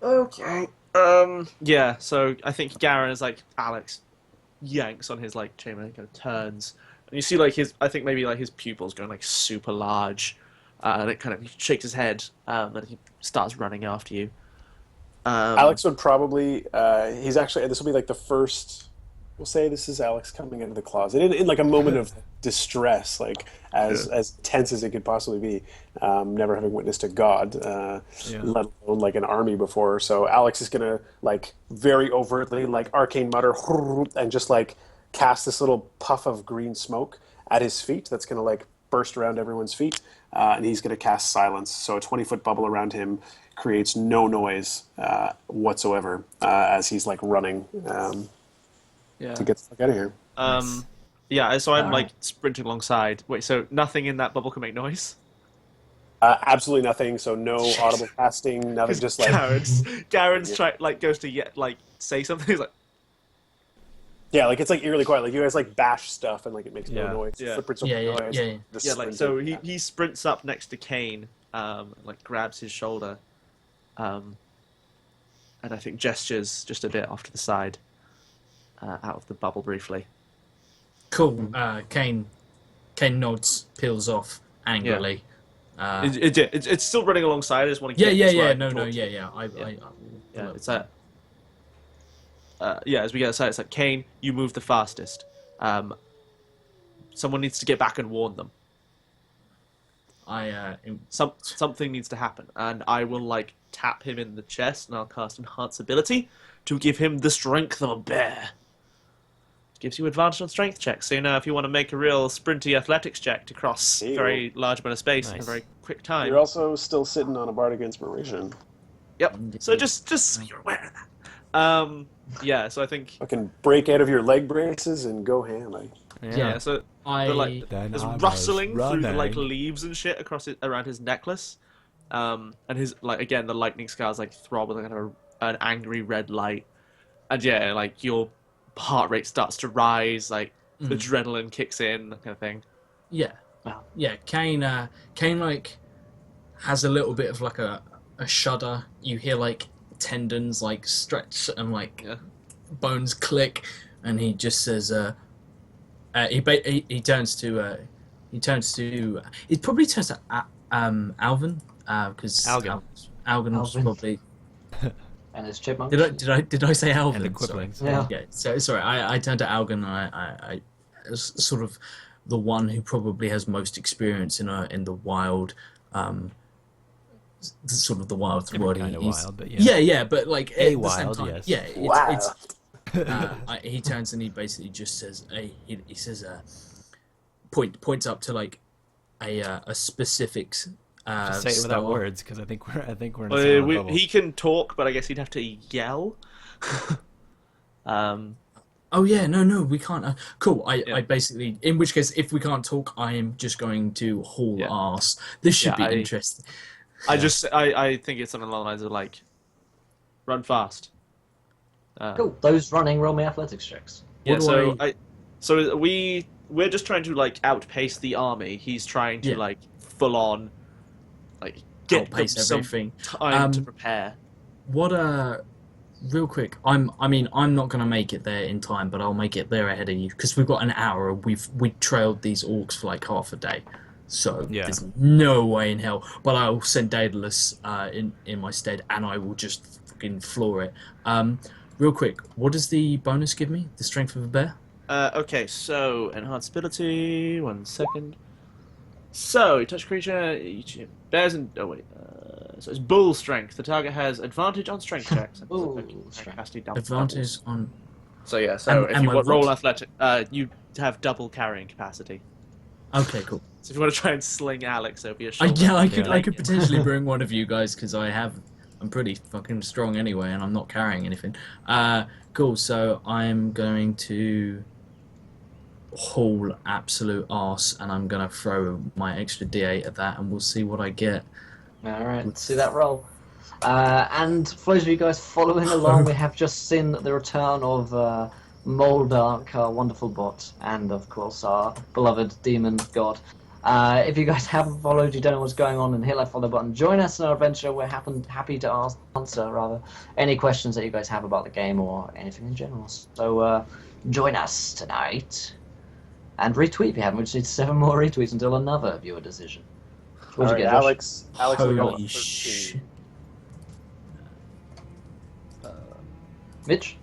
Okay. Yeah. So I think Garen is like Alex, yanks on his like chainmail, and kind of turns, and you see like I think maybe like his pupils going like super large. And it kind of shakes his head, and he starts running after you. Alex would probably, he's actually, this will be like the first, we'll say this is Alex coming out of the closet in like a moment of distress, like as tense as it could possibly be, never having witnessed a god, let alone like an army before. So Alex is going to like very overtly like arcane mutter and just like cast this little puff of green smoke at his feet that's going to like burst around everyone's feet. And he's going to cast silence. So a 20-foot bubble around him creates no noise whatsoever as he's like running to get the fuck out of here. Nice. Yeah, so I'm like sprinting alongside. Wait, so nothing in that bubble can make noise? Absolutely nothing. So no audible casting, nothing. Just like Garen's goes to say something. He's like, yeah, like it's like eerily quiet. Like you guys like bash stuff and like it makes no noise. Yeah. Footprints don't make noise. Yeah, like so he sprints up next to Caine, like grabs his shoulder, and I think gestures just a bit off to the side, out of the bubble briefly. Cool. Caine nods, peels off angrily. It's still running alongside. I just want to get it's that. As we get outside, it's like, Caine, you move the fastest. Someone needs to get back and warn them. Something needs to happen, and I will like tap him in the chest, and I'll cast Enhance Ability to give him the strength of a bear. It gives you advantage on strength checks, so if you want to make a real sprinty athletics check to cross a very large amount of space in a very quick time. You're also still sitting on a bardic inspiration. Yep. So just so you're aware of that. So I think fucking break out of your leg braces and go ham. So there's rustling through the like leaves and shit around his necklace, and his again the lightning scars like throb with kind of an angry red light, and like your heart rate starts to rise, like the adrenaline kicks in, that kind of thing. Caine like has a little bit of like a shudder. You hear like tendons like stretch and like bones click, and he just says he turns to Alvin, because Algan's probably and his chipmunk. Did I say Alvin? And the quibblings. Sorry. Yeah. So sorry, I turned to Algan. I sort of the one who probably has most experience in the wild. Sort of the wild world. Kind of wild, but but like a at wild, the same time, yes. He turns and he basically just says, he says, points up to like a specific. Just say it without words, because I think we're in a similar bubble. He can talk, but I guess he'd have to yell. Oh yeah, no, we can't. Cool. I basically, in which case, if we can't talk, I am just going to haul ass. This should be interesting. I think it's something along the lines of like, run fast. Cool. Those running roll me athletics checks. We're just trying to like outpace the army. He's trying to like full on, like get them some time to prepare. Real quick, I'm not gonna make it there in time, but I'll make it there ahead of you because we've got an hour. We trailed these orcs for like half a day. So there's no way in hell. But I'll send Daedalus in my stead, and I will just fucking floor it. Real quick, what does the bonus give me? The strength of a bear? Okay, so enhanced ability. 1 second. So you touch creature, bears and so it's bull strength. The target has advantage on strength checks. Advantage on. So if you want roll athletic, you have double carrying capacity. Okay, cool. So if you want to try and sling Alex over your shoulder. I could potentially bring one of you guys because I'm pretty fucking strong anyway, and I'm not carrying anything. Cool. So I'm going to haul absolute arse, and I'm gonna throw my extra D8 at that, and we'll see what I get. All right, let's see that roll. And for those of you guys following along, we have just seen the return of Moldock, our wonderful bot, and of course our beloved demon god. If you guys haven't followed, you don't know what's going on, and hit that follow button. Join us in our adventure. We're happy to answer any questions that you guys have about the game or anything in general. So join us tonight. And retweet if you haven't. We just need 7 more retweets until another viewer decision. What'd you get, Josh? Alex we got Holy 13. shit. Mitch?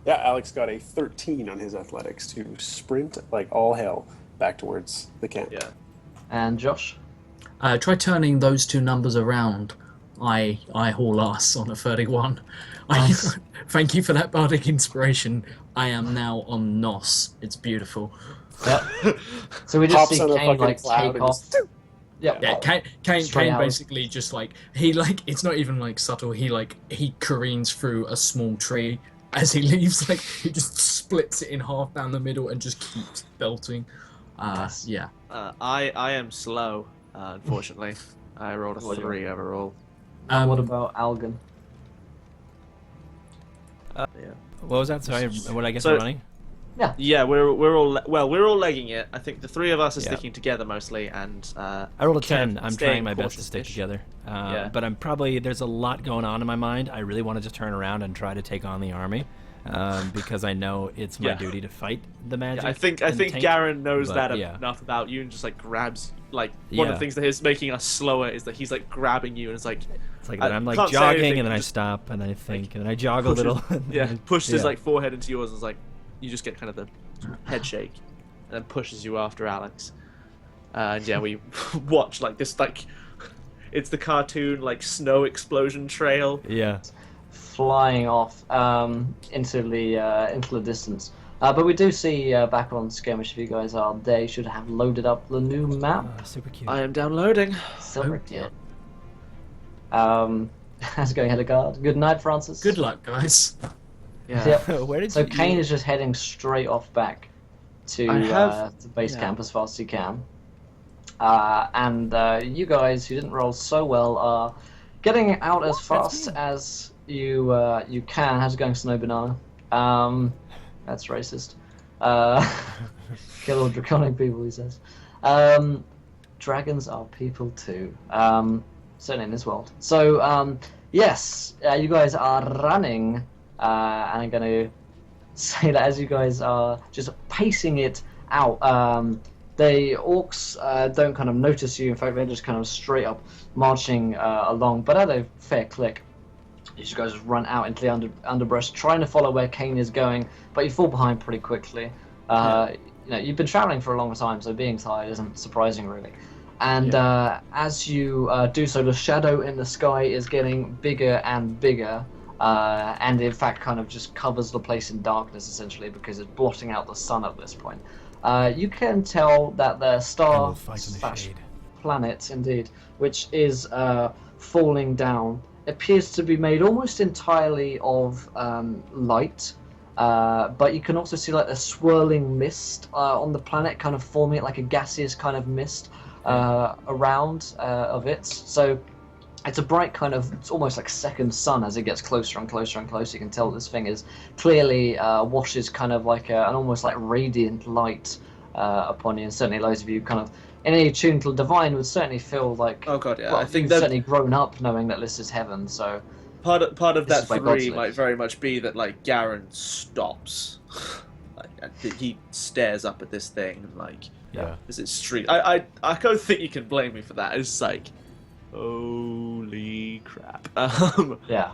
Yeah, Alex got a 13 on his athletics to sprint like all hell back towards the camp. Yeah. And Josh? Try turning those 2 numbers around. I haul ass on a 31. Nice. Thank you for that bardic inspiration. I am now on Nos. It's beautiful. Yep. So we just Pops see on a Caine fucking like cloud take and off. just- Yep. Yeah, Caine Straight out. basically just like it's not even like subtle. He careens through a small tree as he leaves. Like he just splits it in half down the middle and just keeps belting. Yeah. I am slow, unfortunately. I rolled a 3 overall. What about Algan? Yeah. What was that? Sorry, what I guess So- I'm running? Yeah, we're all legging it. I think the 3 of us are Yeah. sticking together mostly, and I rolled a 10. I'm staying trying my best to stick cautious-ish. together. Yeah. But I'm probably, there's a lot going on in my mind. I really want to just turn around and try to take on the army. Because I know it's my Yeah. duty to fight the magic. Yeah, I think and tank, Garen knows but, that yeah. enough about you, and just like grabs one of Yeah. the things that is making us slower is that he's like grabbing you, and it's like It's like I that I'm like can't say jogging anything, and then I just, stop and I think and then I jog a pushes- little. yeah, pushes his Yeah. like forehead into yours, and it's like you just get kind of the head shake, and then pushes you after Alex. And yeah, we watch like this like it's the cartoon like snow explosion trail. Yeah. Flying off into the distance. But we do see back on Skirmish, if you guys are there, you should have loaded up the new map. Super cute. I am downloading. Silver kit. How's it going, Hildegard? Good night, Francis. Good luck, guys. Yeah. Yep. Where did So you? Caine is just heading straight off back to the base camp as fast as he can. And you guys who didn't roll so well are getting out as fast as you can. How's it going, Snow Banana? That's racist. Kill all draconic people, he says. Dragons are people too. Certainly in this world. So yes, you guys are running, and I'm going to say that as you guys are just pacing it out, the orcs don't kind of notice you. In fact, they're just kind of straight up marching along, but at a fair click. You guys just run out into the underbrush, trying to follow where Caine is going, but you fall behind pretty quickly. You've been traveling for a long time, so being tired isn't surprising, really. And as you do so, the shadow in the sky is getting bigger and bigger, and in fact kind of just covers the place in darkness, essentially, because it's blotting out the sun at this point. You can tell that the star planet, indeed, which is falling down, appears to be made almost entirely of light, but you can also see like a swirling mist on the planet, kind of forming it like a gaseous kind of mist around of it. So it's a bright kind of, it's almost like second sun as it gets closer and closer and closer. You can tell this thing is clearly washes kind of like an almost like radiant light upon you, and certainly those of you kind of any attuned to divine would certainly feel like, Oh god, yeah. well, I think you've that certainly grown up knowing that this is heaven, so part of This that is where God 3 lives. might very much be that like Garen stops. He stares up at this thing and like Yeah. is it street? I don't think you can blame me for that. It's like holy crap. yeah.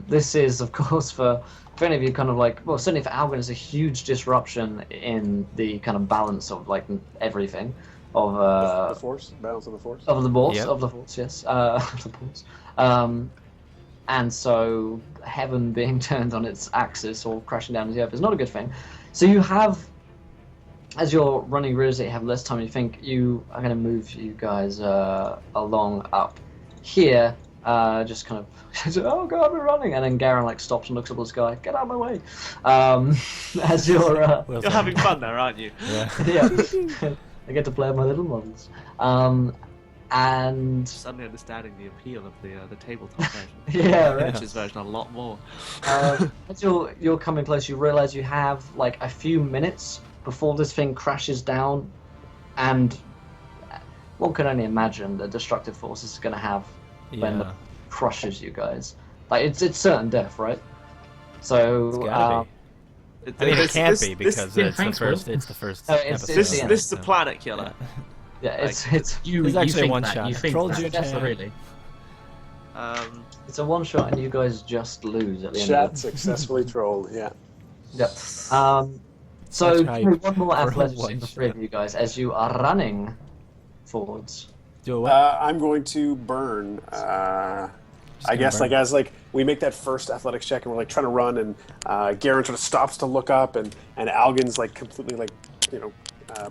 This is, of course, for any of you kind of like, well, certainly for Algan, it's a huge disruption in the kind of balance of like everything of the force, balance of the force. of the force, Yep. of the force, yes, of the force. And so heaven being turned on its axis or crashing down to the earth is not a good thing. So you have, as you're running, you realize that you have less time. You think you are going to move you guys along up here, just kind of says, "Oh God, we're running!" And then Garen like stops and looks up at the sky. Get out of my way! As You're having fun there, aren't you? Yeah. yeah, I get to play with my little models. And Suddenly understanding the appeal of the tabletop version. yeah, right. Which is version a lot more. As you're coming close, you realize you have like a few minutes before this thing crashes down, and one can only imagine the destructive force this is going to have when it crushes you guys. Like it's certain death, right? So It's gotta be. I mean, it can't be because yeah, it's the thanks, first. Will. It's the first Oh, it's- episode. it's the end. This is a planet killer. yeah, it's You It's actually think one that, shot. You think Troll that, you, that's Chad. really. it's a one shot, and you guys just lose at the end. Chat Of it. successfully trolled. Yeah. Yep. So That's give hype me one more for a athletics one check for three shot. of you guys as you are running forwards. Do what? I'm going to burn. I guess burn. like as like we make that first athletics check and we're like trying to run and Garen sort of stops to look up and Algan's like completely like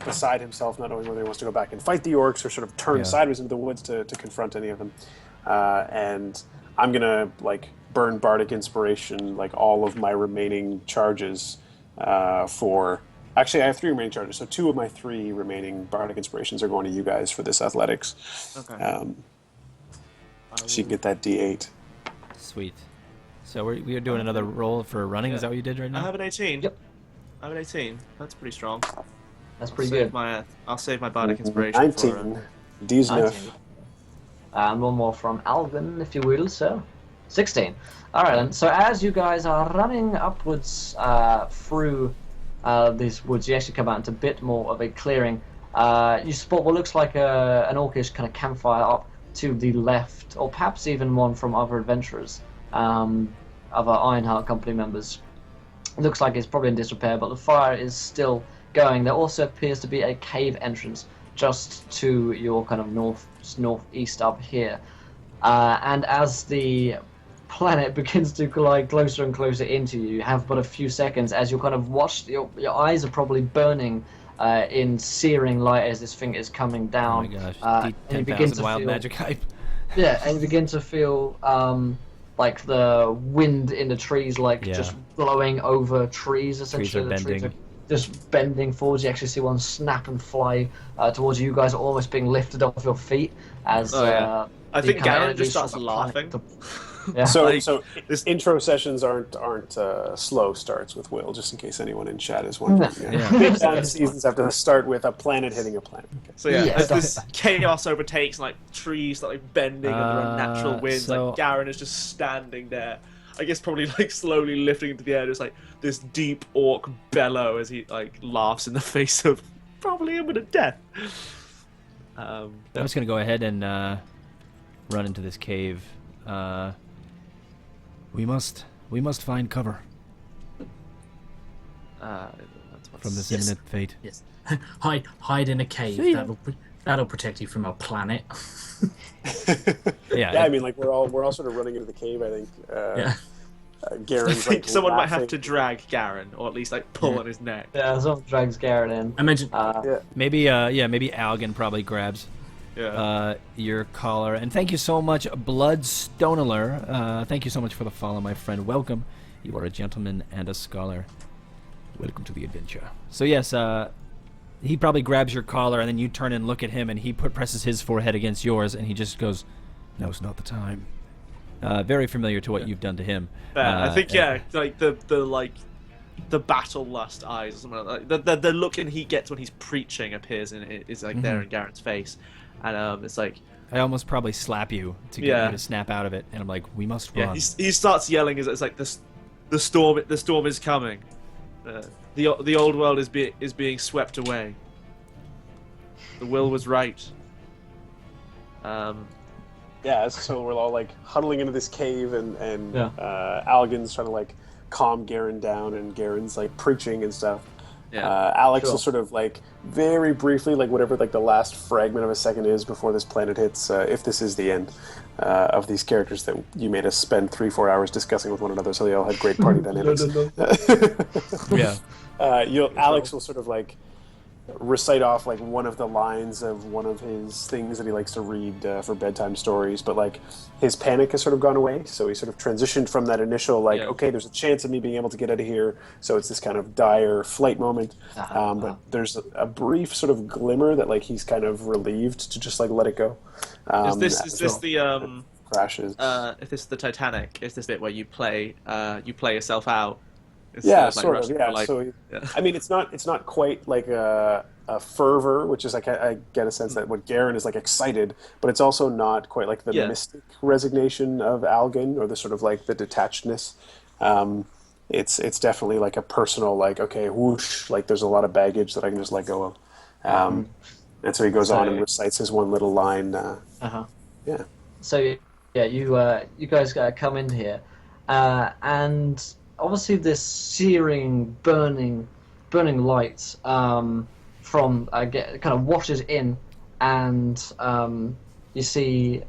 beside himself, not knowing whether he wants to go back and fight the orcs or sort of turn sideways into the woods to confront any of them. And I'm gonna like burn bardic inspiration like all of my remaining charges for. Actually, I have 3 remaining charges, so 2 of my 3 remaining bardic inspirations are going to you guys for this athletics. Okay. So you can get that D8. Sweet. So we're doing another roll for running. Is that what you did right I now? have an 18. Yep. I have an 18. That's pretty strong. That's pretty good. I'll save my bardic inspiration for 19. D's 19. enough. And one more from Algan, if you will, sir. 16. Alright then, so as you guys are running upwards through these woods, you actually come out into a bit more of a clearing. You spot what looks like an orcish kind of campfire up to the left, or perhaps even one from other adventurers, other Ironheart Company members. It looks like it's probably in disrepair, but the fire is still going. There also appears to be a cave entrance just to your kind of northeast up here. And as the planet begins to glide closer and closer into you, you have but a few seconds as you kind of watch, your eyes are probably burning in searing light as this thing is coming Oh down. my gosh. And you begin 10,000 to wild feel, magic hype. yeah, and you begin to feel like the wind in the trees, like just blowing over trees. Essentially, Trees are bending. Trees are just bending forwards. You actually see one snap and fly towards you guys, almost being lifted off your feet as. I the think kind of Garen energy just starts from the planet laughing. Yeah. So, Like, so this- intro sessions aren't slow starts with Will, just in case anyone in chat is wondering. Yeah. Big fun seasons have to start with a planet hitting a planet. Okay. So yeah, Yeah. as this chaos overtakes, and, like trees start like bending under unnatural winds, so- like Garen is just standing there. I guess probably like slowly lifting into the air, just like this deep orc bellow as he like laughs in the face of probably imminent death. I'm just gonna go ahead and run into this cave. We must find cover That's what's... from this Yes. imminent fate. Yes. Hide in a cave. See ya. That'll protect you from a planet. Yeah. Yeah, I mean, like we're all sort of running into the cave. I think. Yeah. I Garen's think like, someone might have laughing. to drag Garen, or at least like pull on his neck. Yeah, someone drags Garen in. Imagine. Maybe Algan probably grabs Yeah. your collar. And thank you so much, Bloodstoneler. Thank you so much for the follow, my friend. Welcome. You are a gentleman and a scholar. Welcome to the adventure. So yes, he probably grabs your collar, and then you turn and look at him, and he presses his forehead against yours, and he just goes, "Now's not the time." Very familiar to what you've done to him. I think like the battle lust eyes or something like that. The look and he gets when he's preaching appears in it is like there in Garen's face, and it's like I almost probably slap you to get you to snap out of it, and I'm like, "We must run." he starts yelling as it's like the storm is coming, the old world is being swept away. The will was right. Yeah, so we're all like huddling into this cave, and Yeah. Algan's trying to like calm Garen down, and Garen's like preaching and stuff. Yeah. Alex Sure. will sort of like very briefly, like whatever like the last fragment of a second is before this planet hits, if this is the end of these characters that you made us spend 3-4 hours discussing with one another, so they all had great party dynamics. Yeah. Alex will sort of like recite off like one of the lines of one of his things that he likes to read for bedtime stories, but like his panic has sort of gone away, so he sort of transitioned from that initial like, okay, there's a chance of me being able to get out of here, so it's this kind of dire flight moment, but there's a brief sort of glimmer that like he's kind of relieved to just like let it go. Is this the crashes? If this is the Titanic, is this bit where you play yourself out? Yeah, sort of. Yeah. So, I mean, it's not quite like a fervor, which is like I get a sense that what Garen is like excited, but it's also not quite like the mystic resignation of Algan or the sort of like the detachedness. It's definitely like a personal like, okay, whoosh, like there's a lot of baggage that I can just let go of. And so he goes on and recites his one little line. Yeah. So yeah, you guys come in here, and obviously this searing, burning light from kind of washes in, and you see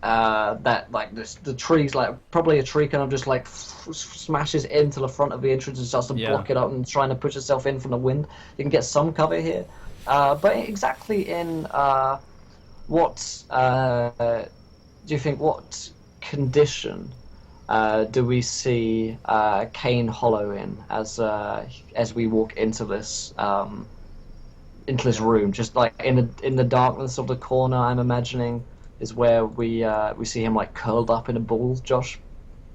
that like the trees, like probably a tree kind of just like smashes into the front of the entrance and starts to block it up and trying to push itself in from the wind. You can get some cover here, but exactly in what do you think? What condition do we see Caine Hollow in as we walk into this room? Just like in the darkness of the corner, I'm imagining is where we see him like curled up in a ball. Josh,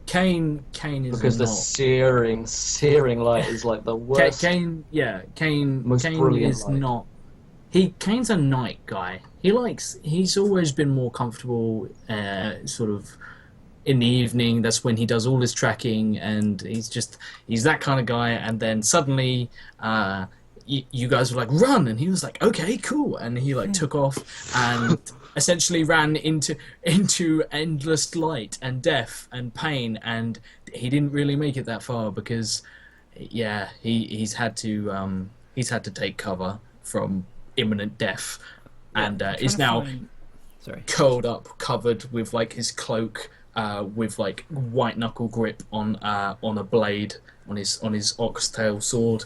Caine is because not... the searing light is like the worst. Caine most brilliant is light. not. Caine's a night guy. He's always been more comfortable, sort of. In the evening, that's when he does all his tracking, and he's that kind of guy. And then suddenly, you guys were like, "Run!" and he was like, "Okay, cool," and he like took off and essentially ran into endless light and death and pain, and he didn't really make it that far because, he's had to take cover from imminent death, and is now curled up, covered with like his cloak. With like white knuckle grip on a blade on his oxtail sword,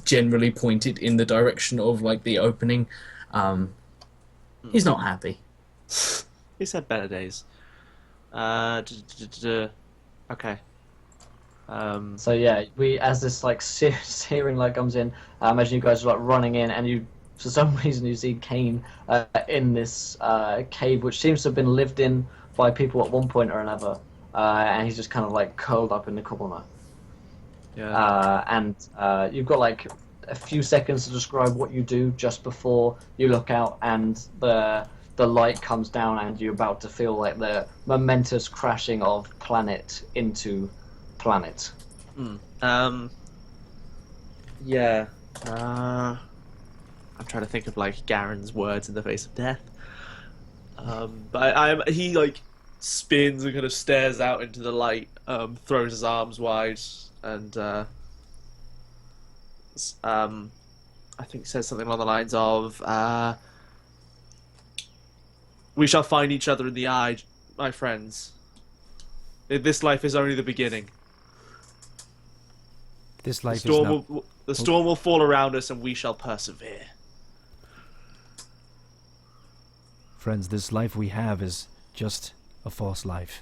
generally pointed in the direction of like the opening. He's not happy. He's had better days. Okay. So yeah, as this like searing light comes in, I imagine you guys are like running in, and you for some reason you see Caine in this cave, which seems to have been lived in by people at one point or another, and he's just kind of like curled up in the corner. And you've got like a few seconds to describe what you do just before you look out, and the light comes down, and you're about to feel like the momentous crashing of planet into planet. I'm trying to think of like Garen's words in the face of death. But he like spins and kind of stares out into the light, throws his arms wide, and I think says something along the lines of, "We shall find each other in the eye, my friends. This life is only the beginning. This life the storm will fall around us, and we shall persevere." Friends, this life we have is just a false life.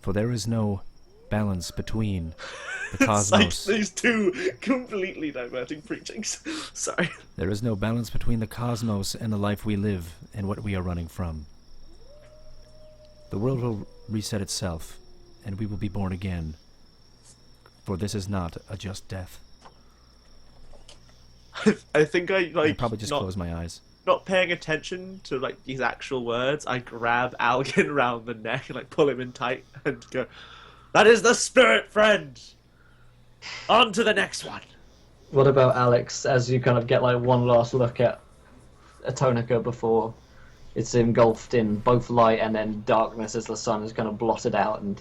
For there is no balance between the cosmos. It's like these two completely diverting preachings. Sorry. There is no balance between the cosmos and the life we live and what we are running from. The world will reset itself, and we will be born again. For this is not a just death. I think I probably just close my eyes. Not paying attention to like these actual words, I grab Algan around the neck and like pull him in tight and go, "That is the spirit, friend. On to the next one." What about Alex? As you kind of get like one last look at Atonica before it's engulfed in both light and then darkness as the sun is kind of blotted out, and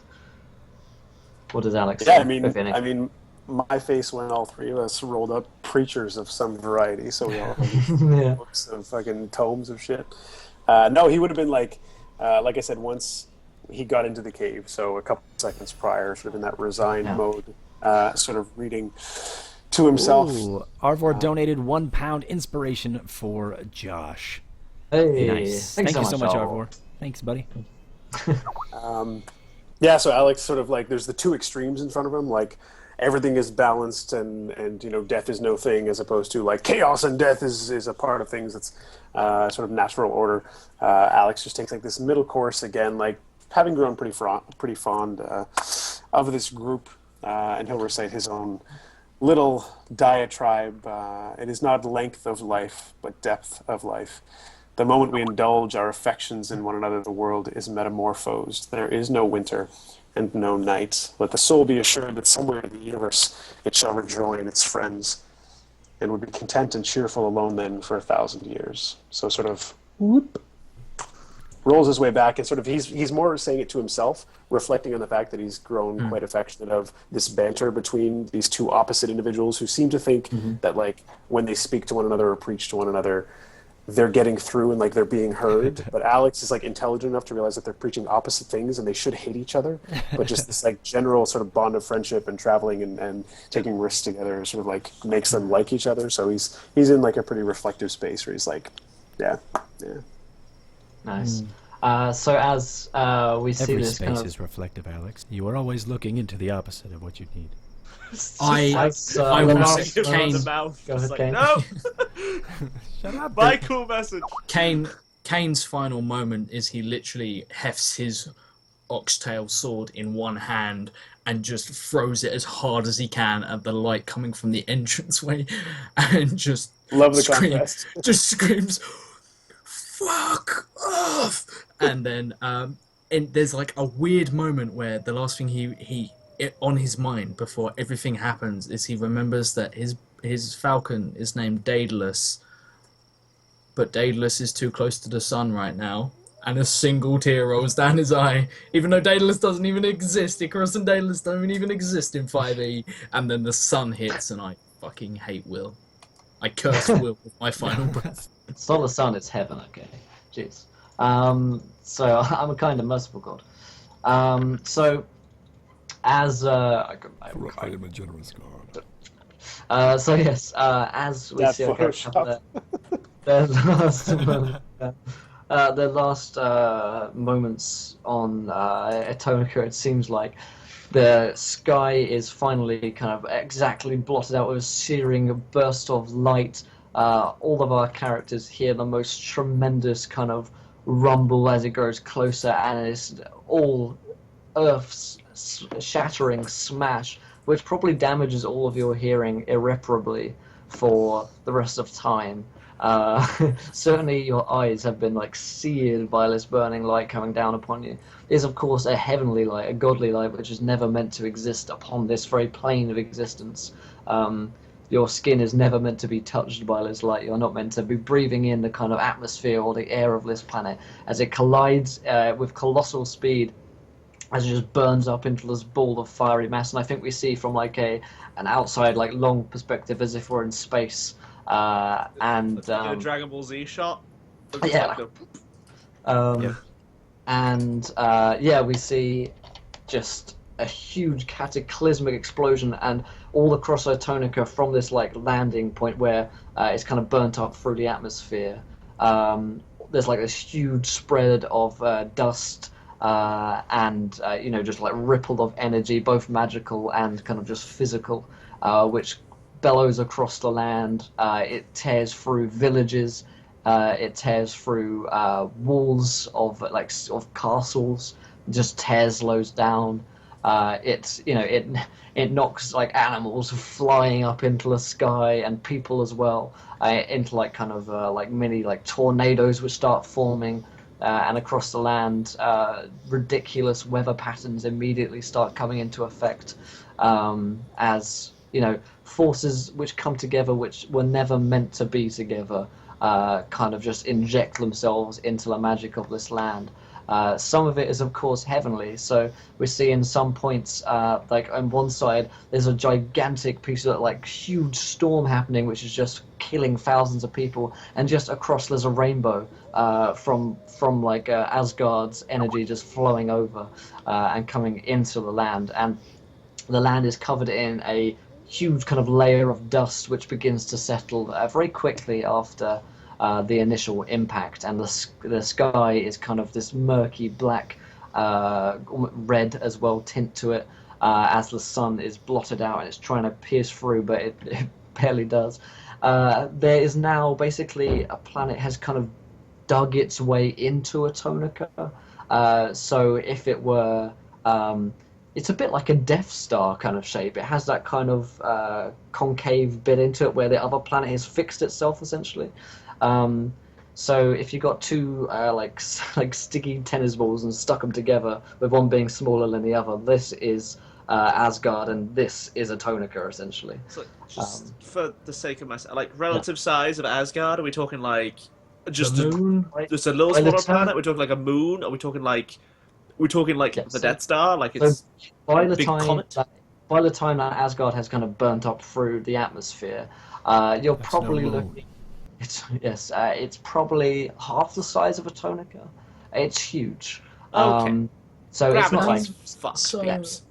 what does Alex say? I mean, my face when all three of us rolled up preachers of some variety, so we all have books of fucking tomes of shit. No, he would have been like I said, once he got into the cave, so a couple seconds prior, sort of in that resigned mode, sort of reading to to himself. Ooh, Arvor donated £1 inspiration for Josh. Hey, Nice. thanks Thank you so much, Arvor. Arvor. Thanks, buddy. Yeah, so Alex sort of like there's the two extremes in front of him, like everything is balanced and you know death is no thing, as opposed to like chaos and death is a part of things that's sort of natural order. Alex just takes like this middle course again, like having grown pretty fond of this group, and he'll recite his own little diatribe. It is not length of life, but depth of life. The moment we indulge our affections in one another, the world is metamorphosed. There is no winter and no night. Let the soul be assured that somewhere in the universe it shall rejoin its friends and would be content and cheerful alone then for 1,000 years. So sort of whoop, rolls his way back and sort of he's more saying it to himself, reflecting on the fact that he's grown quite affectionate of this banter between these two opposite individuals who seem to think that like when they speak to one another or preach to one another, they're getting through and like they're being heard. But Alex is like intelligent enough to realize that they're preaching opposite things and they should hate each other. But just this like general sort of bond of friendship and traveling and taking risks together sort of like makes them like each other. So he's in like a pretty reflective space where he's like, yeah. Nice. So as we see Every this space kind of... is reflective, Alex. You are always looking into the opposite of what you need. I will will say, say, On Caine, the mouth. Go It's ahead, like, Caine. no! Shut up. My cool message. Caine's final moment is he literally hefts his oxtail sword in one hand and just throws it as hard as he can at the light coming from the entranceway, and just Love the contrast. just screams, "Fuck off!" And then there's like a weird moment where the last thing he on his mind before everything happens is he remembers that his falcon is named Daedalus, but Daedalus is too close to the sun right now, and a single tear rolls down his eye, even though Daedalus doesn't even exist. Icarus and Daedalus don't even exist in 5e, and then the sun hits, and I fucking hate Will. I curse Will with my final breath. It's not the sun, it's heaven, okay. Jeez. So I'm a kind of merciful god. So as I am a generous god. so yes, as we That see Photoshop. the last moments on Etonica, it seems like the sky is finally kind of exactly blotted out with a searing burst of light. All of our characters hear the most tremendous kind of rumble as it grows closer, and it's all Earth's shattering smash, which probably damages all of your hearing irreparably for the rest of time. Certainly your eyes have been like seared by this burning light coming down upon you. It is of course a heavenly light, a godly light, which is never meant to exist upon this very plane of existence. Your skin is never meant to be touched by this light. You're not meant to be breathing in the kind of atmosphere or the air of this planet as it collides with colossal speed, as it just burns up into this ball of fiery mass. And I think we see from like an outside, like long perspective, as if we're in space. And a Dragon Ball Z shot. yeah. And we see just a huge cataclysmic explosion, and all across Itonica from this like landing point where it's kind of burnt up through the atmosphere. There's like this huge spread of dust and just like ripple of energy, both magical and kind of just physical, which bellows across the land. It tears through villages. It tears through walls of castles. Just tears loads down. It knocks like animals flying up into the sky, and people as well, into like kind of like mini like tornadoes which start forming, and across the land ridiculous weather patterns immediately start coming into effect, as forces which come together which were never meant to be together kind of just inject themselves into the magic of this land. Some of it is, of course, heavenly. So we see in some points, like on one side, there's a gigantic piece of like huge storm happening, which is just killing thousands of people. And just across, there's a rainbow from like Asgard's energy just flowing over and coming into the land. And the land is covered in a huge kind of layer of dust which begins to settle very quickly after the initial impact, and the sky is kind of this murky black, red as well tint to it, as the sun is blotted out and it's trying to pierce through, but it barely does. There is now basically a planet has kind of dug its way into a Tonica. So if it were, it's a bit like a Death Star kind of shape. It has that kind of concave bit into it where the other planet has fixed itself essentially. So if you got two like sticky tennis balls and stuck them together, with one being smaller than the other, this is Asgard, and this is a Tonica essentially. So just for the sake of myself, like relative size of Asgard, are we talking like just The moon? just a little smaller planet? We're talking like a moon? Are we talking like the Death Star? Like it's by a the big time comet? by the time that Asgard has kind of burnt up through the atmosphere, you're probably looking. It's probably half the size of a Tonica. It's huge. Okay. So it's not like Gravity's fucked. So- Yes.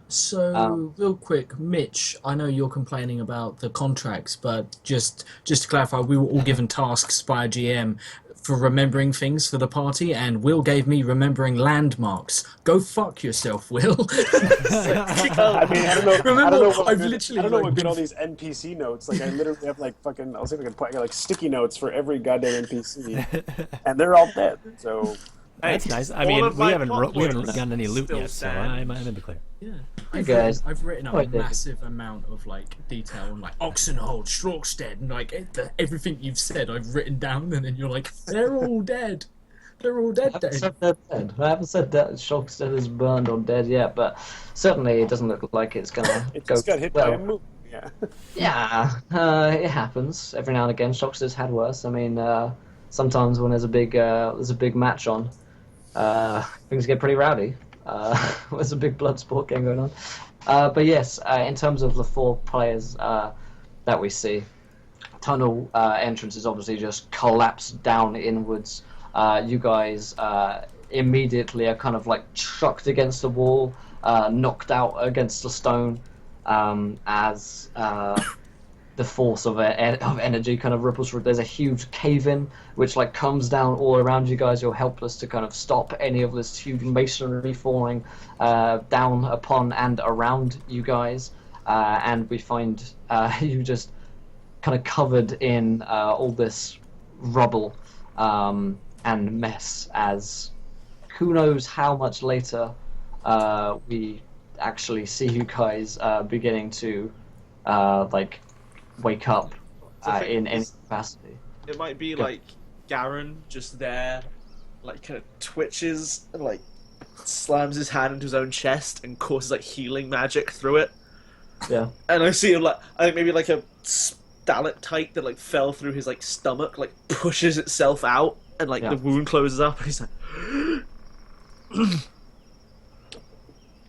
So, real quick, Mitch, I know you're complaining about the contracts, but just to clarify, we were all given tasks by a GM for remembering things for the party, and Will gave me remembering landmarks. Go fuck yourself, Will. I mean, I don't know. Remember, I don't know what I've good- literally, I don't know like, what good been- all these NPC notes. Like I literally have like fucking. I'll see if I can put. I got like sticky notes for every goddamn NPC, and they're all dead. So That's nice. I all mean, of we my haven't plot points gotten any loot still yet, so stand. I'm gonna be clear. Yeah, guys. I've written up Quite a big. massive amount of like detail on like Oxenhold, Strokstead, and like everything you've said, I've written down, and then you're like, they're all dead. They're all dead. I haven't said that Shockstead is burned or dead yet, but certainly it doesn't look like it's gonna it go just got hit well. by a moon. Yeah. Yeah, it happens every now and again. Shockstead's had worse. I mean, sometimes when there's a big match on, things get pretty rowdy. There's a big blood sport game going on. But yes, in terms of the four players that we see, tunnel entrance is obviously just collapsed down inwards. You guys immediately are kind of like chucked against the wall, knocked out against the stone, as the force of energy kind of ripples through. There's a huge cave-in which like comes down all around you guys. You're helpless to kind of stop any of this huge masonry falling down upon and around you guys, and we find you just kind of covered in all this rubble and mess, as who knows how much later we actually see you guys beginning to like wake up in any capacity. It might be like Garen just there, like kind of twitches and like slams his hand into his own chest and causes like healing magic through it. Yeah. And I see him like, I think maybe like a stalactite that like fell through his like stomach like pushes itself out, and like the wound closes up, and he's like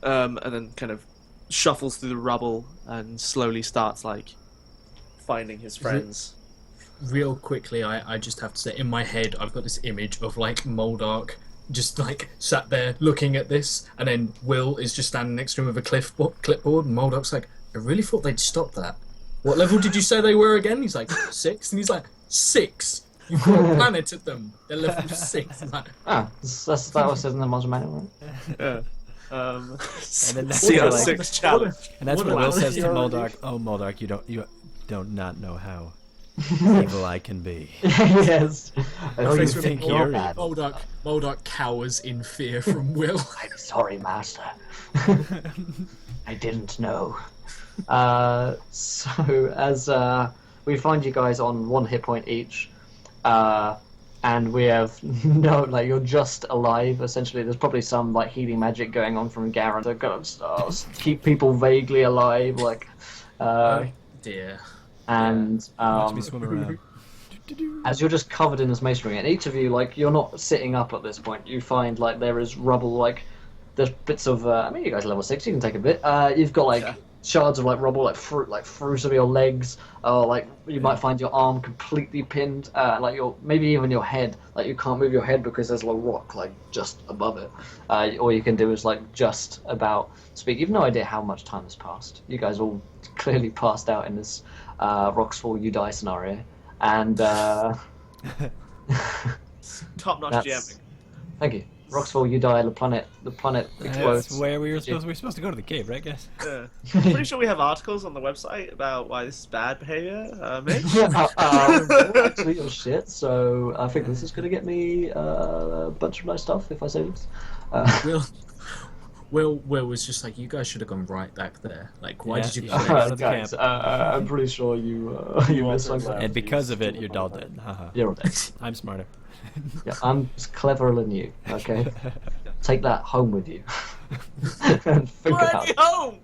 and then kind of shuffles through the rubble and slowly starts like finding his friends. Real quickly, I just have to say, in my head, I've got this image of like Moldock just like sat there looking at this, and then Will is just standing next to him with a clipboard, and Moldock's like, I really thought they'd stop that. What level did you say they were again? He's like, 6, and he's like, 6? You've got a planet at them. They're level 6. I'm like, That was said in the module manual, right? Yeah. And then that's CO6 like, challenge. and that's What when a Will says to planet. Moldock, "Oh, Moldock, you don't not know how evil I can be." Yes. Oh, you you think think you're you're bad? Moldock cowers in fear from Will. I'm sorry, Master. I didn't know. So as we find you guys on 1 hit point each, and we have you're just alive. Essentially, there's probably some like healing magic going on from Garen to kind of keep people vaguely alive, like. Dear. And Watch me swim around. as you're just covered in this masonry, and each of you, like, you're not sitting up at this point. You find like there is rubble, like there's bits of. I mean, you guys are level 6. You can take a bit. You've got like shards of like rubble like through some of your legs, or like you might find your arm completely pinned, like maybe even your head, like you can't move your head because there's a rock like just above it. All you can do is like just about speak. You've no idea how much time has passed. You guys all clearly passed out in this rocks fall you die scenario, and top-notch GMing. Thank you. Rocks fall you die. The planet explodes. That's where we were supposed to go to the cave, right, guys? Yeah. Pretty sure we have articles on the website about why this is bad behavior, Mitch. Actually, your shit. So I think this is gonna get me a bunch of nice stuff if I say this. Will was just like, you guys should have gone right back there. Like, why did you? Guys, I'm pretty sure you missed something. And because of it, you're all dead. Haha. You're all dead. I'm smarter. Yeah, I'm cleverer than you. Okay, take that home with you. And think about it. Home.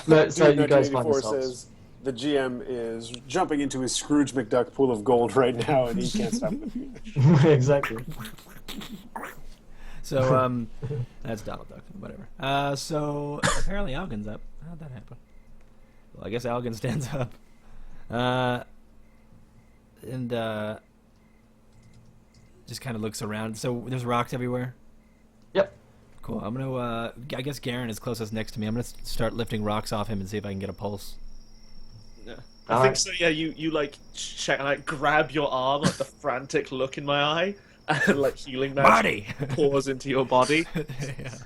No, so you guys find yourselves. Says the GM is jumping into his Scrooge McDuck pool of gold right now, and he can't stop it. Exactly. So that's Donald Duck. Whatever. So apparently Algan's up. How'd that happen? Well, I guess Algan stands up. And just kind of looks around. So there's rocks everywhere? Yep. Cool. I'm going to... I guess Garen is closest next to me. I'm going to start lifting rocks off him and see if I can get a pulse. Yeah. I think so, yeah. You like, check and like, grab your arm, like the frantic look in my eye, and like healing magic pours into your body.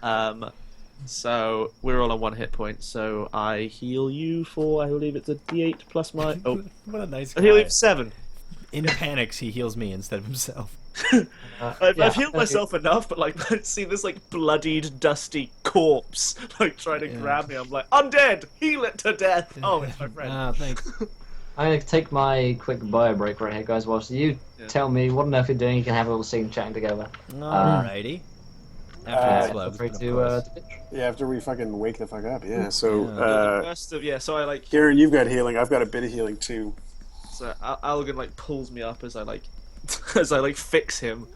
Yeah. So we're all on 1 hit point, so I heal you for, I believe it's a D8 plus my... Oh, what a nice guy. I heal you for 7. In panics, he heals me instead of himself. I've healed myself enough, but like, I see this like bloodied, dusty corpse like trying to grab me. I'm like, undead, heal it to death. Oh, it's my friend. Thanks. I'm gonna take my quick bio break right here, guys. Whilst you tell me what on earth you're doing, you can have a little scene chatting together. Alrighty. After we fucking wake the fuck up, yeah. So, so I like. Kieran, you've got healing. I've got a bit of healing too. So Algan like pulls me up as I like fix him,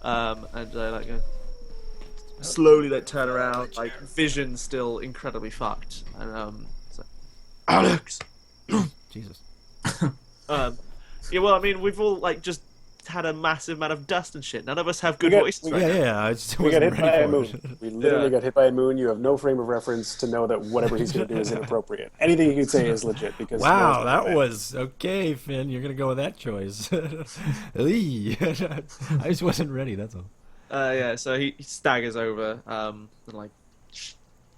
and I like slowly like turn around, like vision still incredibly fucked, and so, Alex, Jesus. Yeah, well, I mean, we've all like just had a massive amount of dust and shit. None of us have good voices. We got hit by a moon. We literally got hit by a moon. You have no frame of reference to know that whatever he's going to do is inappropriate. Anything you could say is legit. Because wow, that was okay, Finn. You're going to go with that choice. I just wasn't ready. That's all. Yeah. So he staggers over, and like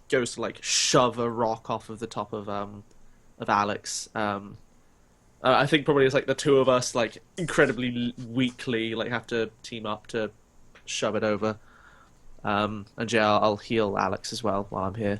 goes to like shove a rock off of the top of Alex. I think probably it's like the two of us, like incredibly weakly, like have to team up to shove it over. And yeah, I'll heal Alex as well while I'm here.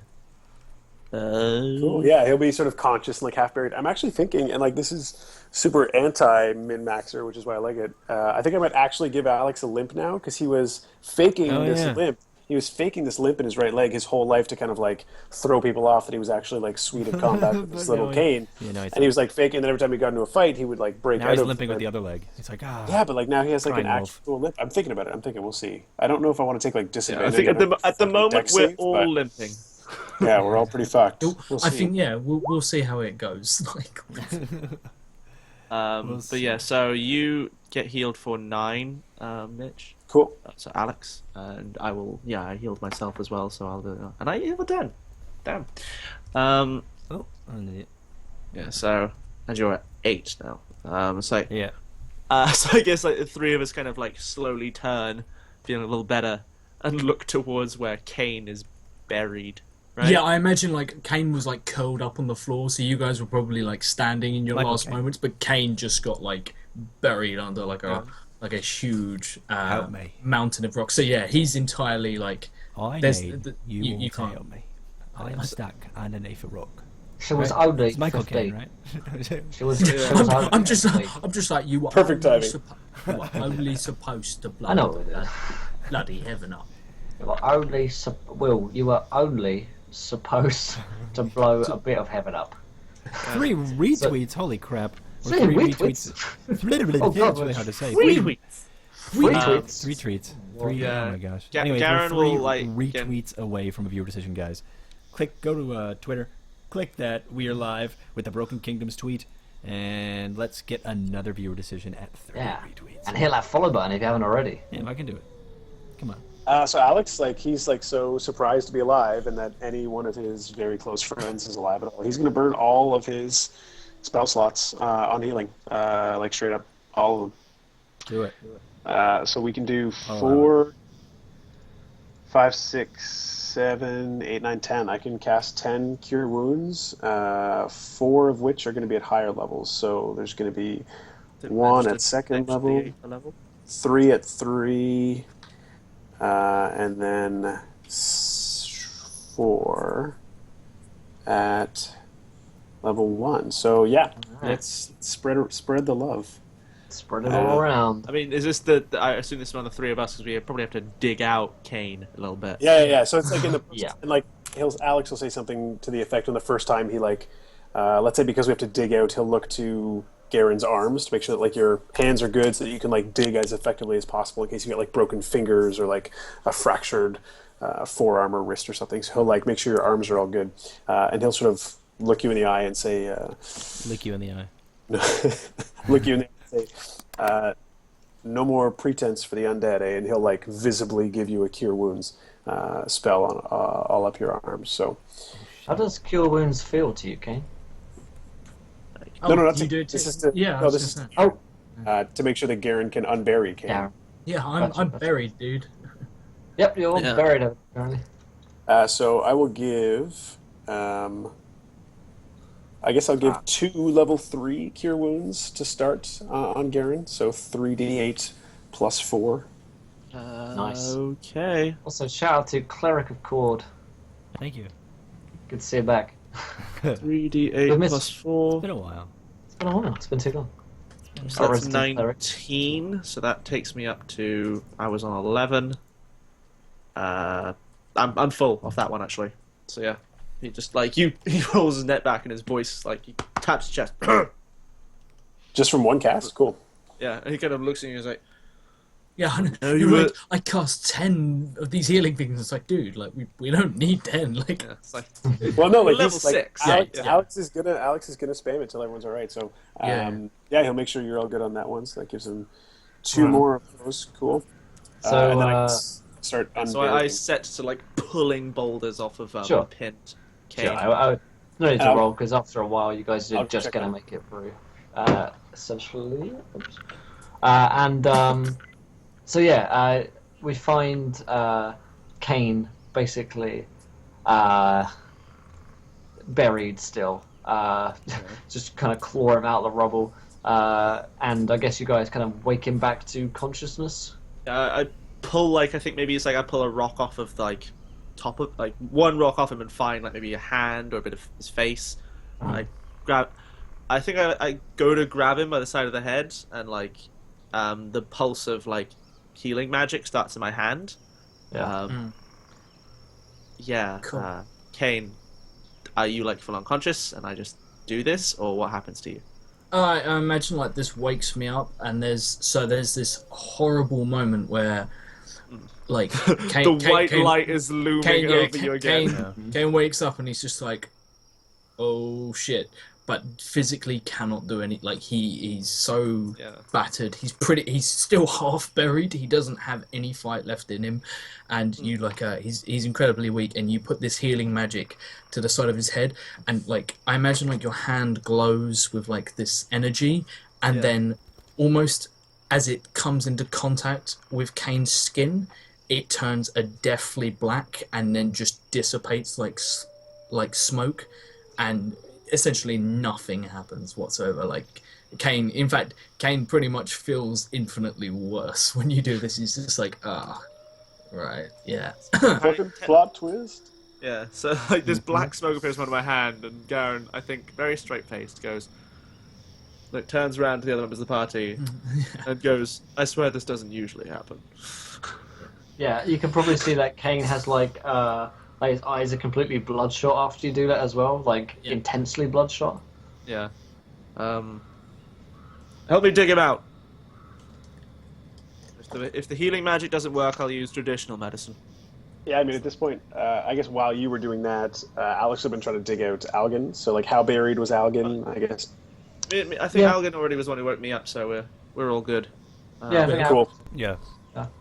Cool. Yeah, he'll be sort of conscious and like half buried. I'm actually thinking, and like this is super anti min-maxer, which is why I like it. I think I might actually give Alex a limp now because he was faking limp. He was faking this limp in his right leg his whole life to kind of like throw people off that he was actually like sweet at combat with this little Caine. And he was like faking, and then every time he got into a fight, he would like break out. Now he's limping with the other leg. He's like, yeah, but like now he has like an actual limp. I'm thinking about it. I'm thinking we'll see. I don't know if I want to take like disadvantage. I think at the moment we're all limping. Yeah, we're all pretty fucked. I think we'll see how it goes. Like. But yeah, so you get healed for 9, Mitch. Cool. So Alex, and I will. Yeah, I healed myself as well, so I'll do. And I healed 10. Damn. Yeah. So and you're at 8 now. So yeah. So I guess like the three of us kind of like slowly turn, feeling a little better, and look towards where Caine is buried. Right? Yeah, I imagine like Caine was like curled up on the floor, so you guys were probably like standing in your last moments, but Caine just got like buried under like a huge mountain of rock. So yeah, he's entirely like. You can't help me. I am stuck underneath a rock. She was only it's Michael 15. Caine, right? She was. I'm just like you were. Perfect timing. You were only supposed to blow. I know. Bloody heaven up. You were only you were only supposed to blow a bit of heaven up. 3 retweets, holy crap. 3 retweets? That's really hard to say. 3 tweets. 3 tweets? 3 tweets. 3, oh my gosh. Garen Anyway, will, like, retweets away from a viewer decision, guys. go to Twitter, click that we are live with the Broken Kingdoms tweet, and let's get another viewer decision at 30 retweets. And hit that follow button if you haven't already. Yeah, I can do it. Come on. So Alex, he's so surprised to be alive, and that any one of his very close friends is alive at all. He's going to burn all of his spell slots on healing, straight up all of them. Do it. So we can do 4, 5, 6, 7, 8, 9, 10. I can cast 10 Cure Wounds, 4 of which are going to be at higher levels. So there's going to be 1 at second level, 3 at 3. And then 4 at level 1. So yeah, let's spread the love. Spread it all around. I mean, is this I assume this is one of the three of us because we probably have to dig out Caine a little bit. Yeah. So it's in the and Alex will say something to the effect on the first time he let's say because we have to dig out, he'll look to Garen's arms to make sure that your hands are good, so that you can dig as effectively as possible in case you get broken fingers or a fractured forearm or wrist or something. So he'll make sure your arms are all good, and he'll sort of look you in the eye and say, "Lick you in the eye." Look you in the eye and say, "No more pretense for the undead," and he'll visibly give you a Cure Wounds spell on all up your arms. So, how does Cure Wounds feel to you, Caine? No, you do it this is to make sure that Garen can unbury Caine. Yeah, I'm buried, dude. Yep, you're all buried apparently. So I will give. I guess I'll give 2 level 3 Cure Wounds to start on Garen. So 3d8 plus 4. Nice. Okay. Also, shout out to Cleric of Cord. Thank you. Good to see you back. 3d8 plus 4. It's been a while. It's been a while. It's been too long. So that's 19. So that takes me up to. I was on 11. I'm full off that one actually. So yeah, he just he rolls his net back and his voice he taps his chest. Just from one cast, cool. Yeah, and he kind of looks at you and he's like, Yeah, No, you're you like, I cast 10 of these healing things. It's dude, we don't need 10. yeah, it's Well, no, level 6. Alex is gonna spam it till everyone's all right. So, he'll make sure you're all good on that one. So that gives him 2 more of those. Cool. So, and then I start. So I set to pulling boulders off of pinned Caine. Sure, I no need to roll because after a while you guys are just gonna make it through. Essentially, So yeah, we find Caine basically buried still, just kind of claw him out of the rubble, and I guess you guys kind of wake him back to consciousness. I pull I think maybe it's I pull a rock off of top of one rock off him and find maybe a hand or a bit of his face. I grab. I think I go to grab him by the side of the head and the pulse of healing magic starts in my hand. Cool. Caine, are you full unconscious and I just do this, or what happens to you? I imagine this wakes me up, and there's this horrible moment where Caine, the white light is looming over you again. Caine wakes up and he's just oh shit. But physically cannot do any. He's so battered. He's still half buried. He doesn't have any fight left in him, and you he's incredibly weak. And you put this healing magic to the side of his head, and I imagine your hand glows with this energy, and then almost as it comes into contact with Caine's skin, it turns a deathly black, and then just dissipates like smoke, and essentially nothing happens whatsoever. Caine pretty much feels infinitely worse when you do this. He's just right, yeah. Fucking plot twist. Yeah, so this black smoke appears from my hand, and Garen, I think, very straight-faced, goes, turns around to the other members of the party, and goes, I swear this doesn't usually happen. Yeah, you can probably see that Caine has his eyes are completely bloodshot after you do that as well, intensely bloodshot. Yeah. Help me dig him out. If the healing magic doesn't work, I'll use traditional medicine. Yeah, I mean, at this point, I guess while you were doing that, Alex had been trying to dig out Algan. So, like, how buried was Algan, I guess? I think Algan already was the one who woke me up, so we're all good. Yeah, I think Cool. Yeah.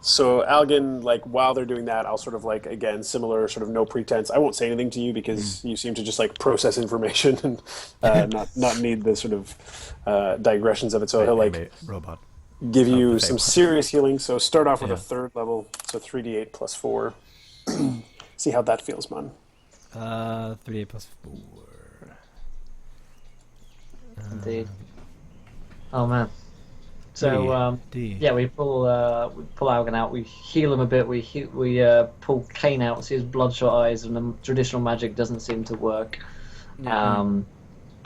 So, Algan, like, while they're doing that, I'll sort of, like, again, similar sort of no pretense. I won't say anything to you because you seem to just, like, process information and not need the sort of digressions of it. So he'll, like, robot. give you some serious healing. So start off with a 3rd level, so 3d8 plus 4. See how that feels, man. 3d8 plus 4. Indeed. Oh man. So yeah, we pull Algan out. We heal him a bit. We pull Caine out. See his bloodshot eyes, and the traditional magic doesn't seem to work. And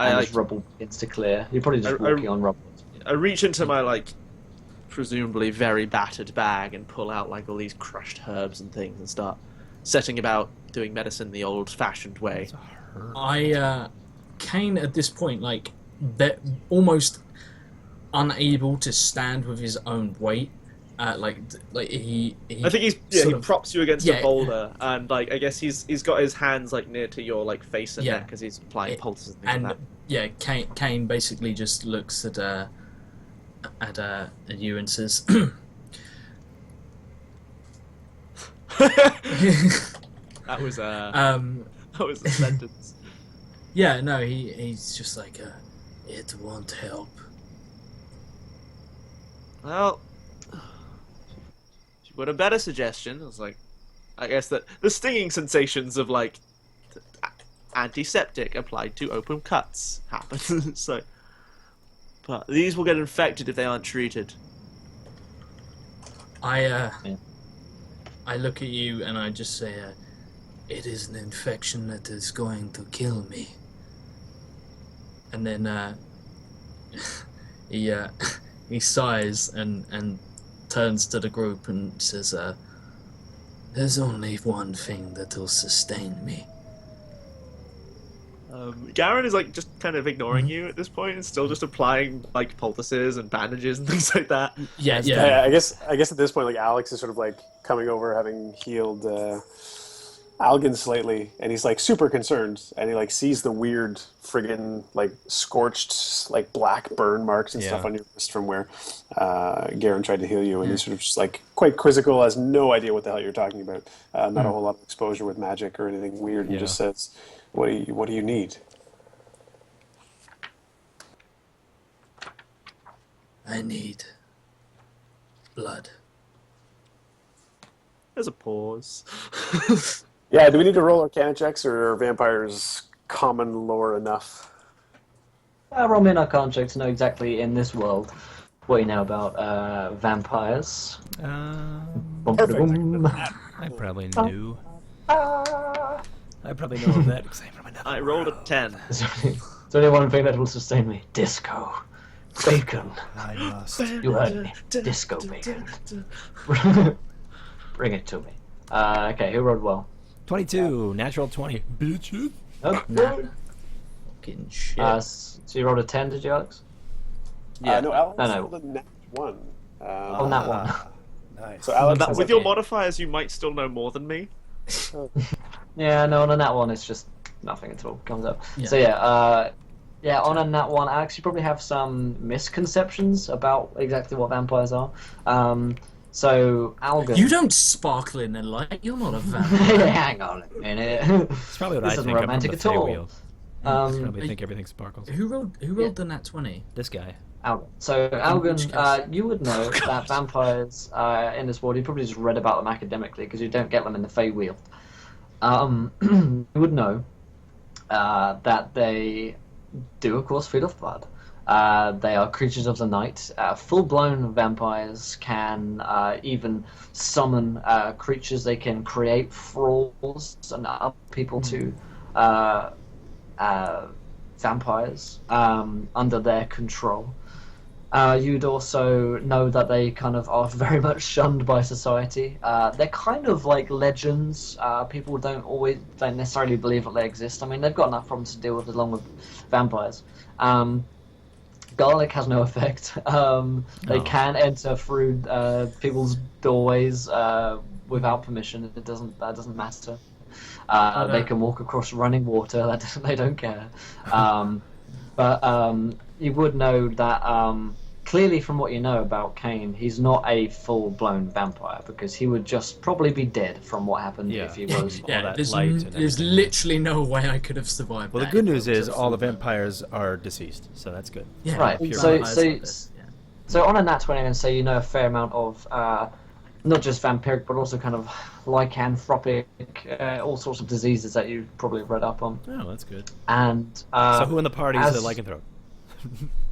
his rubble begins to clear. You're probably just walking on rubble. I reach into my presumably very battered bag and pull out all these crushed herbs and things and start setting about doing medicine the old-fashioned way. Caine at this point, they're almost unable to stand with his own weight. He I think he props you against a boulder, and I guess he's got his hands near to your face and neck as he's applying pulses and things like that. Caine basically just looks at you and says, that was a sentence. Yeah, no, he's just like, it won't help. Well, you've got a better suggestion. It's I guess that the stinging sensations of antiseptic applied to open cuts happen. So, but these will get infected if they aren't treated. I look at you and I just say, it is an infection that is going to kill me. And then he sighs and turns to the group and says, there's only one thing that will sustain me. Garen is just kind of ignoring you at this point and still just applying poultices and bandages and things like that. Yeah. I guess at this point, Alex is sort of coming over, having healed Algan slightly, and he's super concerned, and he sees the weird friggin' scorched black burn marks and stuff on your wrist from where Garen tried to heal you, and he's sort of just quite quizzical, has no idea what the hell you're talking about, not a whole lot of exposure with magic or anything weird, and just says, what do you need? I need blood. There's a pause. Yeah, do we need to roll Arcana checks, or are vampires common lore enough? Roll me an Arcana check to know exactly in this world what you know about vampires. I probably knew. I probably know that because I'm from another I rolled a 10. There's only one thing that will sustain me. Disco. Bacon. I must. You heard me. Disco bacon. Bring it to me. Okay, who rolled well? 22, natural 20. Bitches. Oh, Fucking shit. so you rolled a 10, did you, Alex? Yeah. No, Alex No. rolled a nat 1. On that one. Nice. So Alex With your modifiers, you might still know more than me. Yeah, no, on a nat 1, it's just nothing at all comes up. Yeah. So yeah, on a nat 1, Alex, you probably have some misconceptions about exactly what vampires are. So, Algan... You don't sparkle in the light. You're not a vampire. Hang on a minute. It's probably what This I isn't think. romantic I'm from at the all. Feywield. I probably think everything sparkles. Who rolled the nat 20? This guy. Algan. So, Algan, you would know that vampires in this world, you probably just read about them academically because you don't get them in the Feywield. You would know that they do, of course, feed off blood. They are creatures of the night. Full-blown vampires can even summon creatures. They can create thralls and other people to vampires under their control. You'd also know that they kind of are very much shunned by society. They're kind of like legends. People don't necessarily believe that they exist. I mean, they've got enough problems to deal with along with vampires. Garlic has no effect. They can enter through people's doorways without permission. That doesn't matter. They can walk across running water. They don't care. But you would know that clearly from what you know about Caine, he's not a full-blown vampire because he would just probably be dead from what happened if he was. Yeah, there's literally no way I could have survived. Well, the good news is all the vampires are deceased, so that's good. Yeah, right. So on a nat 20, I'm going to say you know a fair amount of not just vampiric, but also kind of lycanthropic, all sorts of diseases that you probably read up on. Oh, that's good. And so who in the party is a lycanthrope?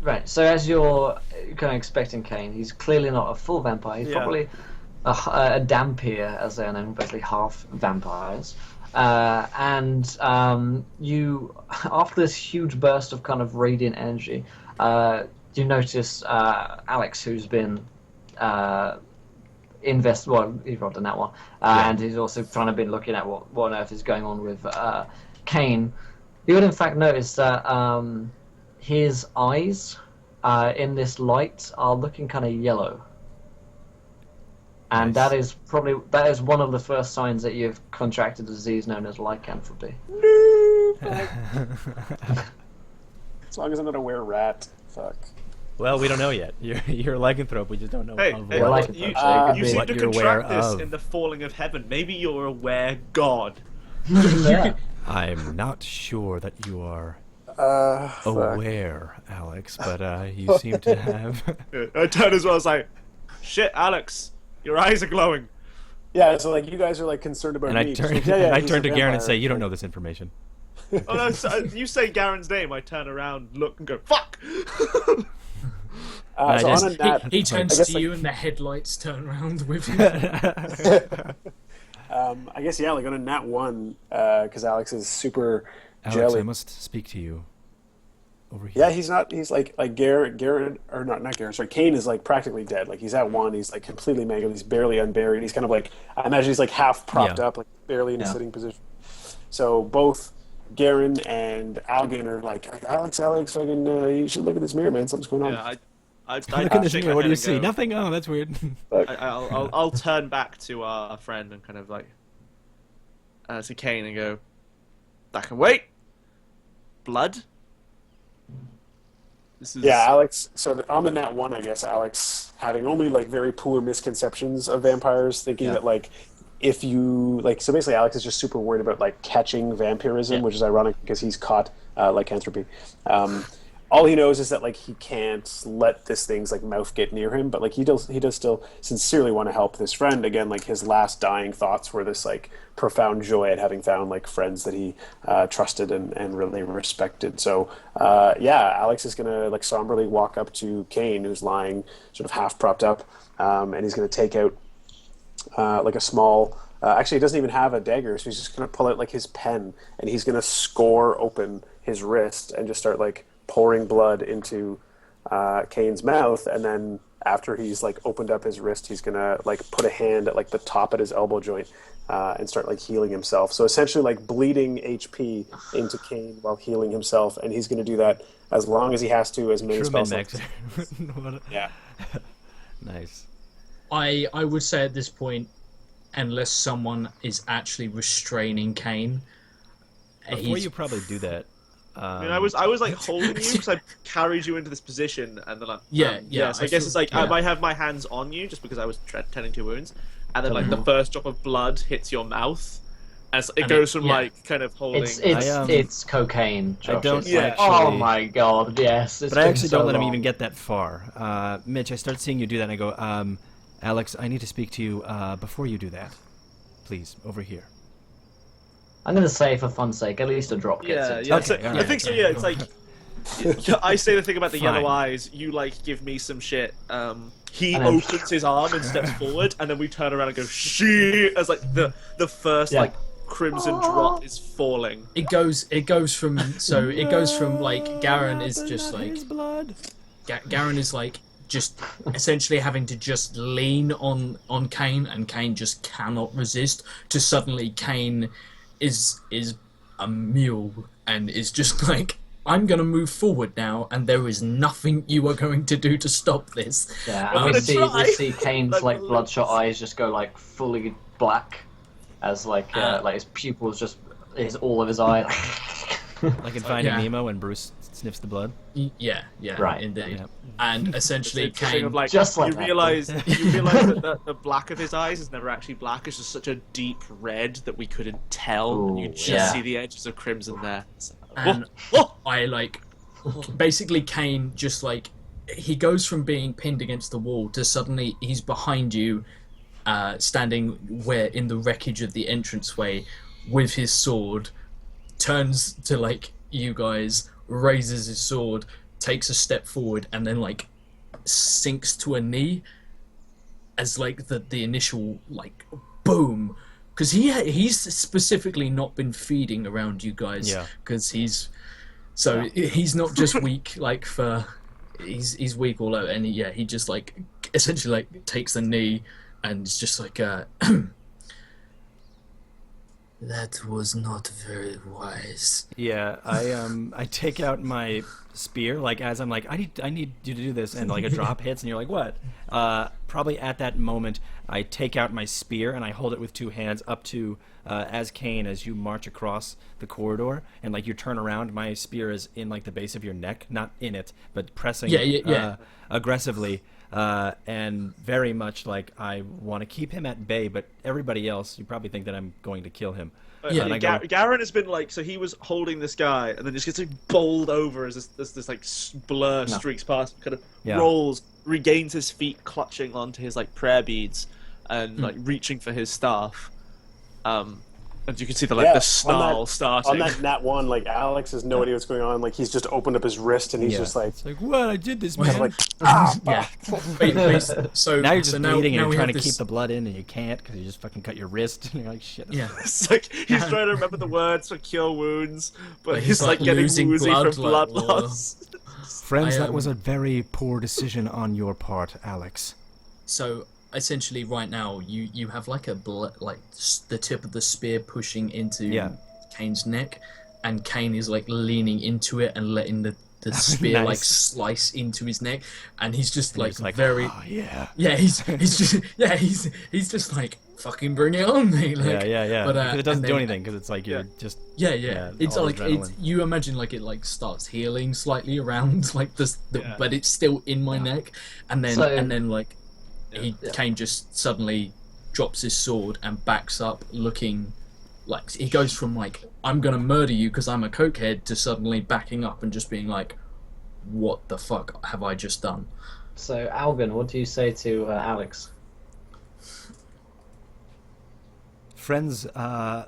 Right. So as you're kind of expecting Caine, he's clearly not a full vampire. He's probably a Dampier, as they're known, basically half vampires. And you, after this huge burst of kind of radiant energy, you notice Alex, who's been well, he rolled on that one, and he's also kind of been looking at what on earth is going on with Caine. You would in fact notice that his eyes in this light are looking kind of yellow, and that is one of the first signs that you've contracted a disease known as lycanthropy. As long as I'm not a were-rat, fuck. Well, we don't know yet. You're a lycanthrope. We just don't know. You seem to contract this in the falling of heaven. Maybe you're a were-god. I'm not sure that you are aware, Alex, but you seem to have. I turned as well. I was like, "Shit, Alex, your eyes are glowing." Yeah, so like you guys are like concerned about me. I turn to Garen and say, "You don't know this information." Oh no! So, you say Garen's name. I turn around, look, and go, "Fuck." He turns to you, and the headlights turn around with him. I guess like on a nat 1, because Alex is super Alex, jelly. I must speak to you. Over here. Yeah, he's not. He's like Garen, or not Garen. Sorry, Caine is like practically dead. Like he's at 1. He's like completely mangled. He's barely unburied. He's kind of like, I imagine he's like half propped up, like barely in a sitting position. So both Garen and Algan are like, Alex, fucking, you should look at this mirror, man. Something's going on. Yeah, I look in this mirror. What do you see? Nothing. Oh, that's weird. I'll turn back to our friend and kind of like to Caine and go, "That can wait. Blood." This is... Yeah, Alex. So on the nat 1, I guess Alex, having only like very poor misconceptions of vampires, thinking that like if you like, so basically Alex is just super worried about like catching vampirism, which is ironic because he's caught lycanthropy. All he knows is that like he can't let this thing's like mouth get near him, but like he does still sincerely want to help this friend. Again, like his last dying thoughts were this like profound joy at having found like friends that he trusted and really respected. So Alex is gonna like somberly walk up to Caine, who's lying sort of half propped up, and he's gonna take out like a small. Actually, he doesn't even have a dagger, so he's just gonna pull out like his pen, and he's gonna score open his wrist and just start like pouring blood into Caine's mouth, and then after he's like opened up his wrist, he's gonna like put a hand at like the top at his elbow joint and start like healing himself. So essentially like bleeding HP into Caine while healing himself, and he's gonna do that as long as he has to, as many spells. Yeah. Nice. I would say at this point, unless someone is actually restraining Caine, before you probably do that. I mean, I was like holding you because I carried you into this position, and then So I guess it's like I might have my hands on you just because I was tending to your wounds, and then like the first drop of blood hits your mouth, as it goes from like kind of holding. It's cocaine. Josh. I don't. Actually... Oh my god, yes. But I actually don't let him even get that far. Mitch, I start seeing you do that, and I go, Alex, I need to speak to you before you do that. Please, over here. I'm going to say, for fun's sake, at least a drop gets it. Yeah. Okay, I think so, yeah. It's like, I say the thing about the yellow eyes, you, like, give me some shit. He opens his arm and steps forward, and then we turn around and go, shit, as, like, the first, like, crimson drop is falling. It goes from, like, Garen is just, like... Garen is, like, just essentially having to just lean on Caine, and Caine just cannot resist, to suddenly Caine... is a mule and is just like, I'm going to move forward now, and there is nothing you are going to do to stop this. Yeah, and we see Caine's like bloodshot eyes just go like fully black, as like his pupils just is all of his eye. Like in Finding Nemo when Bruce sniffs the blood. Yeah, Right. indeed. Yeah. And essentially, It's a thing Caine. of, like, Just like you that. realize that the black of his eyes is never actually black. It's just such a deep red that we couldn't tell, and you Ooh, just yeah. see the edges of crimson there. And Whoa! I like basically Caine just like he goes from being pinned against the wall to suddenly he's behind you, standing where in the wreckage of the entranceway with his sword, turns to like you guys, raises his sword, takes a step forward, and then like sinks to a knee as like the initial like boom, because he's specifically not been feeding around you guys, because he's not just weak like for he's weak all over, and he just like essentially like takes the knee and it's just like that was not very wise. Yeah, I take out my spear, like as I'm like, I need you to do this, and like a drop hits, and you're like, what? Probably at that moment, I take out my spear and I hold it with two hands up to as Caine, as you march across the corridor, and like you turn around, my spear is in like the base of your neck, not in it, but pressing aggressively. And very much like I want to keep him at bay, but everybody else, you probably think that I'm going to kill him. Garen has been like, so he was holding this guy, and then just gets like bowled over as this like blur streaks past, kind of rolls, regains his feet, clutching onto his like prayer beads, and like reaching for his staff. And you can see the snarl starting. On that nat one, like Alex has no idea what's going on. Like he's just opened up his wrist and he's just like, it's like, what? I did this, man. like, So now you're just bleeding and you're trying to this... keep the blood in, and you can't because you just fucking cut your wrist. And you're like, shit. Yeah. It's like he's trying to remember the words for cure wounds, but he's like getting losing woozy blood, from blood like, loss. Friends, that was a very poor decision on your part, Alex. So essentially, right now you have like the tip of the spear pushing into Caine's neck, and Caine is like leaning into it and letting the spear like slice into his neck, and he's just like very he's just like, fucking bring it on, mate. Like, but it doesn't do anything because it's like you're just it's like you imagine like it like starts healing slightly around like this, but it's still in my neck, and then like Caine just suddenly drops his sword and backs up, looking like he goes from like, I'm gonna murder you because I'm a cokehead, to suddenly backing up and just being like, what the fuck have I just done? So Algan, what do you say to Alex? Friends, I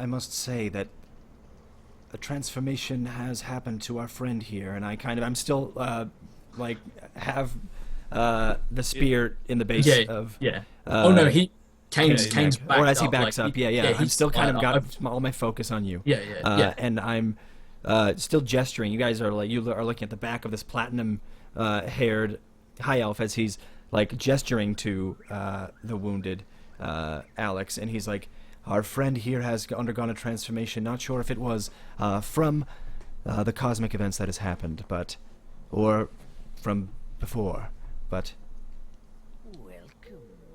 must say that a transformation has happened to our friend here, and I'm still like have the spear in the base of oh no, Caine's backed or as he up, backs like, up, I'm still kind of got all my focus on you, and I'm still gesturing. You guys are like, you are looking at the back of this platinum haired high elf as he's like gesturing to the wounded Alex, and he's like, our friend here has undergone a transformation. Not sure if it was from the cosmic events that has happened, or from before. But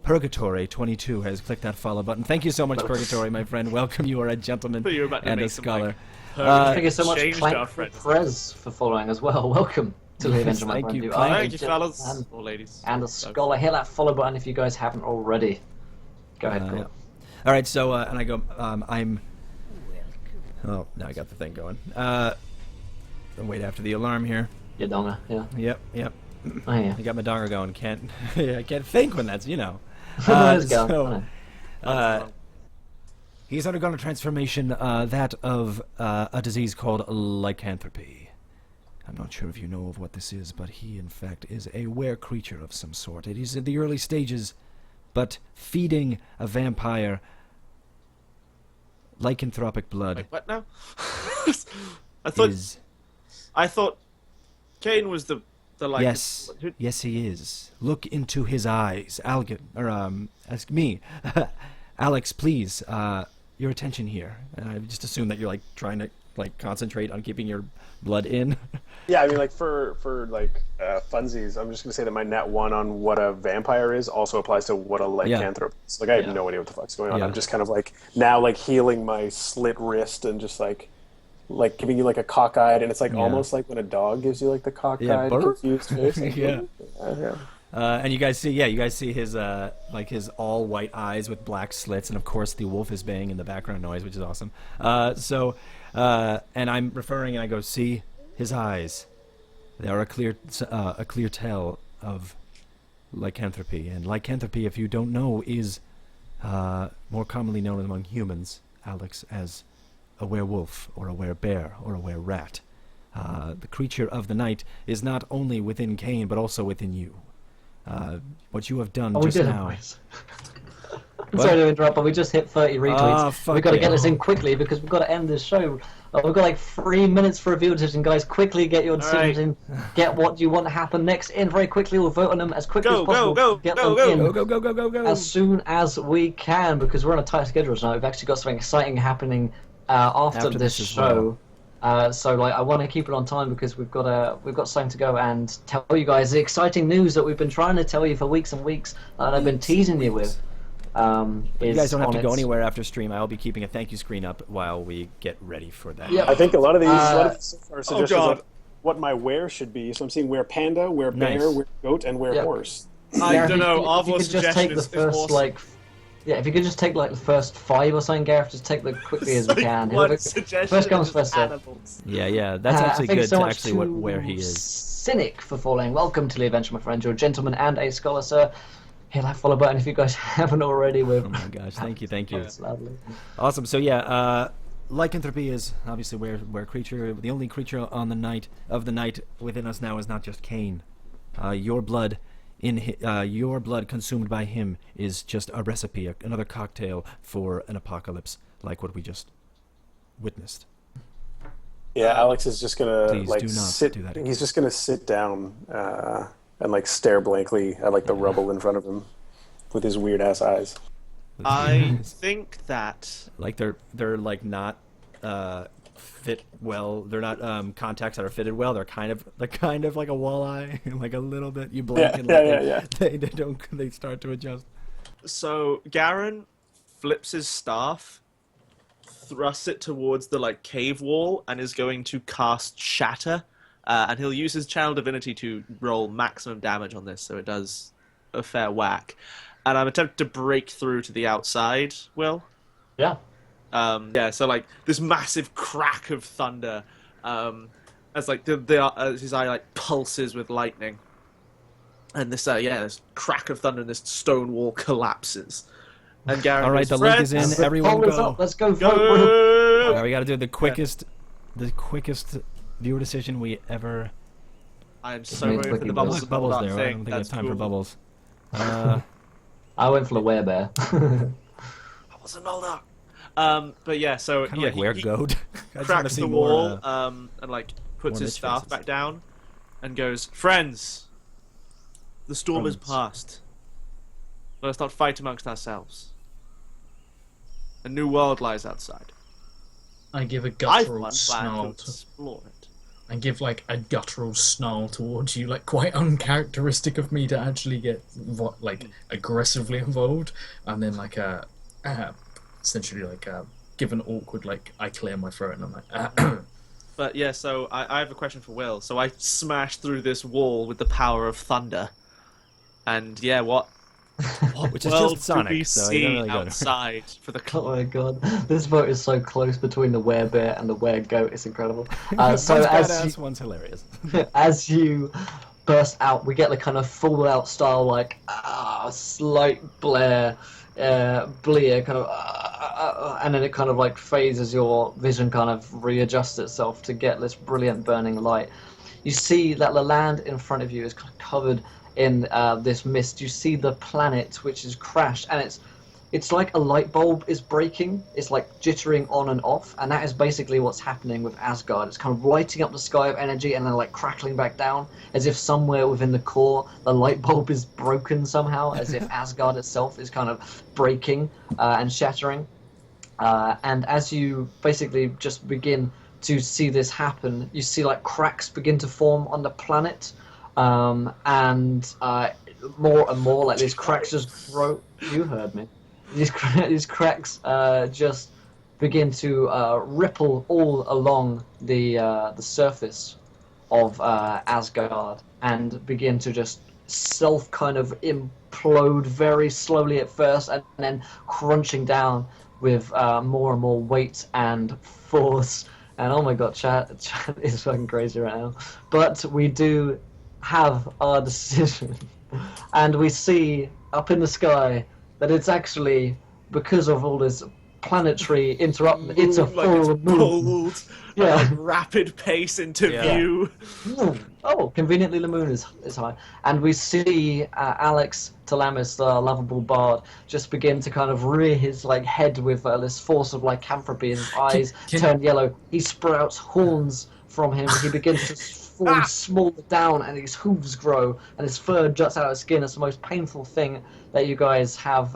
Purgatory 22 has clicked that follow button. Thank you so much, Purgatory, my friend. Welcome. You are a gentleman and a scholar. Thank you so much, Clank Prez, for following as well. Welcome to the Avenger, my friend. Thank you, fellas or ladies. And the scholar, hit that follow button if you guys haven't already. Go ahead, Paul. All right, so and I go. I'm. Oh, now I got the thing going. I'll wait after the alarm here. Your donga, Yep. Oh yeah. I got my donga going. I can't think when that's he's undergone a transformation, that of a disease called lycanthropy. I'm not sure if you know of what this is, but he in fact is a were creature of some sort. It is in the early stages, but feeding a vampire lycanthropic blood. Wait, what now? I thought Caine was the like. Yes, he is. Look into his eyes, Algan, or ask me, Alex, please, your attention here. And I just assume that you're like trying to like concentrate on keeping your blood in? Yeah, I mean, like for funsies, I'm just gonna say that my nat 1 on what a vampire is also applies to what a lycanthrope is. Like I have no idea what the fuck's going on. Yeah. I'm just kind of like now like healing my slit wrist and just like giving you like a cockeyed, and it's like almost like when a dog gives you like the cockeyed confused face. Like, Yeah. yeah. And you guys see his like his all white eyes with black slits, and of course the wolf is baying in the background noise, which is awesome. And I'm referring, and I go, see his eyes. They are a clear tell of lycanthropy, and lycanthropy, if you don't know, is more commonly known among humans, Alex, as a werewolf or a werebear or a were-rat. The creature of the night is not only within Caine, but also within you. What you have done just now. I'm sorry to interrupt, but we just hit 30 retweets. We've got to get this in quickly because we've got to end this show. We've got like 3 minutes for review decision, guys. Quickly get your decisions in. Get what you want to happen next in very quickly. We'll vote on them as quickly as possible. Go, as soon as we can, because we're on a tight schedule tonight. We've actually got something exciting happening after this show. So like I want to keep it on time because we've got something to go and tell you guys the exciting news that we've been trying to tell you for weeks and weeks, and I've been teasing you with. You guys don't have to go anywhere after stream. I'll be keeping a thank you screen up while we get ready for that. Yeah, I think a lot of these are suggestions of what my were should be. So I'm seeing were panda, were bear, were goat, and were horse. I don't know. If you could just take the first if you could just take like the first 5 or something, Gareth, just take them quickly as we can. First comes first served. Yeah, that's actually good to actually where he is. Cynic for following. Welcome to the adventure, my friend. You're a gentleman and a scholar, sir. Hit that follow button if you guys haven't already. Oh my gosh, thank you. That's lovely. Awesome. So lycanthropy is obviously where creature. The only creature on the night within us now is not just Caine. Your blood consumed by him is just a recipe, another cocktail for an apocalypse like what we just witnessed. Yeah, Alex is just gonna do that again. He's just gonna sit down and like stare blankly at like the rubble in front of him with his weird ass eyes. I think that like they're like not fit well. They're not contacts that are fitted well. They're kind of like a walleye, like a little bit. You blink and they start to adjust. So Garen flips his staff, thrusts it towards the like cave wall, and is going to cast Shatter. And he'll use his channel divinity to roll maximum damage on this, so it does a fair whack. And I'm attempting to break through to the outside, Will. Yeah. So like this massive crack of thunder, as like his eye like pulses with lightning, and this this crack of thunder and this stone wall collapses. And Garen, all right, the link is in. Everyone go. Let's go. All right, we got to do the quickest viewer decision we ever. I'm so waiting for the bubbles. Bubbles there. I don't think it's time for bubbles. I went for the werebear. I wasn't Moldock. But yeah, so kind of like goat. Cracks the wall, and like puts his staff back down, and goes, "Friends, the storm has passed. Let us not fight amongst ourselves. A new world lies outside. I give a guttural plan snarl to explore it. I give like a guttural snarl towards you, like quite uncharacteristic of me to actually get like aggressively involved, and then like essentially like give an awkward like I clear my throat and I'm like. But yeah, so I have a question for Will. So I smashed through this wall with the power of thunder, and yeah, what which is just Sonic, so you don't really go outside for the club. Oh my god, this vote is so close between the werebear and the weregoat. It's incredible. One's badass, one's hilarious. As you burst out, we get the kind of Fallout style, like slight blear, kind of, and then it kind of like fades as your vision kind of readjusts itself to get this brilliant burning light. You see that the land in front of you is kind of covered in this mist. You see the planet which is crashed, and it's like a light bulb is breaking. It's like jittering on and off, and that is basically what's happening with Asgard. It's kind of lighting up the sky of energy and then like crackling back down, as if somewhere within the core the light bulb is broken somehow, as if Asgard itself is kind of breaking and shattering. And as you basically just begin to see this happen. You see like cracks begin to form on the planet, and more and more like these cracks just grow. You heard me. These cracks just begin to ripple all along the surface of Asgard and begin to just kind of implode very slowly at first, and then crunching down with more and more weight and force. And oh my god, chat is fucking crazy right now. But we do have our decision, and we see up in the sky that it's actually because of all this planetary interruption. It's a full moon. Yeah, like rapid pace into view. Oh, conveniently the moon is high, and we see Alex Telamis, the lovable bard, just begin to kind of rear his like head with this force of lycanthropy. His eyes turn yellow. He sprouts horns from him. He begins to form smaller down, and his hooves grow, and his fur juts out of his skin. It's the most painful thing that you guys have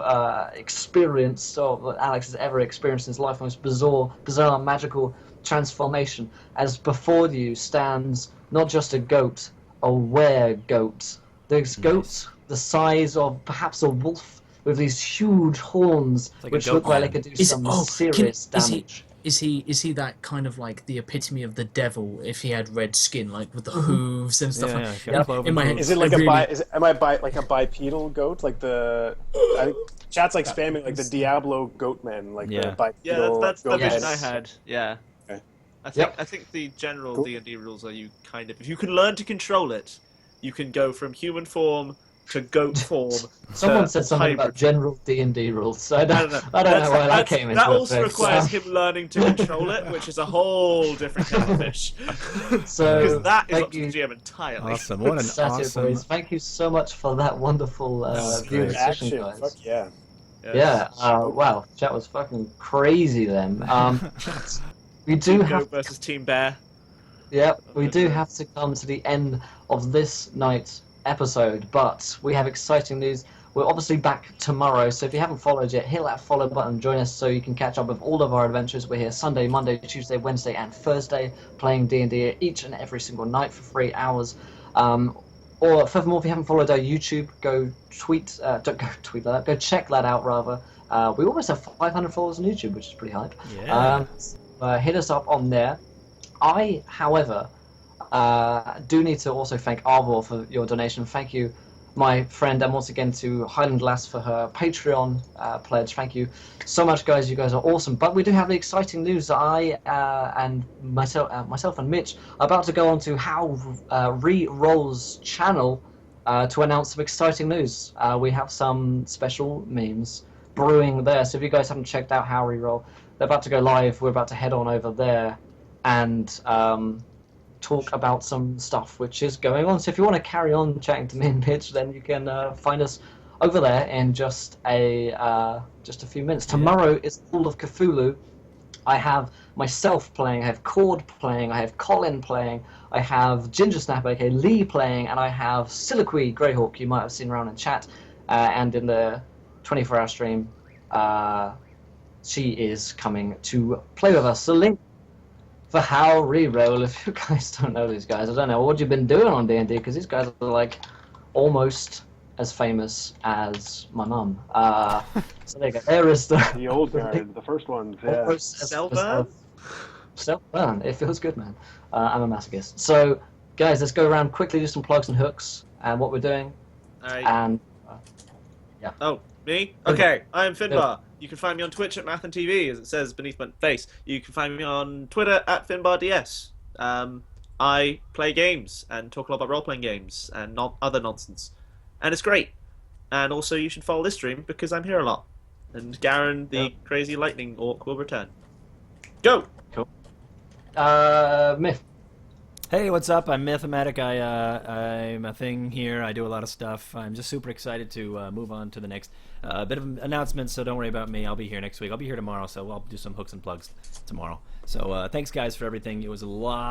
experienced, or that Alex has ever experienced in his life. The most bizarre, magical transformation, as before you stands not just a goat, a were-goat. This goat, the size of perhaps a wolf, with these huge horns, like which look like they could do serious damage. Is he that kind of like the epitome of the devil if he had red skin, like with the hooves and stuff? In my head, is it like am I like a bipedal goat, like the? I think chat's like spamming like the Diablo goat man, like the bipedal. That's the goat vision man. I had. Yeah. Okay. I think the general D&D rules are you kind of, if you can learn to control it, you can go from human form to goat form. Someone said something about general D&D rules, so I don't know why that came into That it. also requires him learning to control it, which is a whole different kind of fish. So because that is up to the GM entirely. Awesome! What an awesome! Thank you so much for that wonderful view decision, guys. Fuck yeah. Yeah. Wow, chat was fucking crazy then. We do Team have Goat versus Team Bear. Yep, we do have to come to the end of this night's episode, but we have exciting news. We're obviously back tomorrow, so if you haven't followed yet, hit that follow button, join us so you can catch up with all of our adventures. We're here Sunday, Monday, Tuesday, Wednesday, and Thursday, playing D&D each and every single night for 3 hours. Or furthermore, if you haven't followed our YouTube, go check that out rather. We almost have 500 followers on YouTube, which is pretty hype. Yeah. Hit us up on there. I, however, do need to also thank Arvor for your donation. Thank you, my friend, and once again to Highland Lass for her Patreon pledge. Thank you so much, guys. You guys are awesome. But we do have the exciting news. I and myself and Mitch are about to go on to How Re-Roll's channel to announce some exciting news. We have some special memes brewing there. So if you guys haven't checked out How Re-Roll, they're about to go live. We're about to head on over there and talk about some stuff which is going on. So if you want to carry on chatting to me and Mitch, then you can find us over there in just a few minutes. Tomorrow is Call of Cthulhu. I have myself playing, I have Cord playing, I have Colin playing, I have Ginger Snap, aka Lee playing, and I have Siliqui Greyhawk, you might have seen around in chat, and in the 24-hour stream, she is coming to play with us. The link for How Re-Roll, if you guys don't know these guys, I don't know what you've been doing on D&D, because these guys are like almost as famous as my mum. So there you go. There is the old guard, the first ones. Yeah. Self-burn. It feels good, man. I'm a masochist. So, guys, let's go around quickly, do some plugs and hooks, and what we're doing. Alright. And yeah. Oh, me? Okay, I am Finbar. You can find me on Twitch at MathandTV, as it says beneath my face. You can find me on Twitter at FinbarDS. I play games and talk a lot about role-playing games and not other nonsense. And it's great. And also you should follow this stream because I'm here a lot. And Garen, the crazy lightning orc, will return. Go! Cool. Myth. Hey, what's up? I'm Mathematic. I'm a thing here. I do a lot of stuff. I'm just super excited to move on to the next bit of an announcement, so don't worry about me. I'll be here next week. I'll be here tomorrow, so I'll do some hooks and plugs tomorrow. So thanks, guys, for everything. It was a lot